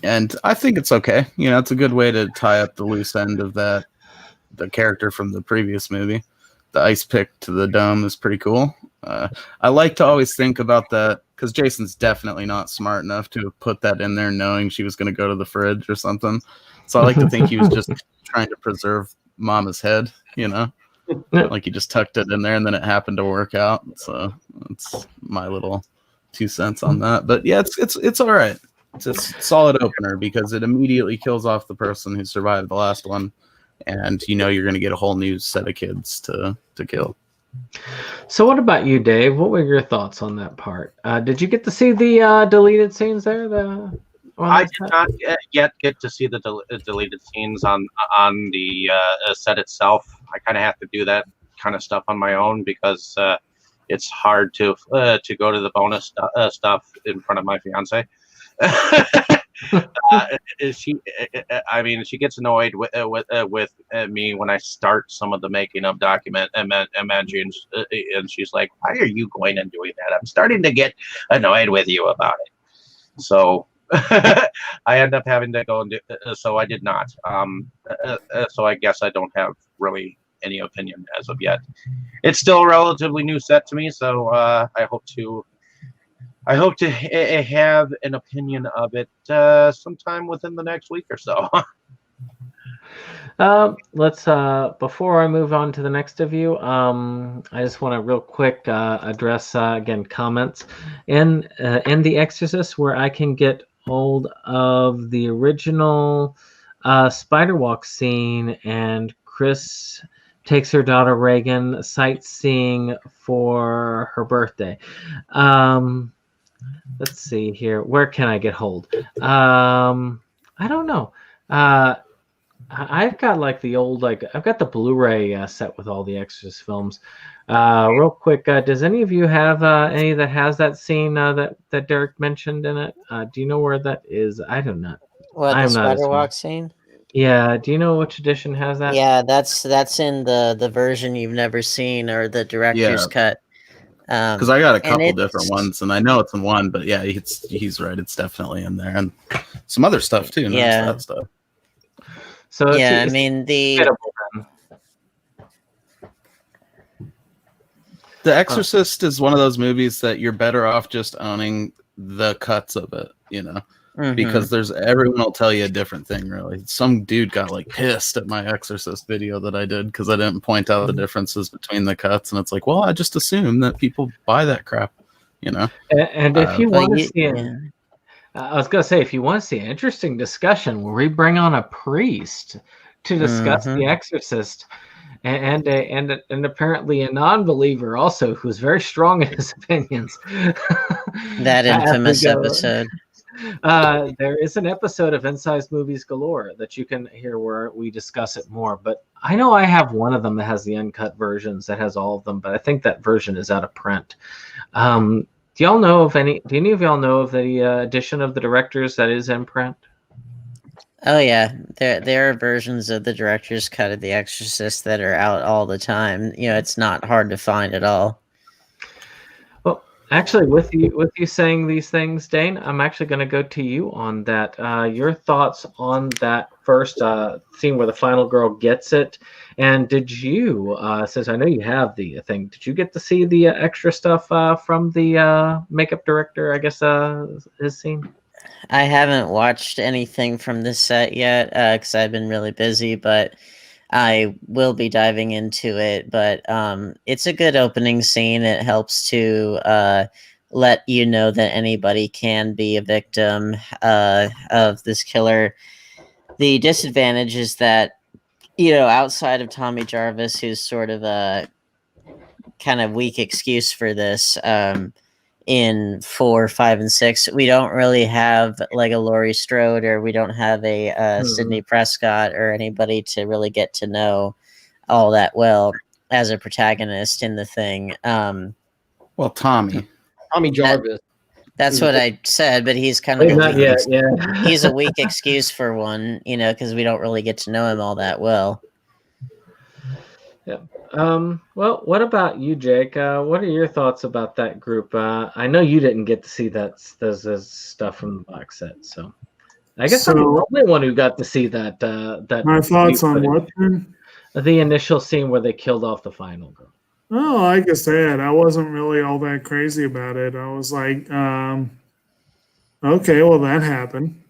And I think it's okay. It's a good way to tie up the loose end of the character from the previous movie. The ice pick to the dome is pretty cool. I like to always think about that, because Jason's definitely not smart enough to have put that in there knowing she was going to go to the fridge or something. So I like to think he was just trying to preserve Mama's head, like he just tucked it in there and then it happened to work out. So that's my little 2 cents on that. But yeah, it's all right. It's a solid opener because it immediately kills off the person who survived the last one. And you're going to get a whole new set of kids to kill. So what about you, Dave? What were your thoughts on that part? Did you get to see the deleted scenes there? I did not yet get to see the deleted scenes on the set itself. I kind of have to do that kind of stuff on my own because it's hard to go to the bonus stuff in front of my fiance. She gets annoyed with me when I start some of the making of document and she's like, "Why are you going and doing that? I'm starting to get annoyed with you about it." So I end up having to go and do. So I did not. So I guess I don't have really any opinion as of yet. It's still a relatively new set to me, so I hope to have an opinion of it sometime within the next week or so. Let's before I move on to the next of you, I just want to real quick address again comments in The Exorcist, where I can get hold of the original spider walk scene, and Chris takes her daughter Reagan sightseeing for her birthday. Let's see here. Where can I get hold? I don't know. I've got like the old, I've got the Blu-ray set with all the Exorcist films. Real quick, does any of you have any that has that scene that Derek mentioned in it? Do you know where that is? I don't know. What, the spider walk scene? Yeah. Do you know which edition has that? Yeah, that's in the version you've never seen, or the director's cut. Because I got a couple different ones, and I know it's in one, but yeah, he's right. It's definitely in there, and some other stuff too. Yeah, that stuff. So yeah, I mean The Exorcist is one of those movies that you're better off just owning the cuts of it, because everyone will tell you a different thing. Really, some dude got like pissed at my Exorcist video that I did because I didn't point out the differences between the cuts, and it's like, well, I just assume that people buy that crap, And if you want to see I was gonna say, if you want to see an interesting discussion where we bring on a priest to discuss The Exorcist. And apparently a non-believer also who's very strong in his opinions. That infamous episode. There is an episode of Inside Movies Galore that you can hear where we discuss it more. But I know I have one of them that has the uncut versions that has all of them, but I think that version is out of print. Do y'all know of any? Do any of y'all know of the edition of the directors that is in print? Oh yeah, there are versions of the director's cut of The Exorcist that are out all the time. It's not hard to find at all. Well, actually, with you saying these things, Dane, I'm actually going to go to you on that. Your thoughts on that first scene where the final girl gets it, and did you, since I know you have the thing, did you get to see the extra stuff from the makeup director? I guess his scene. I haven't watched anything from this set yet because I've been really busy, but I will be diving into it. But it's a good opening scene. It helps to let you know that anybody can be a victim of this killer. The disadvantage is that, outside of Tommy Jarvis, who's sort of a kind of weak excuse for this, in 4, 5, and 6, we don't really have like a Laurie Strode, or we don't have a Sidney Prescott or anybody to really get to know all that well as a protagonist in the thing. Well, Tommy Jarvis. That's what I said, but he's kind of not yet. Yeah, he's a weak excuse for one, because we don't really get to know him all that well. Yeah. Well, what about you, Jake? What are your thoughts about that group? I know you didn't get to see those stuff from the box set, so I guess I'm the only one who got to see that. My thoughts on what? The initial scene where they killed off the final girl. Oh, like I said, I wasn't really all that crazy about it. I was like, okay, well, that happened.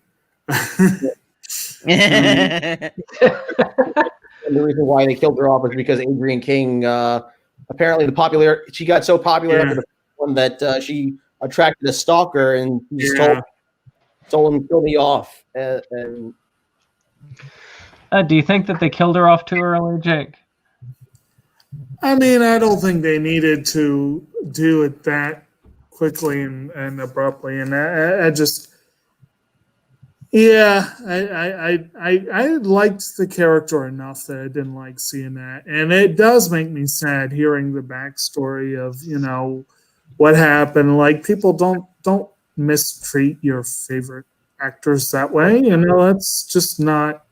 And the reason why they killed her off was because Adrienne King, apparently she got so popular after the one that she attracted a stalker, and she told him to kill me off. And do you think that they killed her off too early, Jake? I mean, I don't think they needed to do it that quickly and abruptly, and I just. Yeah, I liked the character enough that I didn't like seeing that, and it does make me sad hearing the backstory of what happened. Like, people don't mistreat your favorite actors that way. That's just not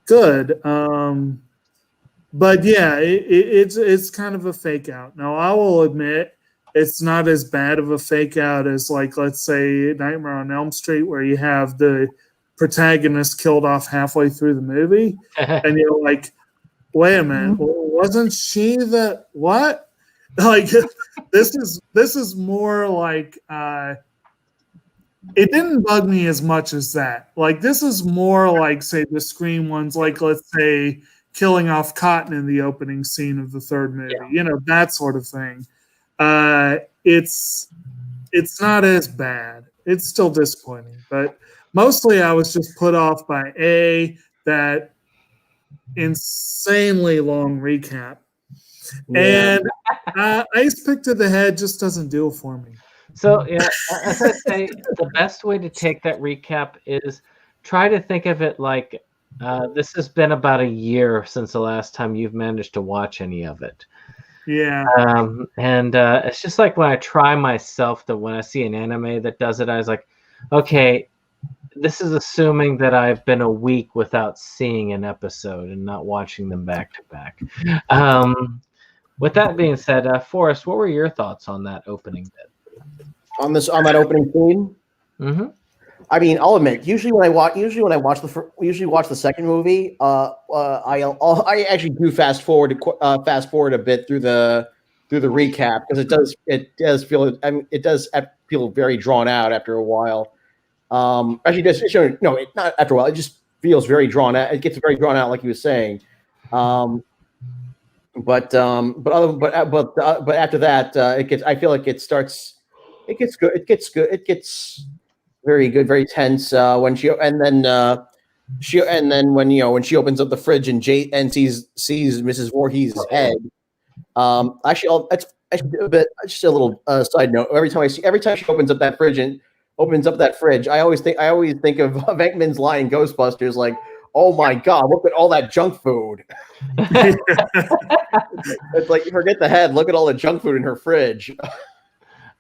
good. But yeah, it's kind of a fake out. Now, I will admit, it's not as bad of a fake out as, like, let's say Nightmare on Elm Street, where you have the protagonist killed off halfway through the movie. And you're like, wait a minute, wasn't she the what? Like, this is more like, it didn't bug me as much as that. Like, this is more like, say, the Scream ones, like, let's say, killing off Cotton in the opening scene of the third movie, that sort of thing. It's not as bad. It's still disappointing, but mostly I was just put off by that insanely long recap, and Ice Pick to the Head just doesn't do it for me. So yeah, as I say, the best way to take that recap is try to think of it like this has been about a year since the last time you've managed to watch any of it. Yeah. And it's just like when I try myself that when I see an anime that does it, I was like, okay, this is assuming that I've been a week without seeing an episode and not watching them back to back. With that being said, Forrest, what were your thoughts on that opening bit? On that opening scene? Mm-hmm. I mean, I'll admit, usually when I watch the second movie, I actually do fast forward a bit through the through the recap because it does feel it does feel very drawn out after a while. Actually, not after a while. It just feels very drawn out. It gets very drawn out, like you were saying. But after that, it gets. I feel like it starts. It gets good. It gets good. It gets very good, very tense. When she and then when when she opens up the fridge and sees Mrs. Voorhees' head. That's actually a bit. Just a little side note. Every time she opens up that fridge, I always think of Venkman's line in Ghostbusters, like, "Oh my God, look at all that junk food." It's like, forget the head. Look at all the junk food in her fridge.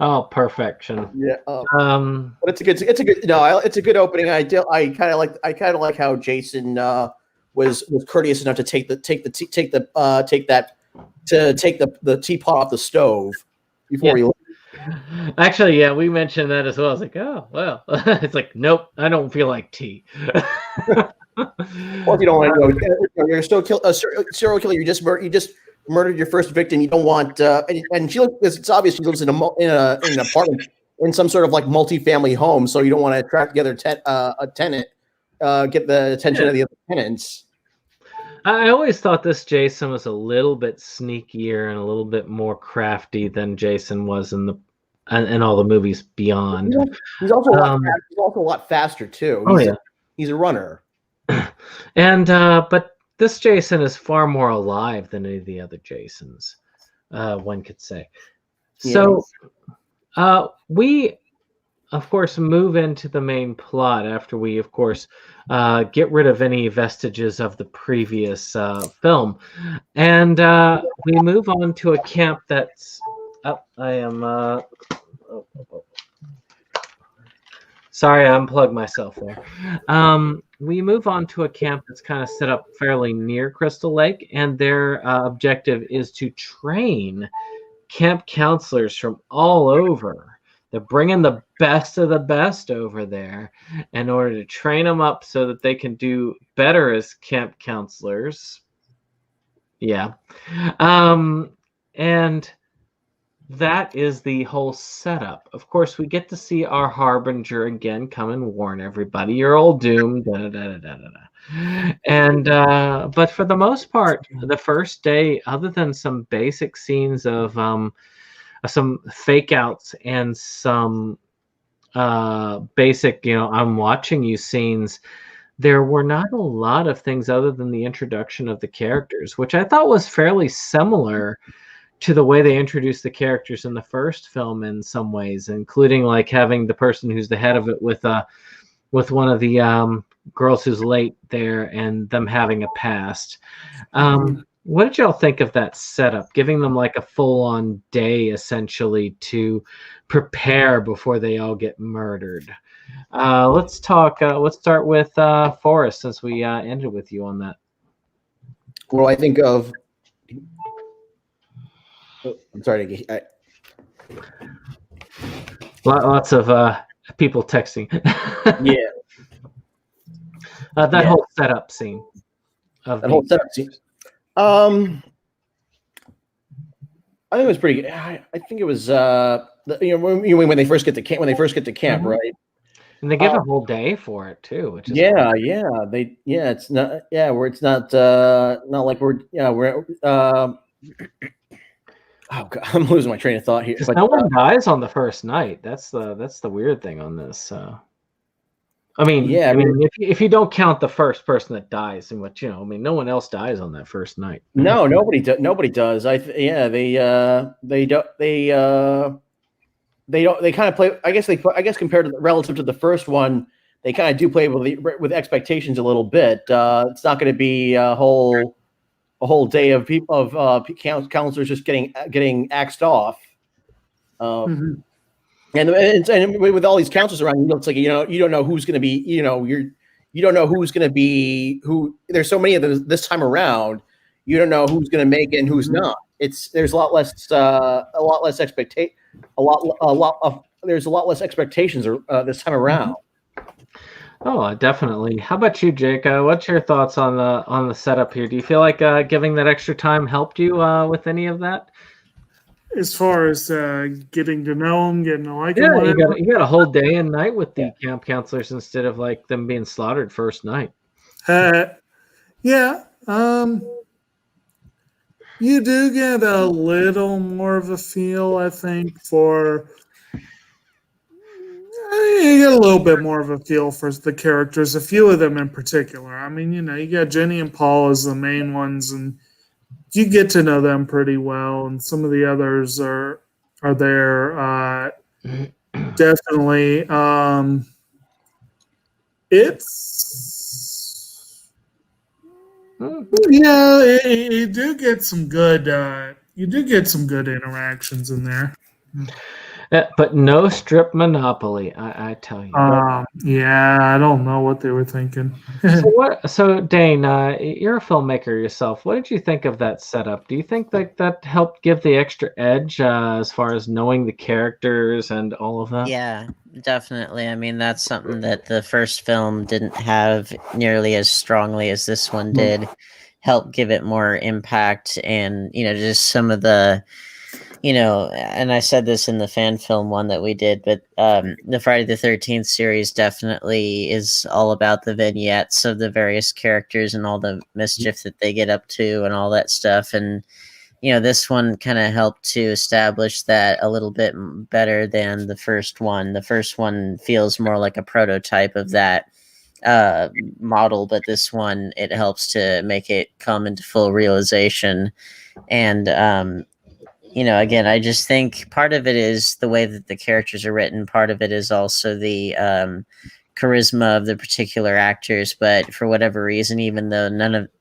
Oh, perfection. Yeah. But it's a good opening. I kind of like how Jason was courteous enough to take the teapot off the stove before he left. Actually, yeah, we mentioned that as well. I was like, oh, well. It's like, nope, I don't feel like tea. Well, if you don't want to, you're still a serial killer. You just murdered your first victim. You don't want, and it's obvious she lives in an apartment in some sort of like multi-family home, so you don't want to attract the other a tenant, get the attention of the other tenants. I always thought this Jason was a little bit sneakier and a little bit more crafty than Jason was in all the movies beyond. He's also a lot faster too. He's a runner. And but this Jason is far more alive than any of the other Jasons, one could say. So we, of course, move into the main plot after we, of course, get rid of any vestiges of the previous film. And we move on to a camp that's... I am... Sorry, I unplugged myself there. We move on to a camp that's kind of set up fairly near Crystal Lake, and their objective is to train camp counselors from all over. They're bringing the best of the best over there in order to train them up so that they can do better as camp counselors. Yeah. And that is the whole setup. Of course, we get to see our Harbinger again come and warn everybody, you're all doomed. And but for the most part, the first day, other than some basic scenes of some fake outs and some basic, I'm watching you scenes, there were not a lot of things other than the introduction of the characters, which I thought was fairly similar to the way they introduced the characters in the first film in some ways, including like having the person who's the head of it with one of the girls who's late there and them having a past. What did y'all think of that setup, giving them like a full-on day essentially to prepare before they all get murdered? Let's talk. Let's start with Forrest, since we ended with you on that. Well, I think of. I'm sorry. Lots of people texting. Yeah. That whole setup scene. I think it was pretty good. I think it was when they first get to camp. Mm-hmm. Right? And they give a whole day for it too, which is it's not where it's not like we're oh God, I'm losing my train of thought here. But no one dies on the first night. That's the weird thing on this. I mean, if you don't count the first person that dies, and no one else dies on that first night. No, nobody does. They kind of play. I guess compared to relative to the first one, they kind of do play with expectations a little bit. It's not going to be a whole day of counselors just getting axed off. And with all these counselors around, it's like you don't know who's going to be. You don't know who's going to be who. There's so many of them this time around. You don't know who's going to make it and who's not. There's a lot less expectation. There's a lot less expectations this time around. Oh, definitely. How about you, Jake? What's your thoughts on the setup here? Do you feel like giving that extra time helped you with any of that? as far as getting to know them, getting to like Yeah, them, you got a whole day and night with the camp counselors instead of like them being slaughtered first night. Yeah. You do get a little more of a feel, I think, for you get a little bit more of a feel for the characters, a few of them in particular. I mean, you got Jenny and Paul as the main ones, and you get to know them pretty well, and some of the others are there. Definitely. It's you do get some good interactions in there. But no strip monopoly, I tell you. Yeah, I don't know what they were thinking. So Dane, you're a filmmaker yourself. What did you think of that setup? Do you think that helped give the extra edge as far as knowing the characters and all of that? Yeah, definitely. I mean, that's something that the first film didn't have nearly as strongly as this one did. Help give it more impact, and just some of the and I said this in the fan film one that we did, but the Friday the 13th series definitely is all about the vignettes of the various characters and all the mischief that they get up to and all that stuff. And, this one kind of helped to establish that a little bit better than the first one. The first one feels more like a prototype of that model, but this one, it helps to make it come into full realization. And, again, I just think part of it is the way that the characters are written. Part of it is also the charisma of the particular actors. But for whatever reason, even though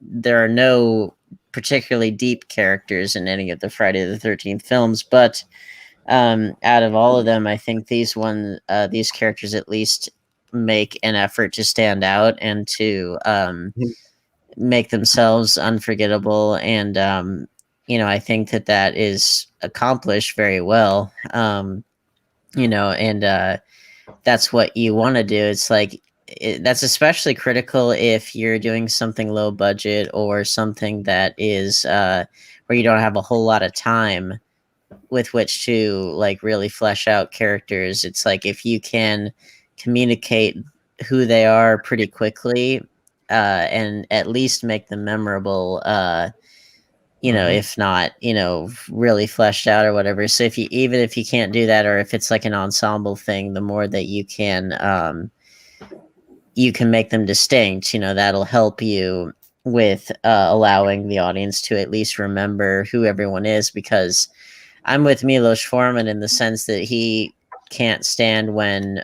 there are no particularly deep characters in any of the Friday the 13th films, but out of all of them, I think these characters at least make an effort to stand out and to make themselves unforgettable. And I think that is accomplished very well. And that's what you want to do. It's like that's especially critical if you're doing something low budget or something that is where you don't have a whole lot of time with which to like really flesh out characters. It's like if you can communicate who they are pretty quickly and at least make them memorable, if not, really fleshed out or whatever. So even if you can't do that, or if it's like an ensemble thing, the more that you can make them distinct, that'll help you with allowing the audience to at least remember who everyone is. Because I'm with Milos Forman in the sense that he can't stand when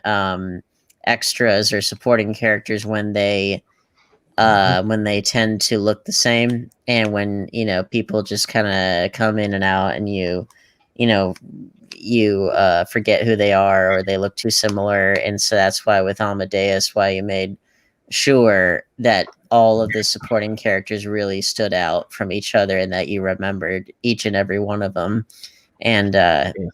extras or supporting characters, when they tend to look the same, and when people just kind of come in and out, and you forget who they are, or they look too similar. And so that's why with Amadeus, why you made sure that all of the supporting characters really stood out from each other, and that you remembered each and every one of them, and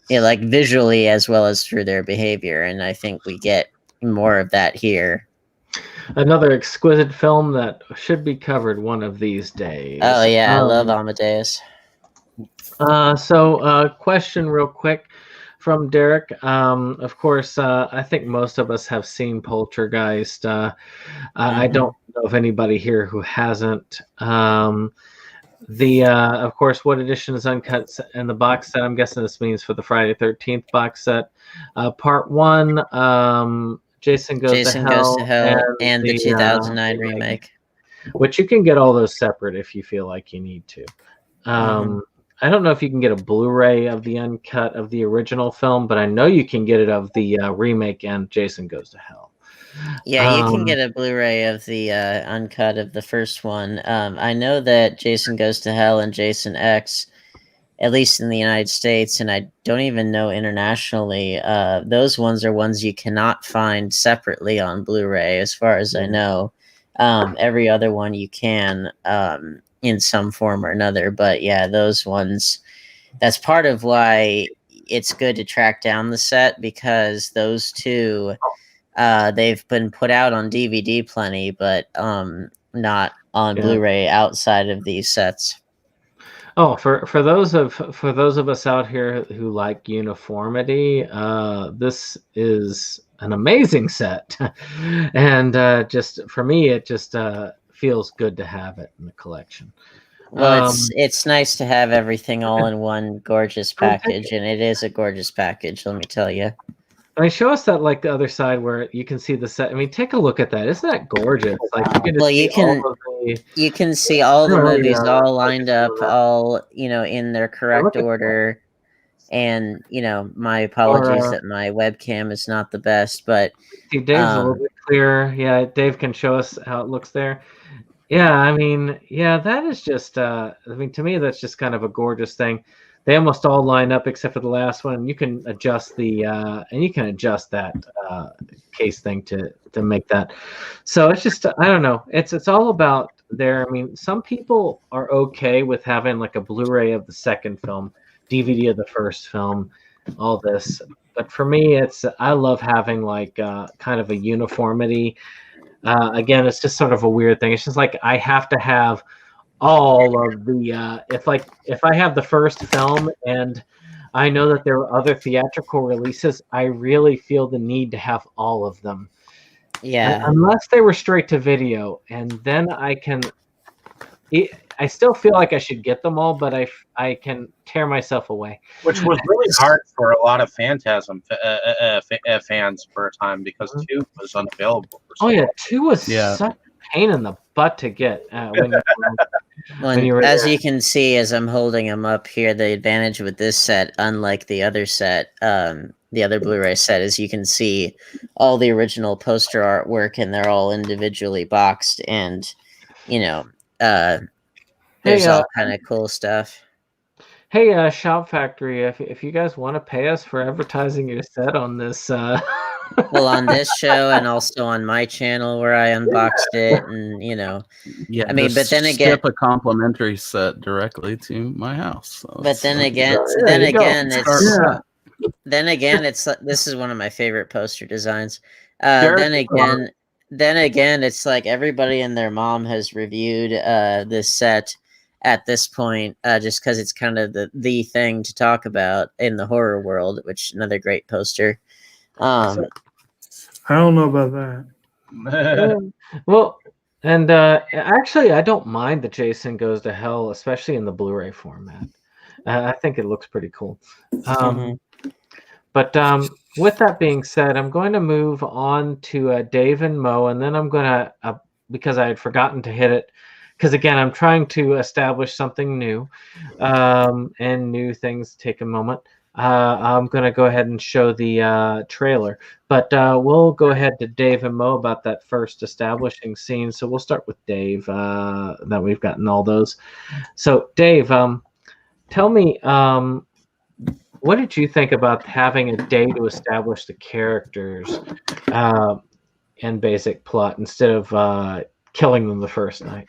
like visually as well as through their behavior. And I think we get more of that here. Another exquisite film that should be covered one of these days. Oh yeah, I love Amadeus. So question real quick from Derek. Of course, I think most of us have seen Poltergeist. I don't know of anybody here who hasn't. Of course, what edition is uncut in the box set? I'm guessing this means for the Friday 13th box set. Part 1, Jason Goes to Hell, and the 2009 remake. Which you can get all those separate if you feel like you need to. I don't know if you can get a Blu-ray of the uncut of the original film, but I know you can get it of the remake and Jason Goes to Hell. Yeah, you can get a Blu-ray of the uncut of the first one. I know that Jason Goes to Hell and Jason X, at least in the United States, and I don't even know internationally, those ones are ones you cannot find separately on Blu-ray, as far as I know. Every other one you can in some form or another. But yeah, those ones, that's part of why it's good to track down the set, because those two, they've been put out on DVD plenty, but not on Blu-ray outside of these sets. Oh, for those of us out here who like uniformity, this is an amazing set, and just for me, it just feels good to have it in the collection. Well, it's nice to have everything all in one gorgeous package, and it is a gorgeous package. Let me tell you. I mean, show us that like the other side where you can see the set. I mean, take a look at that. Isn't that gorgeous? Like you can just you can see all the movies all lined up, all in their correct order. And my apologies that my webcam is not the best, but see, Dave's a little bit clearer. Yeah, Dave can show us how it looks there. Yeah, I mean, yeah, that is just. I mean, to me, that's just kind of a gorgeous thing. They almost all line up except for the last one. You can adjust that case thing to make that. So it's just I don't know. It's all about there. I mean, some people are okay with having like a Blu-ray of the second film, DVD of the first film, all this. But for me, I love having like kind of a uniformity. Again, it's just sort of a weird thing. It's just like I have to have all of the if I have the first film and I know that there are other theatrical releases, I really feel the need to have all of them. Yeah. Unless they were straight to video, and then I still feel like I should get them all, but I can tear myself away. Which was really hard for a lot of Phantasm fans for a time because 2 was unavailable. Oh yeah, 2 was such a pain in the butt to get as you can see, as I'm holding them up here, the advantage with this set, unlike the other set, the other Blu-ray set, is you can see all the original poster artwork, and they're all individually boxed, and there's all kind of cool stuff. Hey, Shop Factory, if you guys want to pay us for advertising your set on this, well, on this show and also on my channel where I unboxed it, and I mean, but then again, ship a complimentary set directly to my house. So but then again, it's this is one of my favorite poster designs. Then again, it's like everybody and their mom has reviewed this set at this point, just because it's kind of the thing to talk about in the horror world, which another great poster. I don't know about that. Well, and actually, I don't mind that Jason Goes to Hell, especially in the Blu-ray format. I think it looks pretty cool. But with that being said, I'm going to move on to Dave and Mo, and then I'm going to, because I had forgotten to hit it, because again, I'm trying to establish something new, and new things take a moment. I'm going to go ahead and show the trailer, but we'll go ahead to Dave and Mo about that first establishing scene. So we'll start with Dave, that we've gotten all those. So Dave, tell me, what did you think about having a day to establish the characters and basic plot instead of killing them the first night?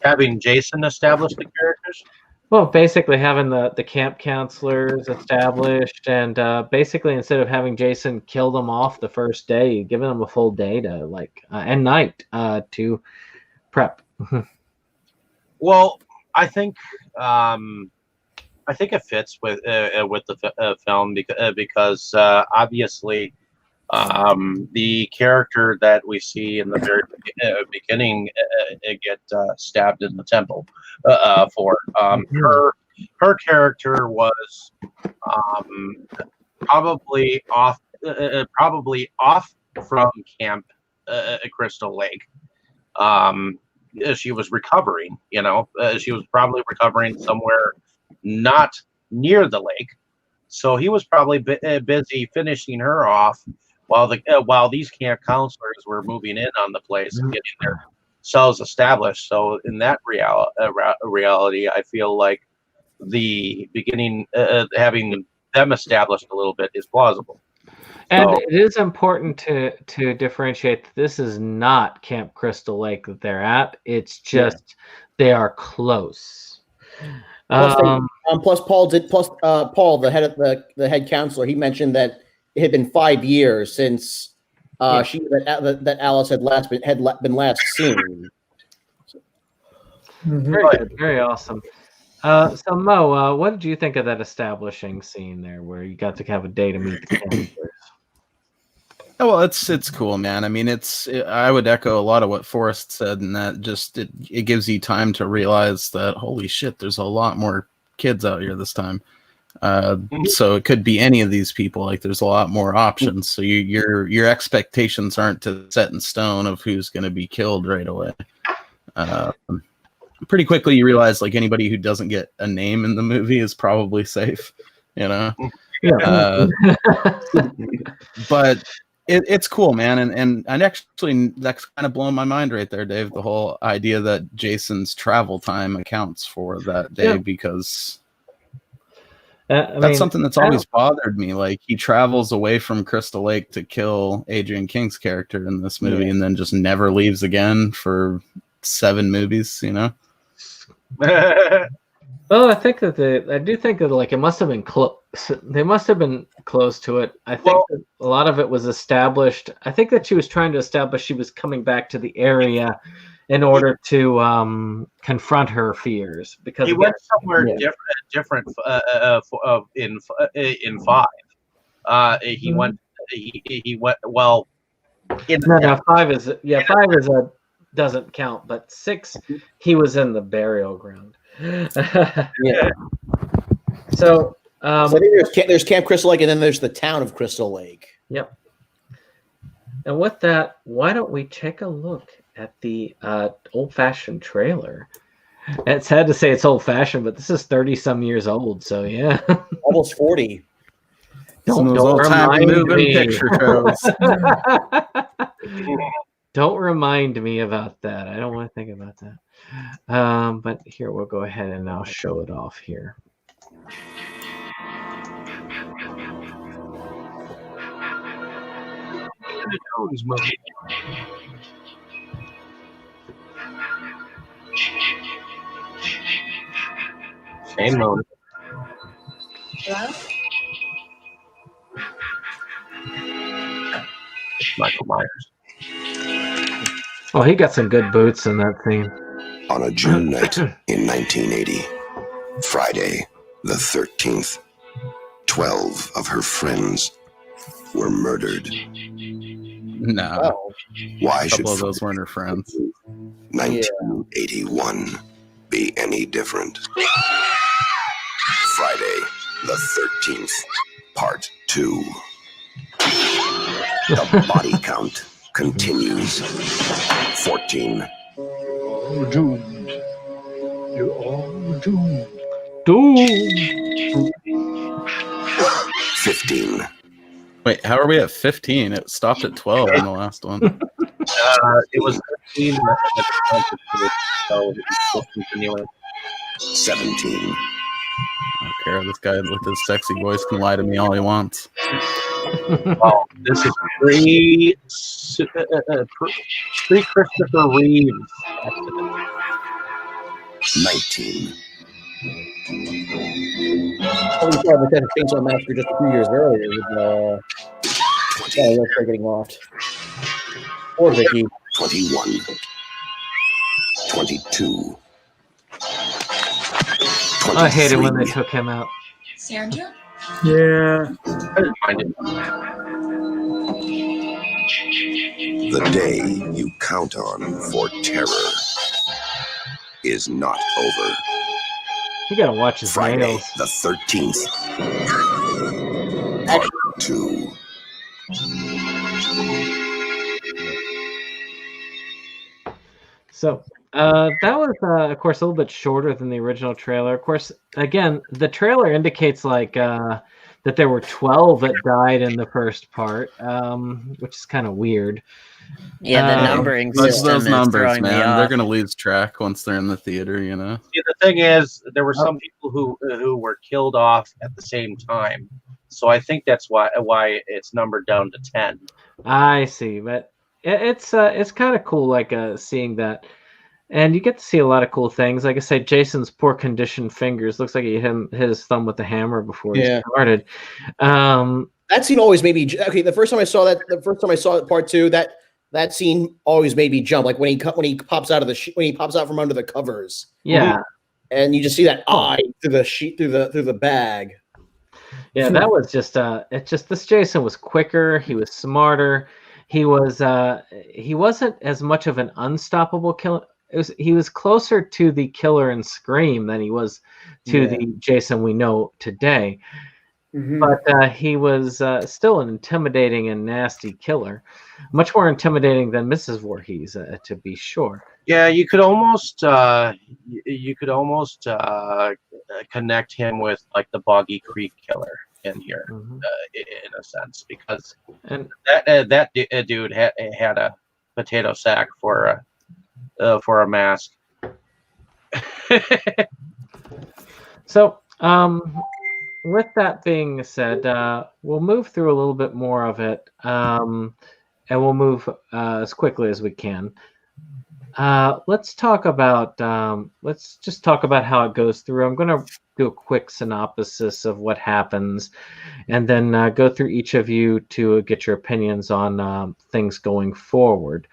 Having Jason establish the characters? Well, basically having the camp counselors established, and basically instead of having Jason kill them off the first day, giving them a full day to and night to prep. Well, I think it fits with the film because obviously the character that we see in the very beginning get stabbed in the temple for her character was probably off from Camp Crystal Lake. She was recovering, she was probably recovering somewhere not near the lake, so he was probably busy finishing her off while these camp counselors were moving in on the place and getting themselves established. So in that reality, I feel like the beginning, having them established a little bit, is plausible. And it is important to differentiate that this is not Camp Crystal Lake that they're at. It's just they are close. Plus, Paul, the head of the head counselor, he mentioned that it had been 5 years since that Alice had been last seen. Very good, very awesome. So Mo, what did you think of that establishing scene there, where you got to have a day to meet the characters? Oh, well, it's cool, man. I mean, I would echo a lot of what Forrest said, and that just it gives you time to realize that holy shit, there's a lot more kids out here this time. So it could be any of these people. Like, there's a lot more options. So your expectations aren't set in stone of who's going to be killed right away. Pretty quickly you realize like anybody who doesn't get a name in the movie is probably safe, you know. Yeah. But it's cool, man, and actually that's kind of blown my mind right there, Dave. The whole idea that Jason's travel time accounts for that day, because that's something that's always bothered me. Like, he travels away from Crystal Lake to kill Adrian King's character in this movie, and then just never leaves again for 7 movies, you know. Well, I think that I do think that like it must have been close. They must have been close to it. I think that a lot of it was established. I think that she was trying to establish she was coming back to the area in order to confront her fears, because he went somewhere different in 5. He went. He went. Well, no, 5 is 5 is a doesn't count, but 6 he was in the burial ground. Yeah. So I think there's Camp Crystal Lake, and then there's the town of Crystal Lake. Yep. And with that, why don't we take a look at the old-fashioned trailer? It's sad to say it's old-fashioned, but this is 30-some years old, so yeah. Almost 40. Don't remind me. Picture shows. Don't remind me about that. I don't want to think about that. But here, we'll go ahead and I'll show it off here. Same mode. Michael Myers. Oh, he got some good boots in that scene. On a June night in 1980, Friday the 13th, 12 of her friends were murdered. No. Oh. Why a should couple of those weren't her friends? 1981 be any different? Friday the 13th, Part 2. The body count continues. 14. All doomed. You're all doomed. Doomed. 15. Wait, how are we at 15? It stopped at 12 in the last one. It was 15. So it's continuing. 17. I don't care. This guy with his sexy voice can lie to me all he wants. Well, this is pre Christopher Reeves. 19. Oh, we saw the Chainsaw Massacre just a few years earlier with they're getting lost. Or Vicky. 21. 22. I hate it when they took him out. Sandra? Yeah. The day you count on for terror is not over. You gotta watch his Friday nails. the 13th. Part 2. So that was, of course, a little bit shorter than the original trailer. Of course, again, the trailer indicates like that there were 12 that died in the first part, which is kind of weird. Yeah, the numbering system those is numbers, throwing me man, off. they're gonna lose track once they're in the theater, you know. See, the thing is, there were some people who were killed off at the same time, so I think that's why it's numbered down to 10. I see, but it's kind of cool, like seeing that, and you get to see a lot of cool things. Like I said, Jason's poor condition fingers. Looks like he hit his thumb with the hammer before he started. That scene always made me okay. The first time I saw part 2, that scene always made me jump. Like when he pops out of when he pops out from under the covers. Yeah. and you just see that eye through the sheet through the bag. Yeah, that was just this Jason was quicker, he was smarter, he wasn't as much of an unstoppable killer. He was closer to the killer in Scream than he was to the Jason we know today. But he was still an intimidating and nasty killer, much more intimidating than Mrs. Voorhees, to be sure. Yeah, you could almost connect him with like the Boggy Creek killer in here, in a sense, because that dude had a potato sack for a mask. So, with that being said, we'll move through a little bit more of it, and we'll move as quickly as we can. Let's talk about let's talk about how it goes through. I'm going to do a quick synopsis of what happens, and then go through each of you to get your opinions on things going forward.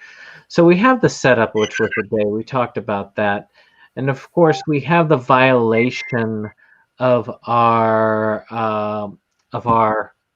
So we have the setup, which was the day we talked about that, and of course we have the violation of our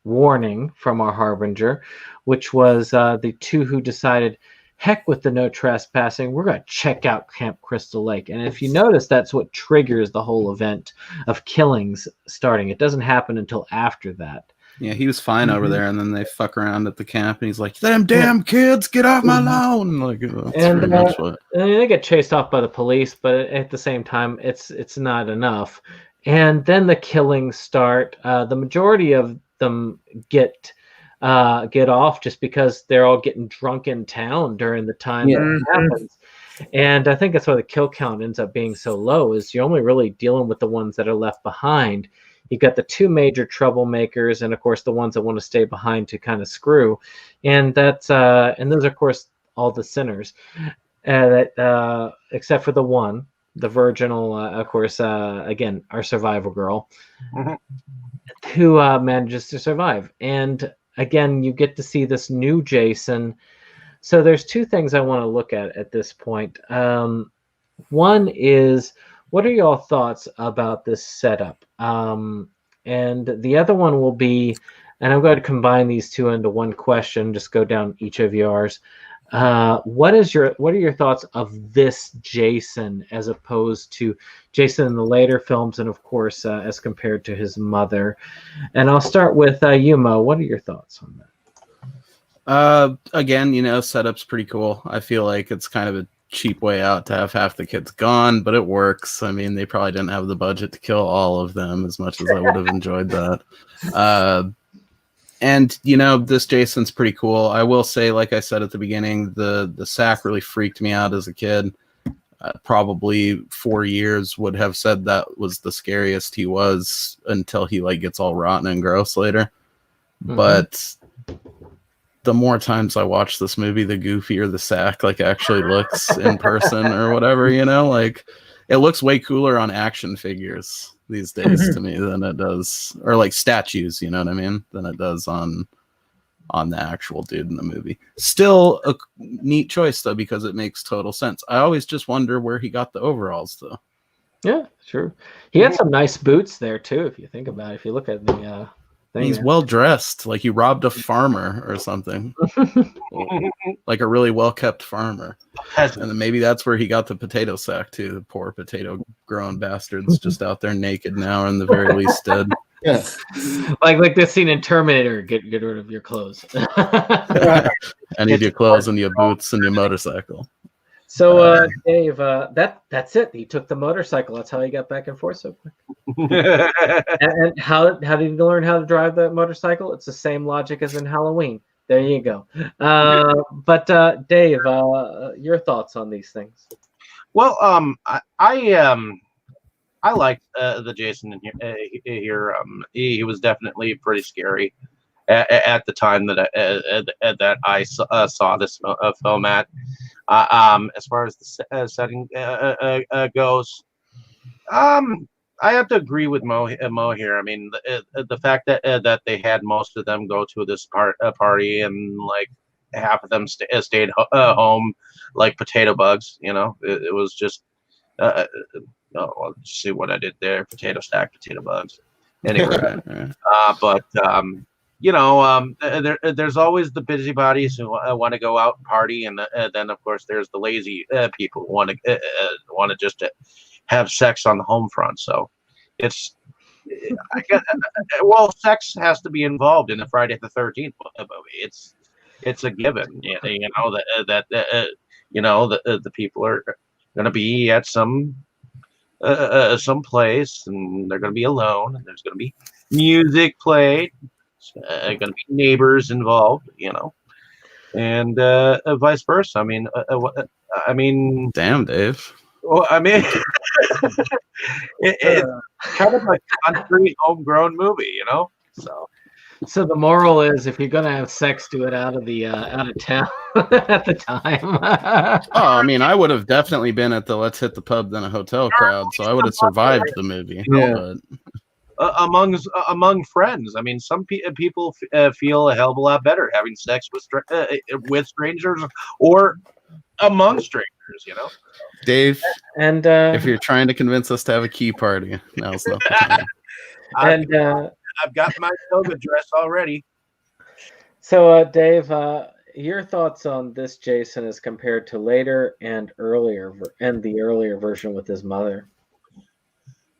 warning from our harbinger, which was the two who decided, heck with the no trespassing, we're going to check out Camp Crystal Lake. And if you notice, that's what triggers the whole event of killings starting. It doesn't happen until after that. Yeah, he was fine over there, and then they fuck around at the camp, and he's like, "Them damn kids, get off my lawn!" Like, that's pretty much what. And they get chased off by the police, but at the same time, it's not enough. And then the killings start. The majority of them get off just because they're all getting drunk in town during the time that it happens. And I think that's why the kill count ends up being so low, is you're only really dealing with the ones that are left behind. You've got the two major troublemakers, and of course the ones that want to stay behind to kind of screw. And that's and those are, of course, all the sinners, except for the one, the virginal, of course, again, our survival girl, who manages to survive. And again, you get to see this new Jason. So there's two things I want to look at this point. One is, what are y'all thoughts about this setup? And the other one will be, and I'm going to combine these two into one question, just go down each of yours. What are your thoughts of this Jason as opposed to Jason in the later films, and of course as compared to his mother? And I'll start with you, Mo. What are your thoughts on that? Again, setup's pretty cool. I feel like it's kind of a cheap way out to have half the kids gone, but it works. I mean, they probably didn't have the budget to kill all of them, as much as I would have enjoyed that. And this Jason's pretty cool. I will say, like I said at the beginning, the sack really freaked me out as a kid. Probably 4 years would have said that was the scariest he was, until he gets all rotten and gross later. But the more times I watch this movie, the goofier the sack actually looks in person or whatever. It looks way cooler on action figures these days to me than it does, or statues, you know what I mean, than it does on the actual dude in the movie. Still a neat choice though, because it makes total sense. I always just wonder where he got the overalls though. Yeah, sure. He had some nice boots there too, if you think about it. If you look at the he's well dressed, like he robbed a farmer or something. Like a really well kept farmer. And then maybe that's where he got the potato sack too. The poor potato growing bastards just out there naked now, or in the very least dead. Yeah. Like this scene in Terminator, get rid of your clothes. I need your clothes and your boots and your motorcycle. So Dave, that's it. He took the motorcycle. That's how he got back and forth so quick. and how did he learn how to drive that motorcycle? It's the same logic as in Halloween. There you go. But Dave, your thoughts on these things? Well, I liked the Jason in here. He was definitely pretty scary at the time that I saw this film at. As far as the setting goes, I have to agree with Mo here. I mean, the fact that they had most of them go to this party, and half of them stayed home like potato bugs. It was just oh, well, see what I did there. Potato stack, potato bugs. Anyway, there's always the busybodies who want to go out and party, and then of course there's the lazy people who want to just have sex on the home front. So it's sex has to be involved in the Friday the 13th movie. It's a given. The people are going to be at some place, and they're going to be alone, and there's going to be music played. Going to be neighbors involved, and vice versa. I mean, damn, Dave. Well, I mean, it's kind of like a country homegrown movie, So the moral is, if you're gonna have sex, do it out of town at the time. I mean, I would have definitely been at the let's hit the pub than a hotel crowd, so I would have survived the movie. Yeah. But among friends, I mean, some people feel a hell of a lot better having sex with strangers or among strangers, Dave, and if you're trying to convince us to have a key party, now's not the time. I've got my toga dress already. So, Dave, your thoughts on this Jason as compared to later and the earlier version with his mother?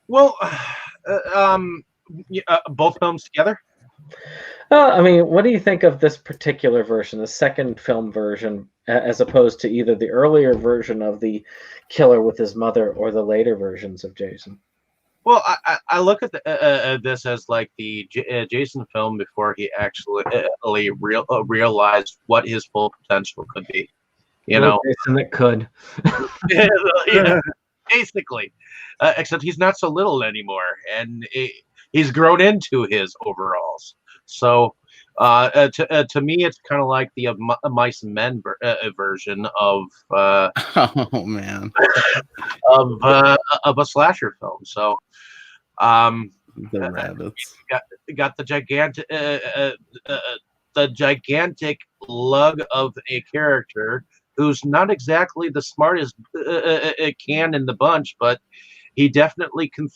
Well, both films together. I mean, what do you think of this particular version, the second film version, as opposed to either the earlier version of the killer with his mother or the later versions of Jason? Well, I look at this as like the Jason film before he actually realized what his full potential could be. Jason that could. Yeah, basically. Except he's not so little anymore, and he's grown into his overalls. So to me, it's kind of like the Mice and Men version of oh man of a slasher film. So the rabbits got the gigantic lug of a character who's not exactly the smartest can in the bunch, but he definitely can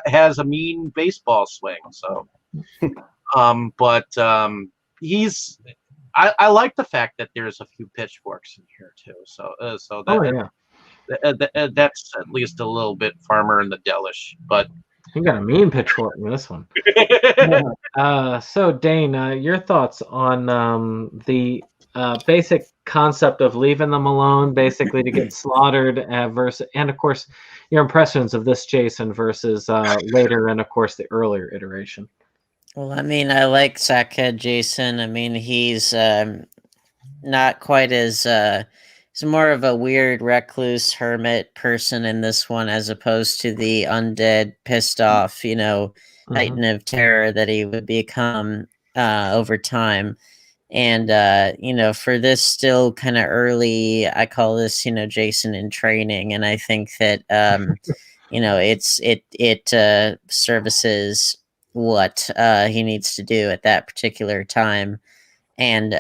has a mean baseball swing. So, he's. I like the fact that there's a few pitchforks in here too. So that's at least a little bit Farmer in the Delish, but you got a mean pitchfork in this one. So Dane, your thoughts on the basic concept of leaving them alone, basically to get slaughtered, versus, and of course, your impressions of this Jason versus later, and of course the earlier iteration. Well, I mean, I like Sackhead Jason. I mean, he's not quite as he's more of a weird recluse hermit person in this one, as opposed to the undead, pissed off, Titan of terror that he would become over time. And for this still kind of early, I call this Jason in training, and I think that it services what he needs to do at that particular time. And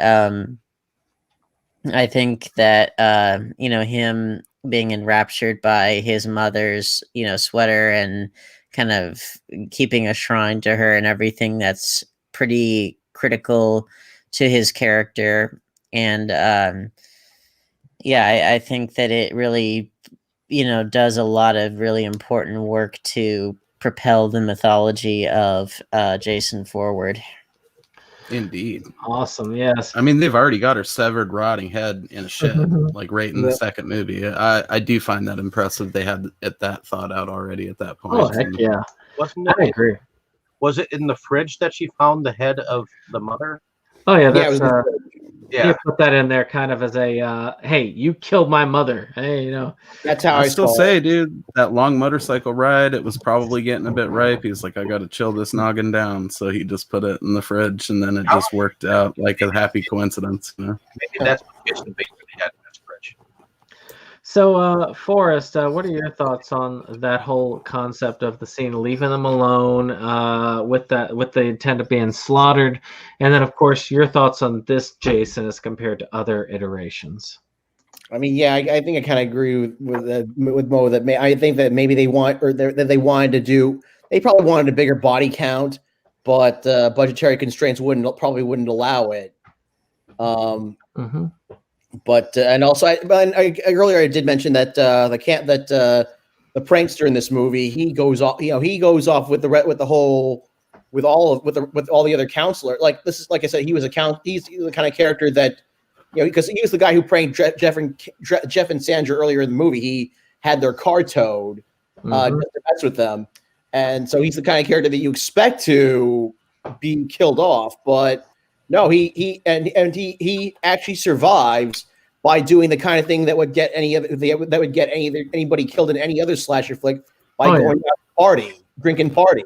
I think that him being enraptured by his mother's sweater and kind of keeping a shrine to her and everything, that's pretty critical to his character. And I think that it really does a lot of really important work to propel the mythology of Jason forward. Indeed. Awesome. Yes. I mean, they've already got her severed, rotting head in a shed, like right in the second movie. I do find that impressive. They had that thought out already at that point. Oh, heck yeah. I agree. Was it in the fridge that she found the head of the mother? Oh, yeah. That's, you put that in there kind of as a, hey, you killed my mother. Hey, That's how I still say, dude, that long motorcycle ride, it was probably getting a bit ripe. He's like, I got to chill this noggin down. So he just put it in the fridge, and then it just worked out like a happy coincidence. Maybe that's what Jason basically had in his fridge. So, Forrest, what are your thoughts on that whole concept of the scene, leaving them alone with the intent of being slaughtered, and then, of course, your thoughts on this Jason as compared to other iterations? I mean, yeah, I think I kind of agree with Mo that I think that maybe they they wanted to do. They probably wanted a bigger body count, but budgetary constraints probably wouldn't allow it. But and also, earlier I did mention that the prankster in this movie, he goes off. He goes off with all the other counselors. Like this is, like I said, he's the kind of character that, because he was the guy who pranked Jeff and Sandra earlier in the movie. He had their car towed just to mess with them, and so he's the kind of character that you expect to be killed off, but no, he actually survives by doing the kind of thing that would get anybody killed in any other slasher flick by going out to party, drinking party.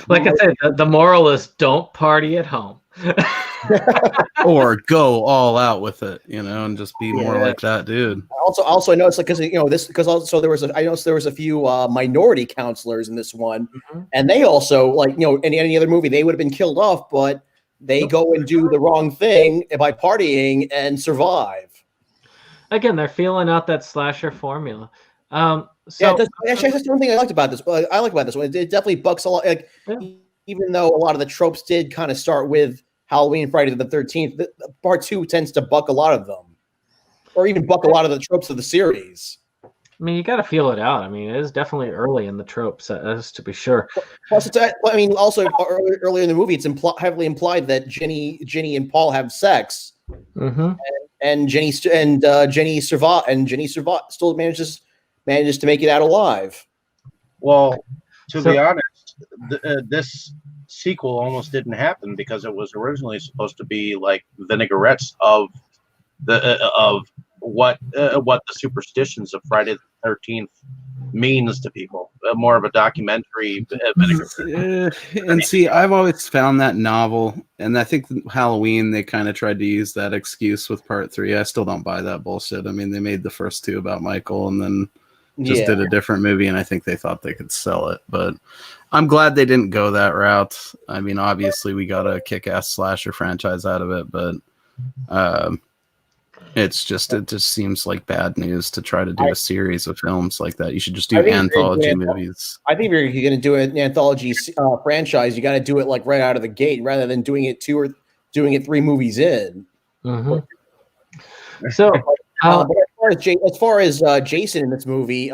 Like I said, the moral is don't party at home. Or go all out with it, and just be more like that dude. Also, I noticed, like, because also I noticed there was a few minority counselors in this one, and they also, like, in any other movie they would have been killed off, but they go and do the wrong thing by partying and survive. Again, they're feeling out that slasher formula. Actually, that's one thing I liked about this. I like about this one. It definitely bucks a lot. Like, even though a lot of the tropes did kind of start with Halloween, Friday the 13th, part 2 tends to buck a lot of them, or even buck a lot of the tropes of the series. I mean, you got to feel it out. I mean, it is definitely early in the tropes, that's to be sure. Plus, also earlier in the movie, it's heavily implied that Jenny and Paul have sex, and Jenny survive, still manages to make it out alive. Well, to be honest, this sequel almost didn't happen because it was originally supposed to be like vinaigrettes of what the superstitions of Friday the 13th means to people. More of a documentary. And see, I've always found that novel, and I think Halloween, they kind of tried to use that excuse with part 3. I still don't buy that bullshit. I mean, they made the first 2 about Michael and then just did a different movie, and I think they thought they could sell it. But I'm glad they didn't go that route. I mean, obviously we got a kick-ass slasher franchise out of it, but it just seems like bad news to try to do a series of films like that. You should just do anthology movies. I think if you're going to do an anthology franchise, you got to do it like right out of the gate rather than doing it 2 or doing it 3 movies in. So, but as far as Jason in this movie,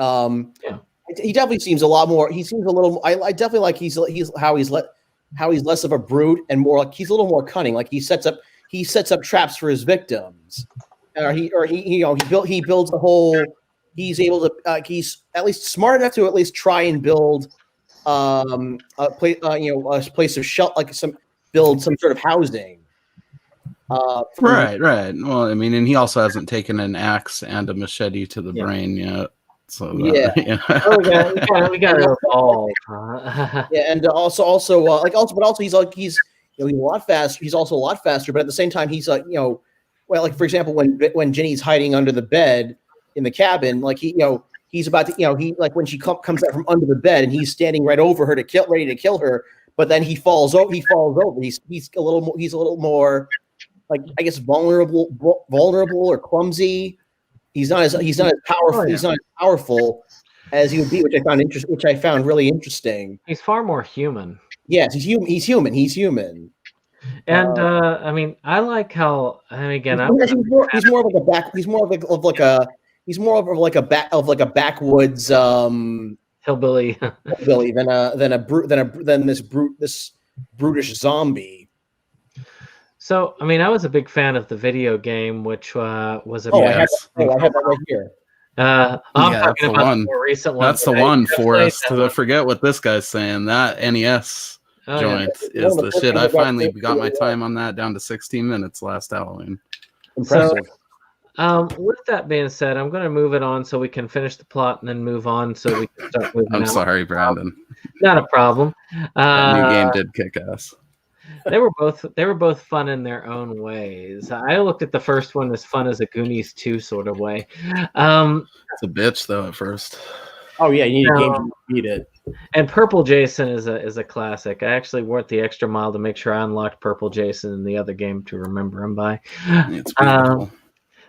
he definitely seems a lot more. He seems a little. I definitely like he's less of a brute and more like he's a little more cunning. Like he sets up traps for his victims. He builds a whole. He's able to. He's at least smart enough to at least try and build a place of build some sort of housing. Right. Well, I mean, and he also hasn't taken an axe and a machete to the brain yet. So we got to evolve. And also, he's a lot faster. He's also a lot faster, but at the same time, he's like, like for example, when Jenny's hiding under the bed in the cabin, like he's about to, when she comes out from under the bed and he's standing right over her ready to kill her, but then he falls over. He's a little more. Like, I guess vulnerable or clumsy. He's not as powerful. He's not as powerful as he would be, which I found really interesting. He's far more human. Yes, he's human. And I mean, I like how. Again, he's more of like a backwoods hillbilly than this brutish zombie. So, I mean, I was a big fan of the video game, which was a. I have that right here. I'm talking about the more recent one. That's the one, Forrest. I forget what this guy's saying. That NES joint is the shit. I finally got my time on that down to 16 minutes last Halloween. Impressive. So, with that being said, I'm going to move it on so we can finish the plot and then move on so we can start moving. I'm sorry, Brandon. Not a problem. The new game did kick ass. They were both fun in their own ways. I looked at the first one as fun as a Goonies 2 sort of way. It's a bitch though at first. Oh yeah, you need a game to beat it. And Purple Jason is a classic. I actually went the extra mile to make sure I unlocked Purple Jason in the other game to remember him by. It's beautiful.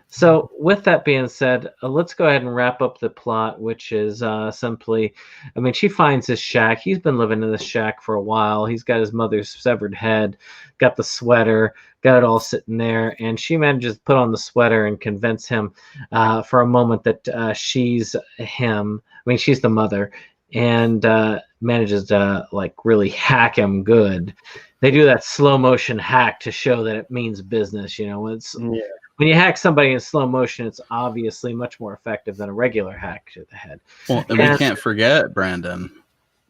So, with that being said, let's go ahead and wrap up the plot, which is simply, I mean, she finds his shack. He's been living in this shack for a while. He's got his mother's severed head, got the sweater, got it all sitting there, and she manages to put on the sweater and convince him for a moment that she's him. I mean, she's the mother, and manages to like really hack him good. They do that slow motion hack to show that it means business. You know, when you hack somebody in slow motion, it's obviously much more effective than a regular hack to the head. Well, and we can't forget, Brandon,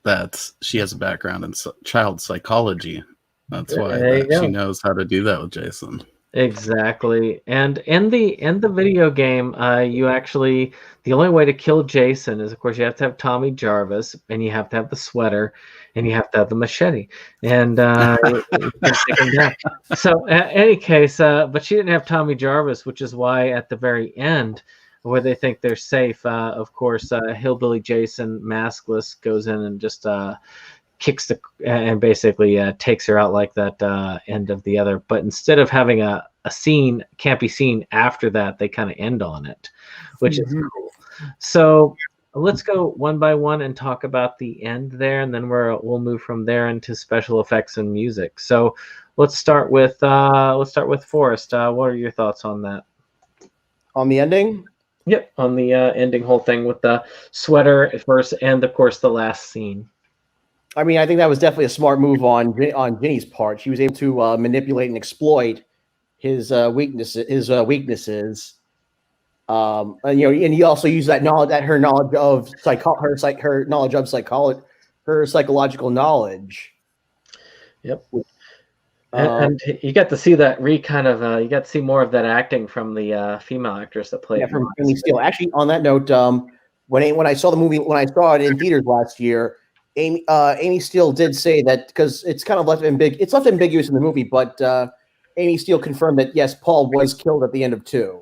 that she has a background in child psychology. That's why she knows how to do that with Jason. Exactly. And in the video game, you actually, the only way to kill Jason is, of course, you have to have Tommy Jarvis, and you have to have the sweater, and you have to have the machete. And so, in any case, but she didn't have Tommy Jarvis, which is why at the very end, where they think they're safe, of course, Hillbilly Jason, maskless, goes in and just kicks and basically takes her out like that end of the other. But instead of having a scene, can't be seen after that, they kind of end on it, which is cool. So let's go one by one and talk about the end there, and then we'll move from there into special effects and music. So let's start with Forrest. What are your thoughts on that? On the ending? Yep, on the ending whole thing with the sweater at first, and of course the last scene. I mean, I think that was definitely a smart move on Ginny's part. She was able to manipulate and exploit his weaknesses. And he also used that knowledge, her knowledge of her psychological knowledge. Yep. And you got to see that you got to see more of that acting from the female actress that played. Yeah, from Amy Steele. Actually, on that note, when I saw the movie, when I saw it in theaters last year, Amy Steele did say that, because it's kind of left ambiguous in the movie, but Amy Steele confirmed that yes, Paul was killed at the end of 2.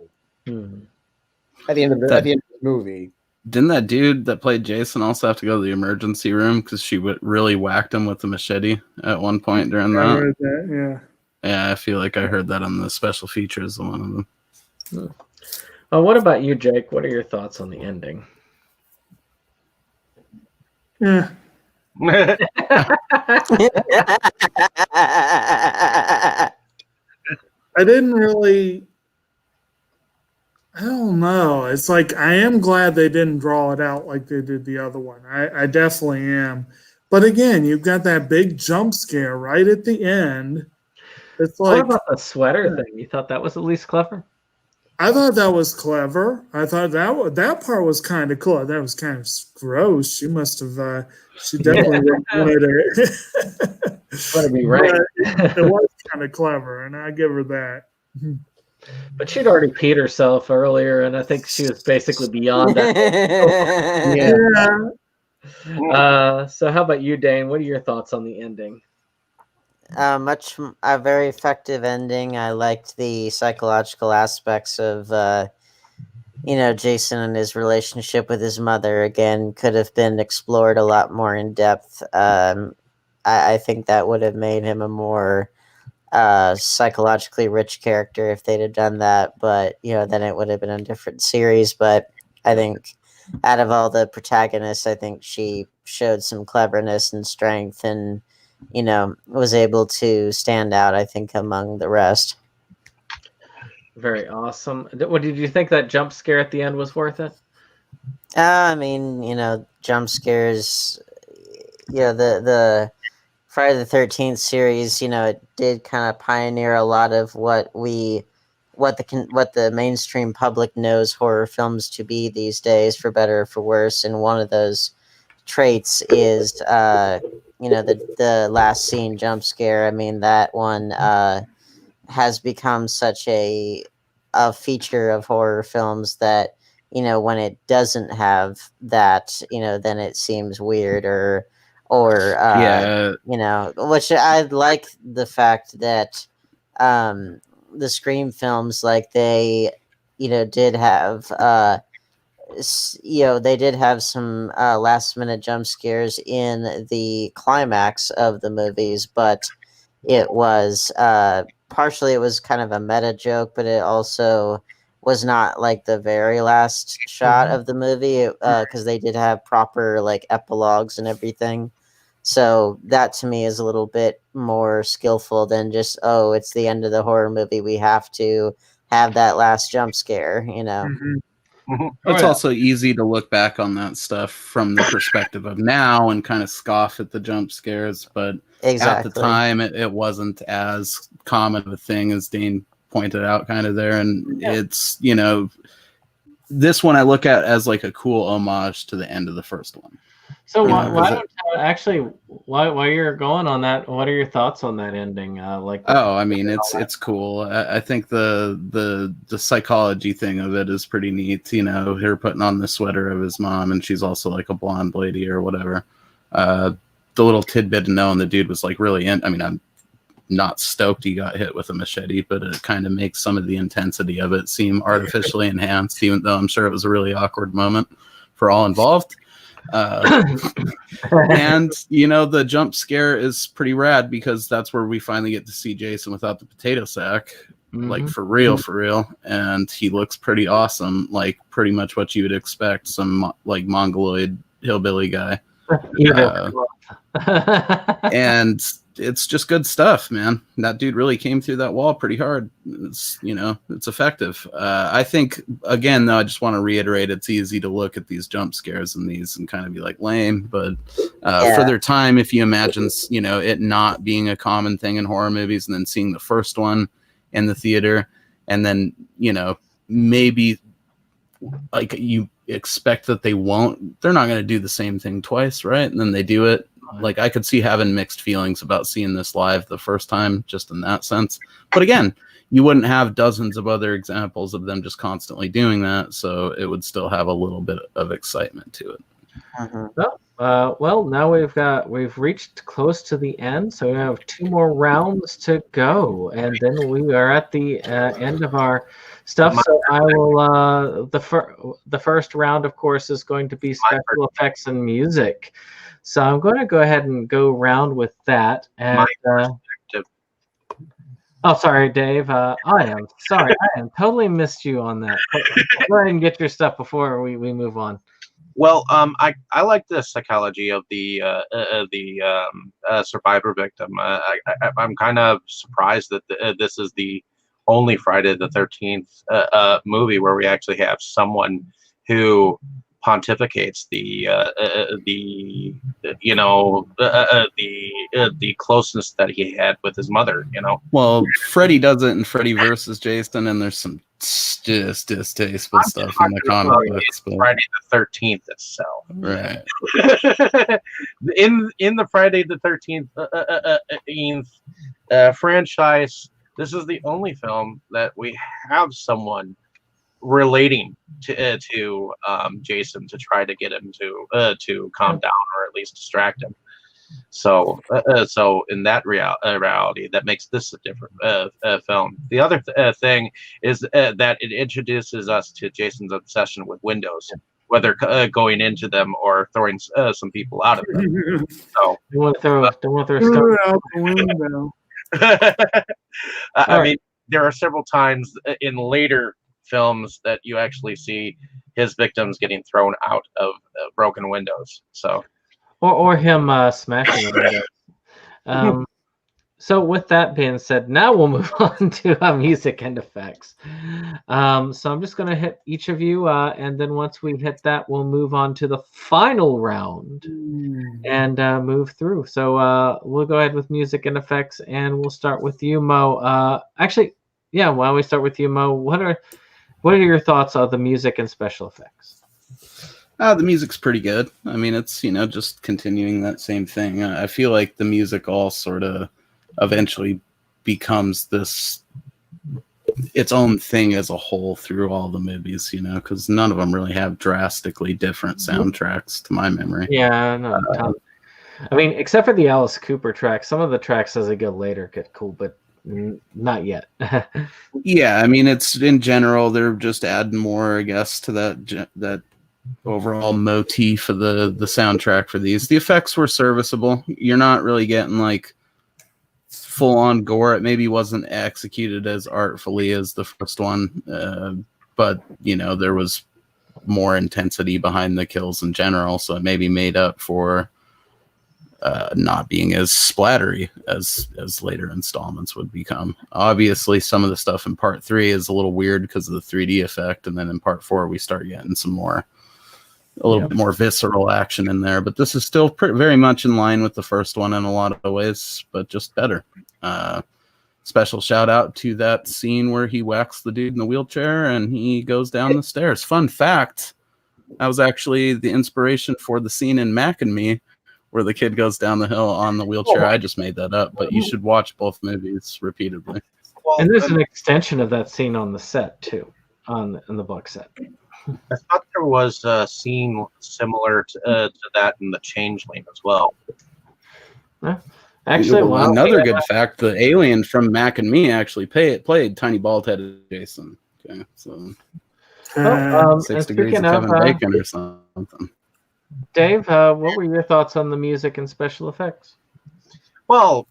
At the end of the movie. Didn't that dude that played Jason also have to go to the emergency room because she really whacked him with the machete at one point during that? I heard that, yeah. Yeah, I feel like I heard that on the special features of one of them. What about you, Jake? What are your thoughts on the ending? Yeah. I didn't really. I don't know. It's like, I am glad they didn't draw it out like they did the other one. I definitely am. But again, you've got that big jump scare right at the end. It's like, what about the sweater thing? You thought that was at least clever? I thought that was clever. I thought that part was kind of cool. That was kind of gross. She must have. She definitely wanted it. Want to be right. It was kind of clever, and I give her that. But she'd already peed herself earlier, and I think she was basically beyond that. Yeah. So how about you, Dane? What are your thoughts on the ending? A very effective ending. I liked the psychological aspects of, Jason and his relationship with his mother. Again, could have been explored a lot more in depth. I think that would have made him a more psychologically rich character if they'd have done that, but then it would have been a different series. But I think out of all the protagonists, I think she showed some cleverness and strength, and was able to stand out, I think, among the rest. Very awesome. What did you think that jump scare at the end was worth it? I mean, jump scares, the Friday the 13th series, it did kind of pioneer a lot of what the mainstream public knows horror films to be these days, for better or for worse. And one of those traits is, the last scene jump scare. I mean, that one has become such a feature of horror films that, when it doesn't have that, then it seems weird or which I like the fact that the Scream films, like, they did have they did have some last minute jump scares in the climax of the movies, but it was partially, it was kind of a meta joke, but it also was not like the very last shot of the movie, because they did have proper like epilogues and everything. So that to me is a little bit more skillful than just, oh, it's the end of the horror movie, we have to have that last jump scare, you know. It's also easy to look back on that stuff from the perspective of now and kind of scoff at the jump scares, but at the time it wasn't as common of a thing as Dane pointed out kind of there. And it's, you know, this one I look at as like a cool homage to the end of the first one. So while you're going on that, what are your thoughts on that ending? I mean, it's cool. I think the psychology thing of it is pretty neat. You know, her putting on the sweater of his mom, and she's also like a blonde lady or whatever. The little tidbit of knowing the dude was like really I mean, I'm not stoked he got hit with a machete, but it kind of makes some of the intensity of it seem artificially enhanced, even though I'm sure it was a really awkward moment for all involved. And you know, the jump scare is pretty rad because that's where we finally get to see Jason without the potato sack, like for real, and he looks pretty awesome, like pretty much what you would expect some like mongoloid hillbilly guy. And it's just good stuff, man. That dude really came through that wall pretty hard. It's, you know, it's effective. I think, again, though, I just want to reiterate, it's easy to look at these jump scares and these and kind of be like lame, but for their time, if you imagine, you know, it not being a common thing in horror movies and then seeing the first one in the theater and then, you know, maybe like you expect that they're not going to do the same thing twice, right? And then they do it. Like, I could see having mixed feelings about seeing this live the first time, just in that sense. But again, you wouldn't have dozens of other examples of them just constantly doing that, so it would still have a little bit of excitement to it. Well, now we've reached close to the end, so we have 2 more rounds to go, and then we are at the end of our stuff. So I will. The first round, of course, is going to be special effects and music. So I'm going to go ahead and go round with that. And oh, sorry, Dave. I am sorry. I am totally missed you on that. Go ahead and get your stuff before we move on. Well, I like the psychology of the survivor victim. I'm kind of surprised that this is the only Friday the 13th movie where we actually have someone who pontificates the closeness that he had with his mother. You know. Well, Freddy does it in Freddy versus Jason, and there's some just distasteful stuff in the comic books. But Friday the 13th itself, right? in the Friday the 13th franchise, this is the only film that we have someone relating to Jason to try to get him to calm down or at least distract him. So in that reality, that makes this a different film. The other thing is that it introduces us to Jason's obsession with windows, whether going into them or throwing some people out of them. So don't want to throw Threw it out the window. I mean, there are several times in later films that you actually see his victims getting thrown out of broken windows. So, or him smashing the windows. So with that being said, now we'll move on to music and effects. So I'm just going to hit each of you, and then once we hit that, we'll move on to the final round and move through. So we'll go ahead with music and effects, and we'll start with you, Mo. Actually, yeah, why don't we start with you, Mo? What are your thoughts on the music and special effects? The music's pretty good. I mean, it's, you know, just continuing that same thing. I feel like the music all sort of eventually becomes its own thing as a whole through all the movies, you know, because none of them really have drastically different soundtracks to my memory. Yeah, no. I mean, except for the Alice Cooper track, some of the tracks as they go later get cool, but not yet. Yeah, I mean, it's in general they're just adding more, I guess, to that overall motif of the soundtrack for these. The effects were serviceable. You're not really getting like full on gore. It maybe wasn't executed as artfully as the first one, but there was more intensity behind the kills in general, so it maybe made up for not being as splattery as later installments would become. Obviously, some of the stuff in part 3 is a little weird because of the 3D effect, and then in part 4 we start getting a little bit more visceral action in there. But this is still very much in line with the first one in a lot of ways, but just better. Special shout out to that scene where he whacks the dude in the wheelchair and he goes down the stairs. Fun fact, that was actually the inspiration for the scene in Mac and Me where the kid goes down the hill on the wheelchair. I just made that up, but you should watch both movies repeatedly. And there's an extension of that scene on the set too, on the book set. I thought there was a scene similar to that in The Changeling as well. Actually, another good fact: the alien from Mac and Me actually played tiny bald-headed Jason. Okay, so 6 degrees of Kevin Bacon or something. Dave, what were your thoughts on the music and special effects? Well,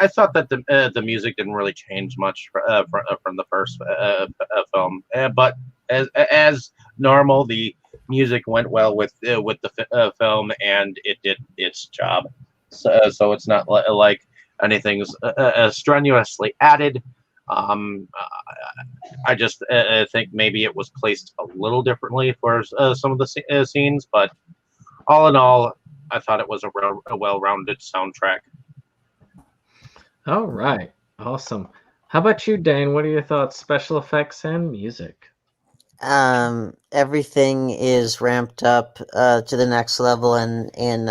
I thought that the music didn't really change much from the first film, but as normal, the music went well with the film, and it did its job. So it's not like anything's strenuously added. I just think maybe it was placed a little differently for some of the scenes, but all in all, I thought it was a well-rounded soundtrack. All right, awesome. How about you, Dane? What are your thoughts, special effects and music? Everything is ramped up to the next level, and in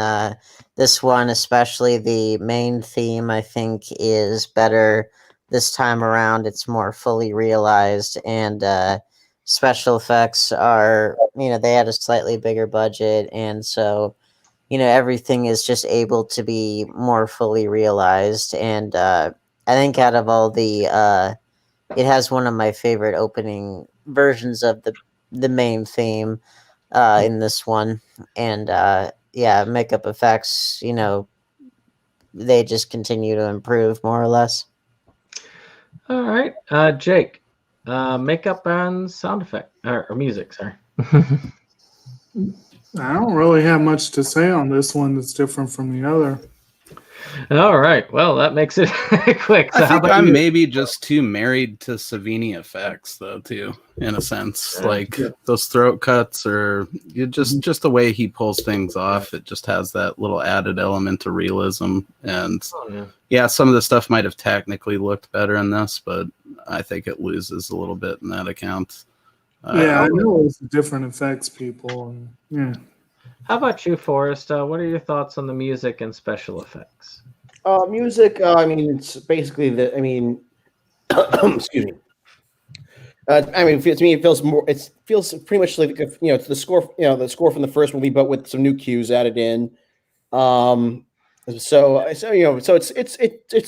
this one, especially the main theme, I think is better this time around. It's more fully realized, and special effects are, they had a slightly bigger budget, and so everything is just able to be more fully realized. And I think out of all the it has one of my favorite opening versions of the main theme in this one. And makeup effects, they just continue to improve more or less. All right, Jake, makeup and sound effect or music, sorry. I don't really have much to say on this one that's different from the other. All right. Well, that makes it quick. So I think I'm maybe just too married to Savini effects, though, too, in a sense. Like those throat cuts, or just the way he pulls things off. It just has that little added element of realism. And some of the stuff might have technically looked better in this, but I think it loses a little bit in that account. I know it's different effects, people. How about you, Forrest? What are your thoughts on the music and special effects? Music, it's basically excuse me. To me, it feels more. It feels pretty much like it's the score. The score from the first movie, but with some new cues added in. It's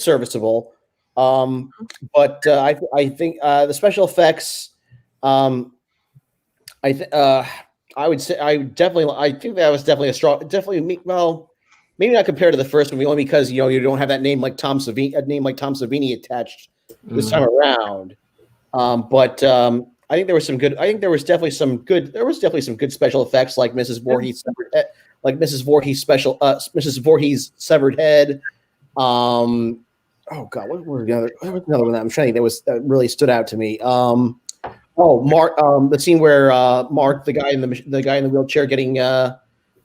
serviceable. But I think the special effects. I would say I think that was definitely maybe not compared to the first movie, only because you don't have that name like Tom Savini attached this time around. But I think there was some good. I think there was definitely some good. There was definitely some good special effects, like Mrs. Voorhees Mrs. Voorhees severed head. Oh God, what was another one that I'm trying to think that really stood out to me? Mark, the scene where Mark, the guy in the wheelchair, getting a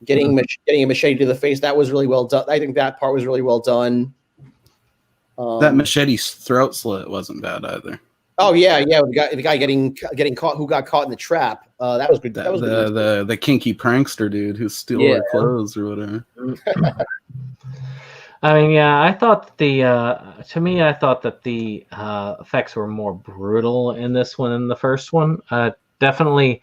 machete to the face. That was really well done. I think that part was really well done. That machete throat slit wasn't bad either. Oh yeah. The guy getting caught, who got caught in the trap. That was good. That was the kinky prankster dude who stole their clothes or whatever. I thought I thought that the effects were more brutal in this one than the first one. Definitely,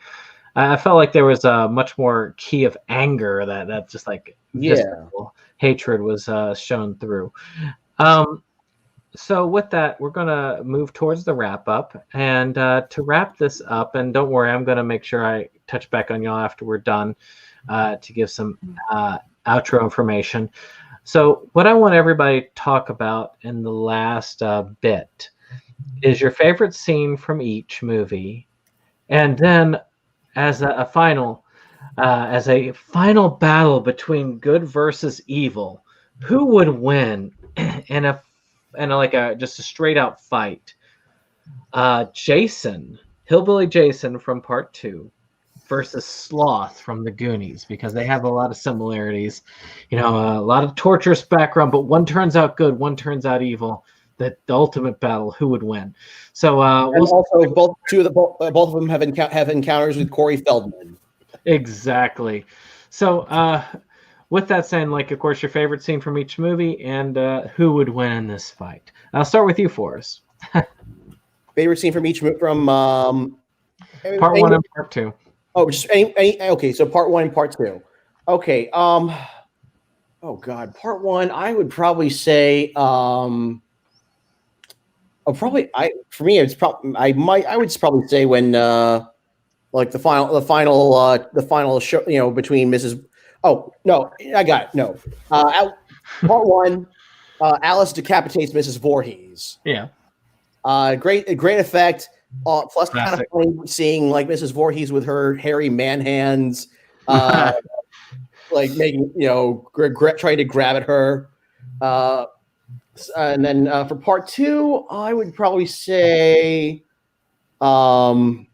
I felt like there was a much more key of anger that just like visceral hatred was shown through. So with that, we're gonna move towards the wrap up, and to wrap this up, and don't worry, I'm gonna make sure I touch back on y'all after we're done to give some outro information. So what I want everybody to talk about in the last bit is your favorite scene from each movie, And then, as a final battle between good versus evil, who would win in just a straight out fight? Hillbilly Jason from Part 2 versus Sloth from the Goonies, because they have a lot of similarities. A lot of torturous background, but one turns out good, one turns out evil. The ultimate battle, who would win? So also both of them have encounters with Corey Feldman. Exactly. So with that saying, of course, your favorite scene from each movie, and who would win in this fight? I'll start with you, Forrest. Favorite scene from each from Part 1 and Part 2. Oh, just any okay. So Part 1 and Part 2. Okay. Oh God, Part 1. I would probably say. For me, it's probably I would probably say when the final show, between Mrs. Oh no, I got it. No, Part 1, Alice decapitates Mrs. Voorhees. Yeah. Great effect. Plus, kind of funny seeing Mrs. Voorhees with her hairy man hands, making trying to grab at her. And then for Part 2, I would probably say, probably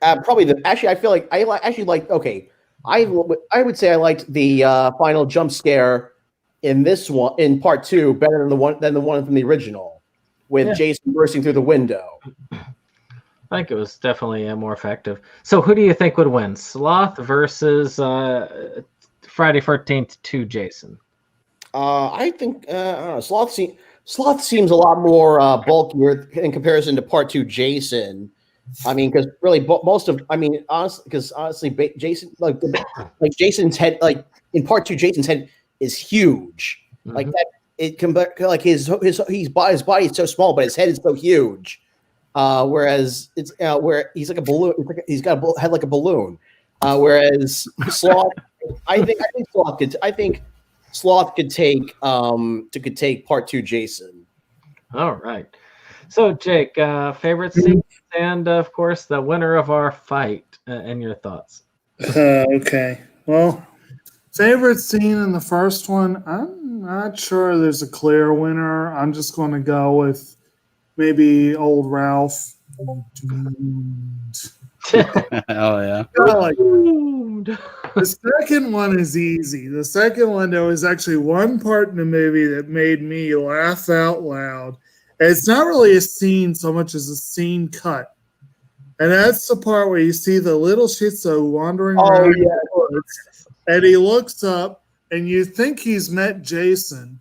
I feel like I actually like. Okay, I would say I liked the final jump scare in this one in Part 2 better than the one from the original with Jason bursting through the window. I think it was definitely more effective. So, who do you think would win, Sloth versus Friday 13th 2 Jason? I think Sloth seems a lot more bulkier in comparison to Part 2 Jason. I mean, because really, honestly, Jason, Jason's head, in Part 2, Jason's head is huge. Mm-hmm. Like that, it can his body is so small, but his head is so huge. Whereas it's where he's like a balloon. He's got a head like a balloon. Whereas Sloth, I think Sloth could take Part 2 Jason. All right. So Jake, favorite scene and of course the winner of our fight, and your thoughts. Okay. Well, favorite scene in the first one, I'm not sure there's a clear winner. I'm just going to go with maybe old Ralph. Oh yeah. The second one is easy. The second one, there was actually one part in the movie that made me laugh out loud. And it's not really a scene so much as a scene cut. And that's the part where you see the little Shih Tzu wandering around. Yeah. And he looks up and you think he's met Jason.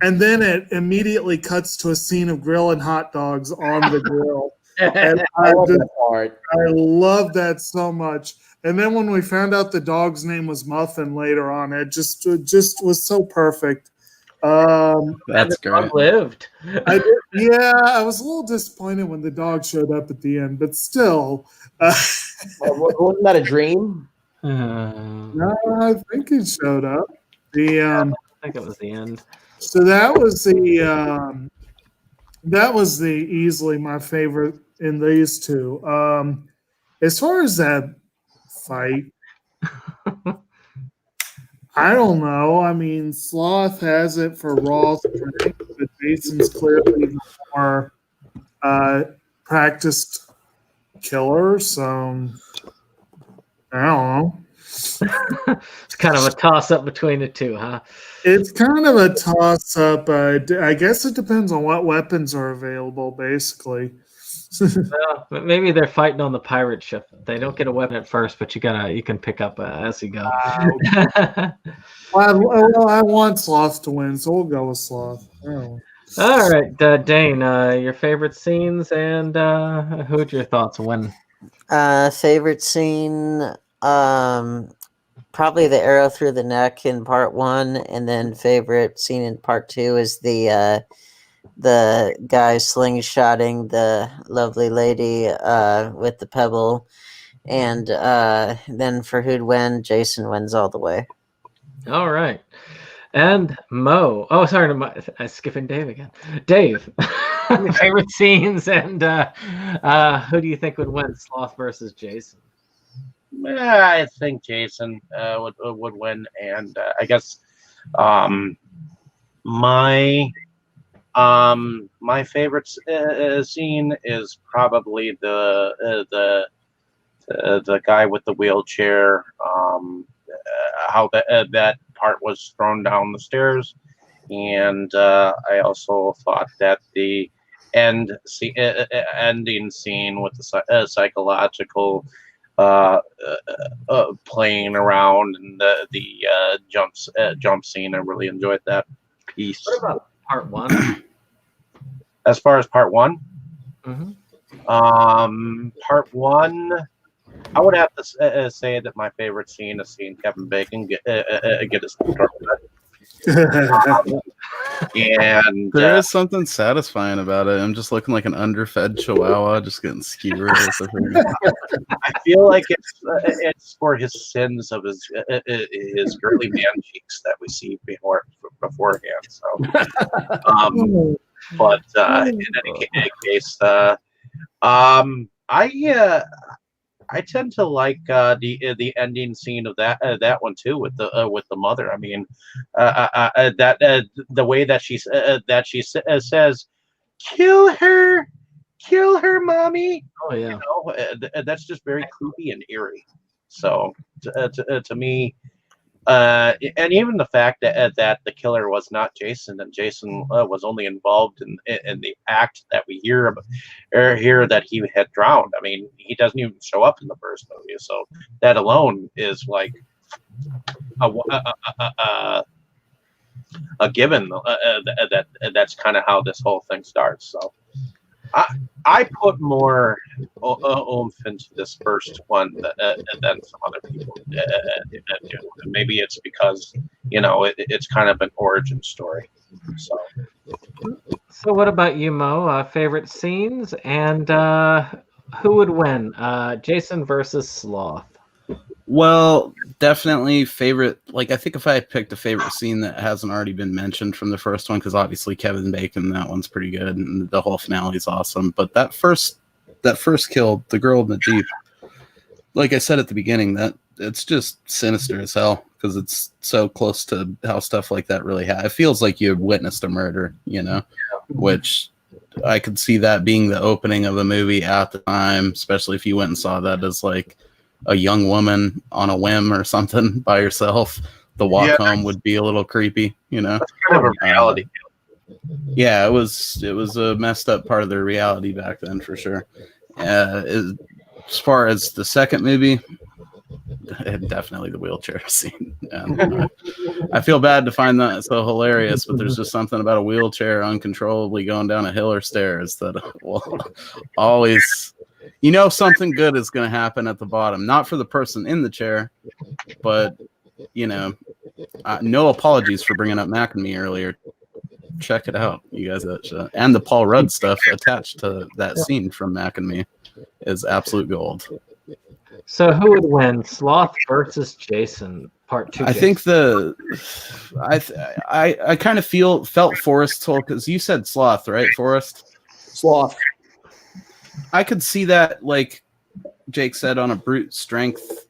And then it immediately cuts to a scene of grilling hot dogs on the grill. And I love that so much. And then when we found out the dog's name was Muffin later on, it just was so perfect. That's great. Lived. I was a little disappointed when the dog showed up at the end, but still. Wasn't that a dream? No, I think it showed up. I think it was the end. So that was the easily my favorite in these two. As far as that fight, I don't know. I mean, Sloth has it for raw strength, but Jason's clearly the more practiced killer. So I don't know. It's kind of a toss-up between the two, huh? It's kind of a toss-up. I guess it depends on what weapons are available, basically. Well, maybe they're fighting on the pirate ship. They don't get a weapon at first, but you can pick up as you go. I want Sloth to win, so we'll go with Sloth. All right, Dane, your favorite scenes and who'd your thoughts win? Favorite scene, probably the arrow through the neck in Part 1, and then favorite scene in Part 2 is the guy slingshotting the lovely lady with the pebble, and then for who'd win, Jason wins all the way. All right. And Mo. Oh, sorry, I'm skipping Dave again. Dave, favorite scenes, and who do you think would win, Sloth versus Jason? I think Jason would win, and I guess my favorite scene is probably the guy with the wheelchair. How that part was thrown down the stairs, and I also thought that the ending scene with the psychological playing around and the jump scene, I really enjoyed that piece. What about part one? As far as part one, Mm-hmm. part one, I would have to say that my favorite scene is seeing Kevin Bacon get his throat cut. And there is something satisfying about it. I'm just looking like an underfed chihuahua, just getting skewered. I feel like it's for his sins of his girly man cheeks that we see beforehand. So, but in any case, I tend to like the ending scene of that one too, with the mother. I mean, that the way that she says, "Kill her, mommy." Oh yeah. You know, that's just very creepy and eerie. So to me, and even the fact that the killer was not Jason, and Jason was only involved in the act that we hear that he had drowned. I mean, he doesn't even show up in the first movie, so that alone is like a given. That's kind of how this whole thing starts. So I put more oomph into this first one than some other people do. Maybe it's because, you know, it's kind of an origin story. So what about you, Mo? Favorite scenes, and who would win, Jason versus Sloth? Well, definitely favorite. Like, I think if I picked a favorite scene that hasn't already been mentioned from the first one, because obviously Kevin Bacon, that one's pretty good, and the whole finale is awesome. But that first kill, the girl in the Jeep, like I said at the beginning, that it's just sinister as hell, because it's so close to how stuff like that really happens. It feels like you witnessed a murder, you know, which I could see that being the opening of the movie at the time, especially if you went and saw that as like a young woman on a whim or something by herself. The walk home would be a little creepy, you know. That's kind of a reality. Yeah, it was a messed up part of their reality back then, for sure. As far as the second movie, definitely the wheelchair scene. And, I feel bad to find that so hilarious, but there's just something about a wheelchair uncontrollably going down a hill or stairs that will always, you know, something good is going to happen at the bottom. Not for the person in the chair, but, you know, no apologies for bringing up Mac and Me earlier. Check it out, you guys. And the Paul Rudd stuff attached to that scene from Mac and Me is absolute gold. So who would win, Sloth versus Jason, part 2? I think I kind of felt Forrest told, because you said Sloth, right, Forrest? Sloth. I could see that, like Jake said, on a brute strength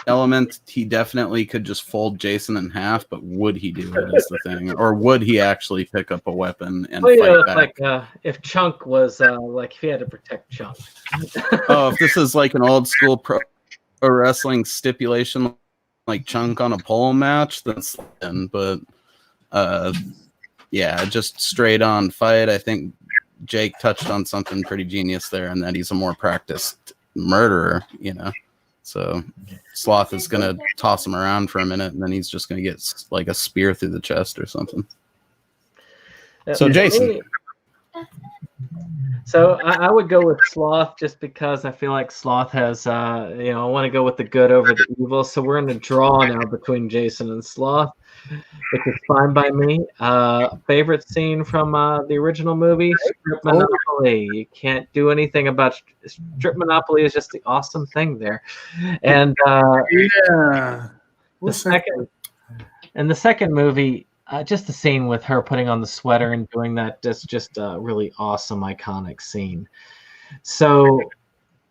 element, he definitely could just fold Jason in half, but would he do it is the thing, or would he actually pick up a weapon and fight back? Like if Chunk was like, if he had to protect Chunk. Oh, if this is like an old school pro wrestling stipulation, like Chunk on a pole match, then but yeah, just straight on fight. I think Jake touched on something pretty genius there, and that he's a more practiced murderer, you know. So Sloth is going to toss him around for a minute, and then he's just going to get like a spear through the chest or something. So Jason. So I would go with Sloth, just because I feel like Sloth has, I want to go with the good over the evil. So we're in a draw now between Jason and Sloth, which is fine by me. Favorite scene from the original movie, Strip Monopoly. You can't do anything about Strip Monopoly. Is just the awesome thing there. And the second movie, just the scene with her putting on the sweater and doing that, that's just a really awesome, iconic scene. So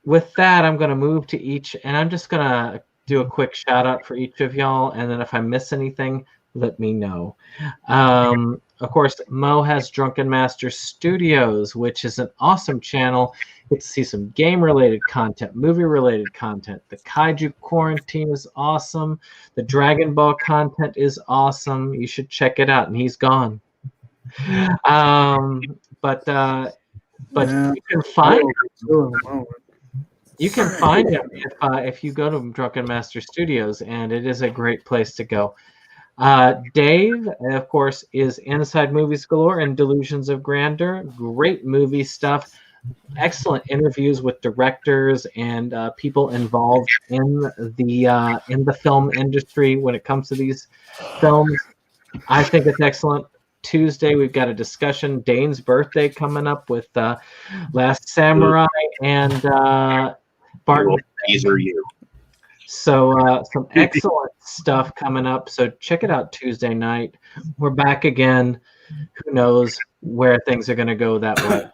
with that, I'm going to move to each, and I'm just going to do a quick shout out for each of y'all, and then if I miss anything, let me know. Of course, Mo has Drunken Master Studios, which is an awesome channel. You get to see some game-related content, movie-related content. The Kaiju Quarantine is awesome. The Dragon Ball content is awesome. You should check it out, and he's gone. But Yeah. you can find him if you go to Drunken Master Studios, and it is a great place to go. Dave, of course, is Inside Movies Galore and Delusions of Grandeur. Great movie stuff. Excellent interviews with directors and people involved in the film industry when it comes to these films. I think it's excellent. Tuesday, we've got a discussion. Dane's birthday coming up with Last Samurai and Barton. These are you. So some excellent stuff coming up. So check it out Tuesday night. We're back again. Who knows where things are going to go that way.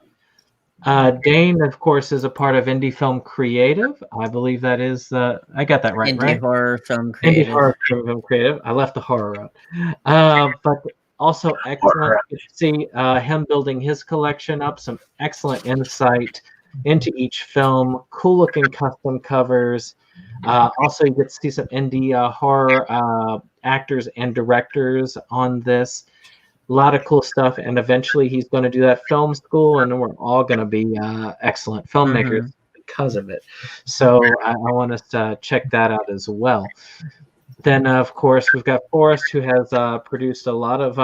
Dane, of course, is a part of Indie Film Creative. I believe that is I got that right, Indie right? Horror Film Creative. Indie Horror Film Creative. I left the horror out. But also excellent to see him building his collection up. Some excellent insight into each film. Cool looking custom covers. Also, you get to see some indie horror actors and directors on this. A lot of cool stuff, and eventually he's going to do that film school, and we're all going to be excellent filmmakers because of it. So I want us to check that out as well. Then, of course, we've got Forrest, who has produced a lot of,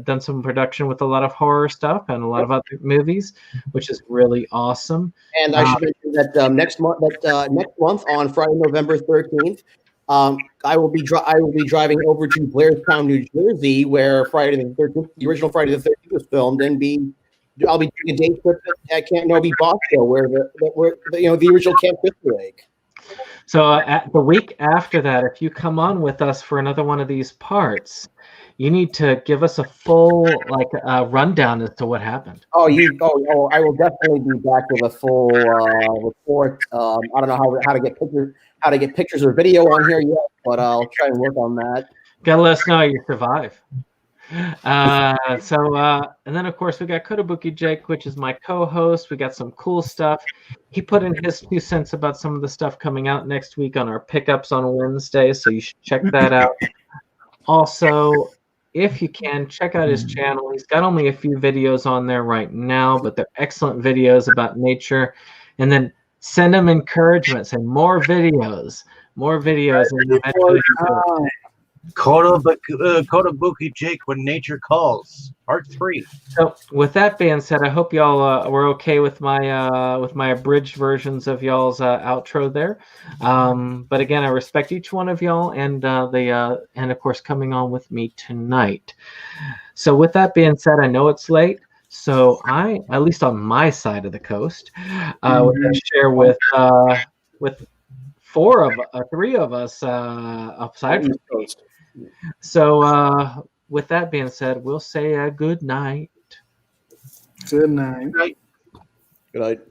done some production with a lot of horror stuff and a lot of other movies, which is really awesome. And I should mention that next month on Friday, November 13th, I will be driving over to Blairstown, New Jersey, where Friday the 13th, the original Friday the 13th was filmed, and I'll be doing a day trip at Camp Novi Bosco, where the original Camp Crystal Lake. So at the week after that, if you come on with us for another one of these parts, you need to give us a full rundown as to what happened. I will definitely be back with a full report. I don't know how to get pictures or video on here yet, but I'll try and work on that. Gotta let us know you survive. And then of course we got Kotobuki Jake, which is my co-host. We got some cool stuff. He put in his 2 cents about some of the stuff coming out next week on our pickups on Wednesday, so you should check that out. Also, if you can, check out his channel. He's got only a few videos on there right now, but they're excellent videos about nature. And then send him encouragement, say more videos. And eventually Kotobuki Jake, When Nature Calls, Part 3. So with that being said, I hope y'all were okay with my abridged versions of y'all's outro there. But again, I respect each one of y'all, and of course coming on with me tonight. So with that being said, I know it's late, so I, at least on my side of the coast, will share with 3 of us aside from me. So with that being said, we'll say good night. Good night. Good night.